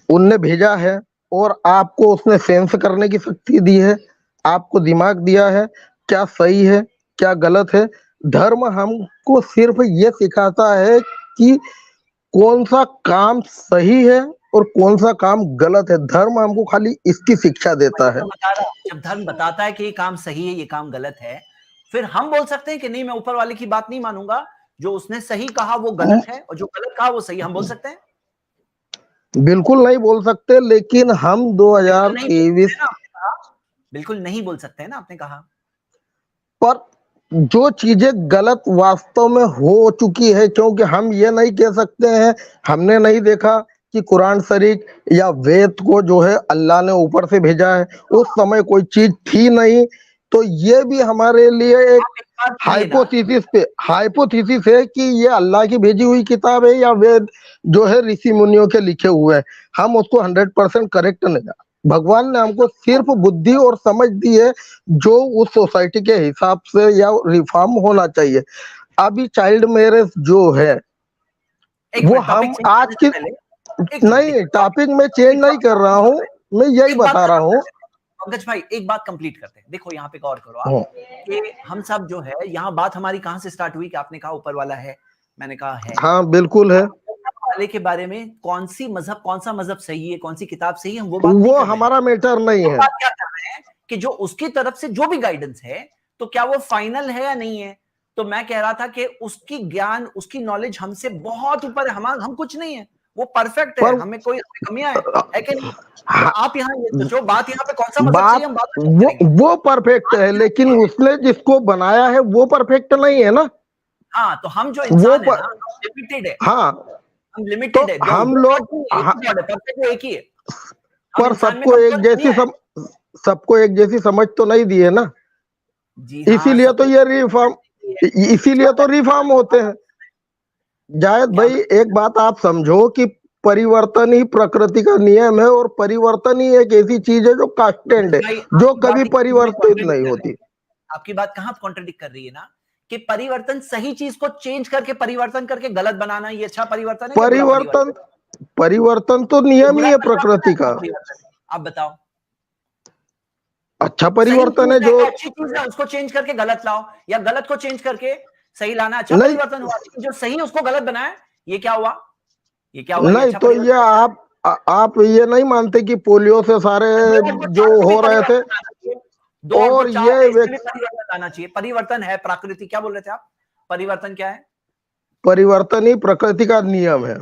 उनने भेजा है और आपको उसने सेंस करने की शक्ति दी है, आपको दिमाग दिया है. क्या सही है क्या गलत है? धर्म हमको सिर्फ ये सिखाता है कि कौन सा काम सही है और कौन सा काम गलत है. धर्म हमको खाली इसकी शिक्षा देता है. जब धर्म बताता है कि ये काम सही है, ये काम गलत है, फिर हम बोल सकते हैं कि नहीं, मैं ऊपर वाले की बात नहीं मानूंगा, जो उसने सही कहा वो गलत है और जो गलत कहा वो सही. हम बोल सकते हैं? बिल्कुल नहीं बोल सकते. लेकिन हम 2023 बिल्कुल नहीं बोल सकते हैं ना, आपने कहा. पर जो चीजें गलत वास्तव में हो चुकी है, क्योंकि हम ये नहीं कह सकते हैं हमने नहीं देखा कि कुरान शरीफ या वेद को जो है अल्लाह ने ऊपर से भेजा है, उस समय कोई चीज थी नहीं, तो ये भी हमारे लिए एक आप एक बात सुनिए ना, हाइपोथेसिस है कि ये अल्लाह की भेजी हुई किताब है या वेद जो है ऋषि मुनियों के लिखे हुए हैं। हम उसको 100% करेक्ट नहीं, भगवान ने हमको सिर्फ बुद्धि और समझ दी है जो उस सोसाइटी के हिसाब से या रिफॉर्म होना चाहिए। अभी चाइल्ड मैरिज जो है एक वो मिनट, टॉपिक हम चेंज आज करने से की पहले एक मिनट, नहीं, देखो, टॉपिक में चेंज नहीं कर रहा हूँ, मैं यही एक बात बता रहा हूँ। पंकज भाई एक बात कंप्लीट करते हैं। देखो यहाँ पे गौर करो आप हम्म, कि हम सब जो है, यहाँ बात हमारी कहाँ से स्टार्ट हुई कि आपने कहा ऊपर वाला है, मैंने कहा है। हाँ बिल्कुल है, ऊपर वाले के बारे में कौन सा मजहब सही है, कौन सी किताब सही है, हम वो बात नहीं वो कर रहे हैं। हमारा मैटर नहीं हम है। बात क्या कर रहे हैं कि जो उसकी तरफ से जो भी गाइडेंस है, तो क्या वो फाइनल है या नहीं है। तो मैं कह रहा था कि उसकी ज्ञान, उसकी नॉलेज हमसे बहुत ऊपर है, हम कुछ नहीं है, वो परफेक्ट है, पर हमें कोई कमियां है कि नहीं। तो आप यहाँ ये सोचो, बात यहाँ पे कौन सा मजहब बात सही है, हम बात नहीं करेंगे। वो परफेक्ट है, लेकिन उसने जिसको बनाया है वो परफेक्ट नहीं है ना। हाँ, तो हम जो वो इंसान है ना, हम लिमिटेड है, हाँ, हम लिमिटेड तो है, हम लोग परफेक्ट वो एक ही है। हम पर इंसान में सबको एक कमजोर जैसी नहीं है। सबको एक जैसी समझ तो नहीं दी है ना, जी हाँ, इसीलिए तो सबको ये रिफॉर्म, इसीलिए तो रिफॉर्म होते हैं। जायद क्या भाई एक बात आप समझो कि परिवर्तन ही प्रकृति का नियम है, और परिवर्तन ही एक ऐसी चीज है जो कांस्टेंट है, भाई, जो आपकी बात कभी एक चीज में परिवर्तित contradict नहीं कर रही होती। है। आपकी बात कहाँ कॉन्ट्रडिक्ट कर रही है ना, कि परिवर्तन सही चीज को चेंज करके परिवर्तन करके गलत बनाना, ये अच्छा परिवर्तन है कि बुरा परिवर्तन? परिवर्तन तो नियम ही बुरा है परिवर्तन प्रकृति है, का। अच्छा परिवर्तन है? आप बताओ। अच्छा सही परिवर्तन है चीज जो है, अच्छी चीज है, उसको चेंज करके गलत लाओ, या गलत को चेंज करके सही लाना, अच्छा नहीं परिवर्तन हुआ। लेकिन जो सही है उसको गलत बनाया, ये क्या हुआ? ये क्या हुआ? ये नहीं, अच्छा तो परिवर्तन? ये आप ये नहीं मानते कि पोलियो से सारे दो और दो जो चार को भी हो रहे थे, परिवर्तन लाना चाहिए। दो और और दो चार ये है, इसमें भी परिवर्तन लाना चाहिए। परिवर्तन है प्रकृति, क्या बोल रहे थे आप? परिवर्तन क्या है? परिवर्तन ही प्रकृति का नियम है,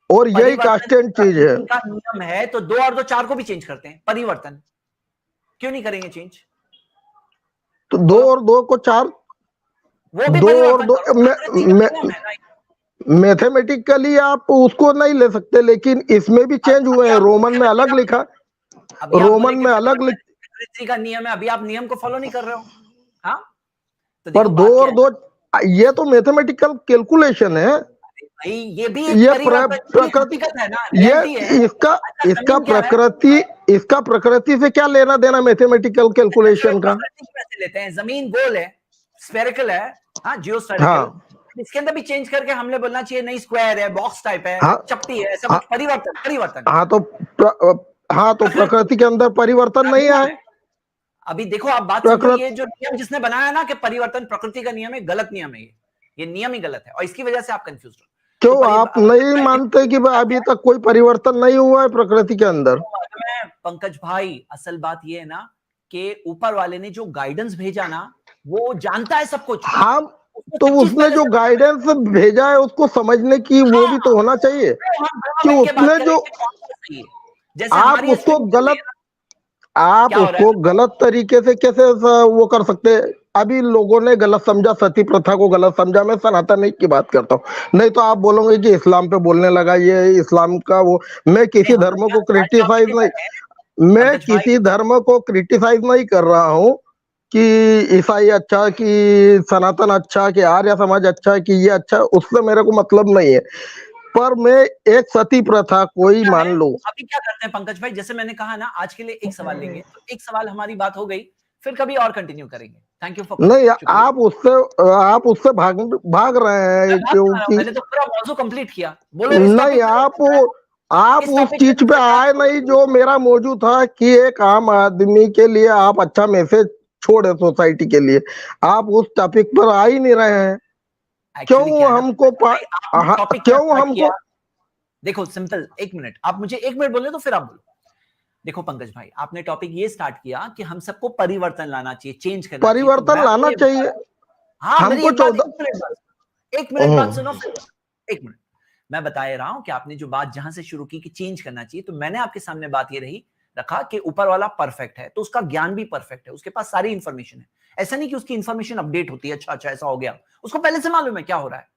और यही परिवर्तन कांस्टेंट चीज है। प्रकृति का नियम है, तो दो और दो चार को भी चेंज करते हैं। परिवर्तन क्यों नहीं करेंगे चेंज? तो दो और दो को चार, वो भी दो और परिवर्तन दो करो, प्रकृति का नियम है ना। मैथमेटिकली आप उसको नहीं ले सकते, लेकिन इसमें भी चेंज हुए हैं। रोमन में अलग लिखा, अभी आप बोले रोमन कि में अलग लिख, प्रकृति का नियम है, अभी आप नियम को फॉलो नहीं कर रहे हो। हाँ, तो पर देखो दो बात क्या और है दो, ये तो मैथमेटिकल कैलकुलेशन है। भाई, ये भी एक ये परिवर्तन, ये प्रकृति, हकीकत है ना, ये रियलिटी है। इसका अच्छा, इसका जमीन क्या है? इसका प्रकृति से क्या लेना देना मैथमेटिकल कैलकुलेशन का। प्रकृति की वजह से लेते हैं, जमीन गोल है, स्फेरिकल है, हाँ जियोस्फेरिकल। हाँ इसके अंदर भी चेंज करके हमने बोलना चाहिए नहीं, स्क्वायर है, बॉक्स टाइप है, हाँ चपटी है, ऐसा हाँ कुछ। परिवर्तन हाँ, तो हाँ, तो प्रकृति के अंदर परिवर्तन नहीं नियम आए। है। अभी देखो आप बात समझो, प्रकृति ये जो नियम जिसने बनाया ना कि परिवर्तन प्रकृति का नियम है, गलत नियम है ये नियम ही गलत है, और इसकी वजह से आप कंफ्यूज हो। क्यों आप नहीं मानते कि अभी तक कोई परिवर्तन नहीं हुआ है प्रकृति के अंदर? पंकज भाई, असल बात ये है ना कि ऊपर वाले ने जो गाइडेंस भेजा ना, वो जानता है सब कुछ। हम तो उसने जो गाइडेंस भेजा है उसको समझने की वो भी तो होना चाहिए कि उसने जो आप उसको गलत तरीके से कैसे वो कर सकते हैं। अभी लोगों ने गलत समझा, सती प्रथा को गलत समझा। मैं सनातन की बात करता हूँ, नहीं तो आप बोलोगे कि इस्लाम पे बोलने लगा, ये इस्लाम का वो। मैं किसी धर्म को क्रिटिसाइज नहीं, मैं किसी धर्म को क्रिटिसाइज नहीं कर रहा हूँ कि ईसाई अच्छा, कि सनातन अच्छा, कि आर्य समाज अच्छा, कि ये अच्छा, उससे मेरे को मतलब नहीं है। पर मैं एक सती प्रथा कोई मान लो। अभी क्या करते हैं पंकज भाई, जैसे मैंने कहा ना, आज के लिए एक सवाल लेंगे, तो एक सवाल हमारी बात हो गई, फिर कभी और कंटिन्यू करेंगे। Thank you for. नहीं, आप उससे भाग रहे हैं, क्योंकि मैंने तो पूरा मौजू कंप्लीट किया। बोलो नहीं, आप उस चीज पे आए नहीं जो मेरा मौजू था, कि एक आम आदमी के लिए आप अच्छा मैसेज छोड़े सोसाइटी के लिए। आप उस टॉपिक पर आ ही नहीं रहे हैं। क्यों हमको देखो सिंपल, एक मिनट, आप मुझे एक मिनट बोले तो फिर आप बोलो। देखो पंकज भाई, आपने टॉपिक ये स्टार्ट किया कि हम सबको परिवर्तन लाना चाहिए, चेंज करना चाहिए, परिवर्तन लाना चाहिए। हाँ, हमको एक मिनट बात सुनो, एक मिनट। मैं बता रहा हूं कि आपने जो बात जहां से शुरू की कि चेंज करना चाहिए, तो मैंने आपके सामने बात ये रही रखा कि ऊपर वाला परफेक्ट है, तो उसका ज्ञान भी परफेक्ट है, उसके पास सारी इंफॉर्मेशन है। ऐसा नहीं कि उसकी इंफॉर्मेशन अपडेट होती है, अच्छा ऐसा हो गया, उसको पहले से मालूम है क्या हो रहा है,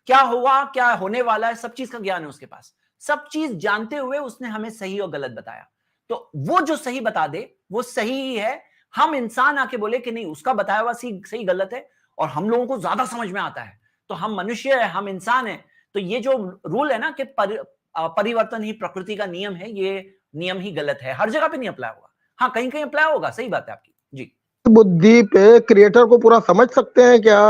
क्या हुआ, क्या होने वाला है, सब चीज का ज्ञान है उसके पास। سب چیز جانتے ہوئے اس نے ہمیں صحیح اور غلط بتایا. تو وہ جو صحیح بتا دے وہ صحیح ہی ہے. ہم انسان آ کے بولے کہ نہیں اس کا بتایا ہوا صحیح غلط ہے اور ہم لوگوں کو زیادہ سمجھ میں آتا ہے, تو ہم منشیہ ہے, ہم انسان ہیں. تو یہ جو رول ہے نا کہ پریورتن ہی پرکرتی کا نیم ہے, یہ نیم ہی غلط ہے. ہر جگہ پہ نہیں اپلائی ہوگا, ہاں کہیں کہیں اپلائی ہوگا, صحیح بات ہے آپ کی. جی بدھی پہ کریٹر کو پورا سمجھ سکتے ہیں کیا؟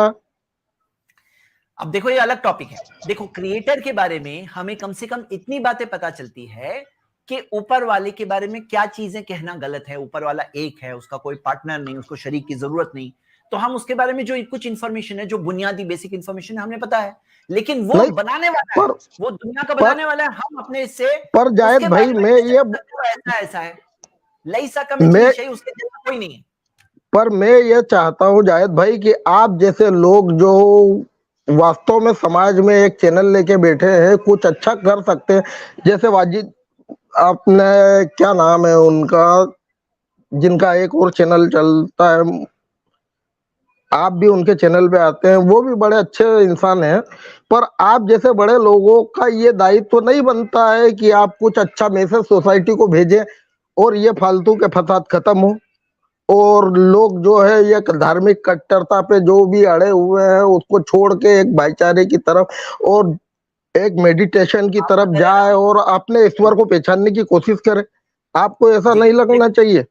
اب دیکھو یہ الگ ٹاپک ہے. دیکھو کریٹر کے بارے میں ہمیں کم سے کم اتنی باتیں پتا چلتی ہے کہ اوپر والے کے بارے میں کیا چیزیں کہنا غلط ہے. اوپر والا ایک ہے, اس کا کوئی پارٹنر نہیں, اس کو شریک کی ضرورت نہیں. تو ہم اس کے بارے میں جو کچھ انفارمیشن ہے, جو بنیادی بیسک انفارمیشن ہے, ہمیں پتا ہے. لیکن وہ نہیں بنانے والا ہے, وہ دنیا کا بنانے والا ہے. ہم اپنے اس سے پر جاہد بھائی میں یہ ایسا ہے لئیسا کمیٹی شیء اس کے جیسا کوئی نہیں ہے. پر میں یہ چاہتا ہوں جاہد بھائی کہ آپ جیسے لوگ جو واستو میں سماج میں ایک چینل لے کے بیٹھے ہیں, کچھ اچھا کر سکتے ہیں. جیسے واجد آپ نے کیا نام ہے ان کا, جن کا ایک اور چینل چلتا ہے, آپ بھی ان کے چینل پہ آتے ہیں, وہ بھی بڑے اچھے انسان ہیں. پر آپ جیسے بڑے لوگوں کا یہ دائتو نہیں بنتا ہے کہ آپ کچھ اچھا میسج سوسائٹی کو بھیجیں اور یہ فالتو کے فساد ختم ہو, اور لوگ جو ہے یہ دھارمک کٹرتا پہ جو بھی اڑے ہوئے ہیں اس کو چھوڑ کے ایک بھائی چارے کی طرف اور ایک میڈیٹیشن کی طرف جائے اور اپنے ایشور کو پہچاننے کی کوشش کرے. آپ کو ایسا نہیں لگنا چاہیے؟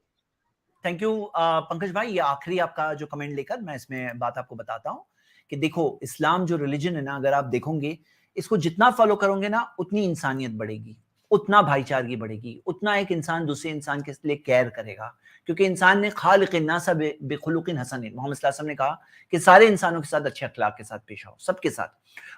تھینک یو پنکج بھائی. یہ آخری آپ کا جو کمنٹ لے کر میں اس میں بات آپ کو بتاتا ہوں کہ دیکھو اسلام جو ریلیجن ہے نا, اگر آپ دیکھو گے اس کو جتنا فالو کرو گے نا اتنی انسانیت بڑھے گی, اتنا بھائی چارگی بڑھے گی, اتنا ایک انسان دوسرے انسان کے لیے کیئر کرے گا. کیونکہ انسان نے خالق الناس بخلق حسن, محمد صلی اللہ علیہ وسلم نے کہا کہ سارے انسانوں کے ساتھ اچھے اخلاق کے ساتھ پیش آؤ, سب کے ساتھ,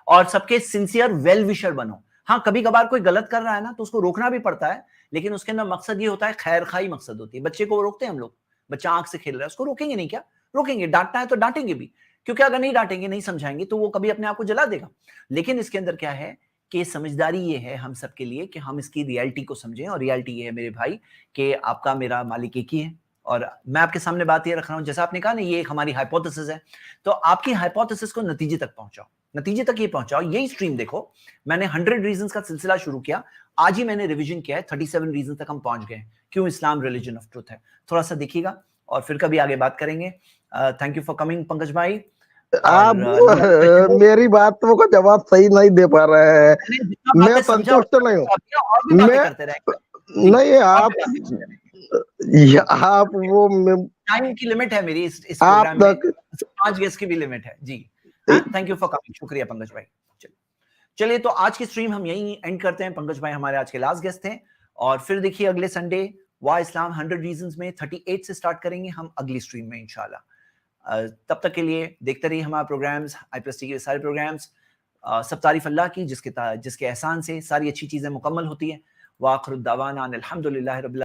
اور سب کے سنسیئر ویل وشر بنو. ہاں کبھی کبھار کوئی غلط کر رہا ہے نا تو اس کو روکنا بھی پڑتا ہے, لیکن اس کے اندر مقصد یہ ہوتا ہے, خیر خواہی مقصد ہوتی ہے. بچے کو روکتے ہیں ہم لوگ, بچہ آنکھ سے کھیل رہا ہے, اس کو روکیں گے نہیں کیا؟ روکیں گے. ڈانٹنا ہے تو ڈانٹیں گے بھی, کیونکہ اگر نہیں ڈانٹیں گے, نہیں سمجھائیں گے تو وہ کبھی اپنے آپ کو جلا دے گا. لیکن اس کے اندر کیا ہے کہ سمجھداری یہ ہے ہم سب کے لیے کہ ہم اس کی ریالٹی کو سمجھیں, اور ریالٹی یہ ہے میرے بھائی کہ آپ کا میرا مالک ایک ہی ہے. اور میں آپ کے سامنے بات یہ رکھ رہا ہوں, جیسا آپ نے کہا نا یہ ایک ہماری ہائپوتھیسس ہے, تو آپ کی ہائپوتھیسس کو نتیجے تک پہنچاؤ, نتیجے تک یہ پہنچاؤ. یہی سٹریم دیکھو, میں نے 100 ریزنز کا سلسلہ شروع کیا, آج ہی میں نے ریویژن کیا ہے, 37 ریزنز تک ہم پہنچ گئے کیوں اسلام ریلیجن آف ٹروتھ ہے. تھوڑا سا دیکھیے گا اور پھر کبھی آگے بات کریں گے. Thank you for coming Pankaj بھائی. آپ میری باتوں کا جواب صحیح نہیں دے پا رہے ہیں, میں سنتوشٹ نہیں ہوں. میں نہیں, آپ وہ ٹائم کی لمٹ ہے میری اس پروگرام میں, 5 گیسٹ کی بھی لمٹ ہے. جی تھینک یو فار کمنگ, شکریہ پنکج بھائی. چلیے تو آج کی سٹریم ہم یہیں اینڈ کرتے ہیں. پنکج بھائی ہمارے آج کے لاسٹ گیسٹ تھے, اور پھر دیکھیے اگلے سنڈے واہ اسلام 100 ریزنز میں 38 سے سٹارٹ کریں گے ہم اگلی سٹریم میں انشاءاللہ. تب تک کے لیے دیکھتے رہیے ہمارے پروگرامز, IPST کے سارے پروگرامز. سب تعریف اللہ کی جس کے احسان سے ساری اچھی چیزیں مکمل ہوتی ہیں. وآخر الدعوانا الحمدللہ رب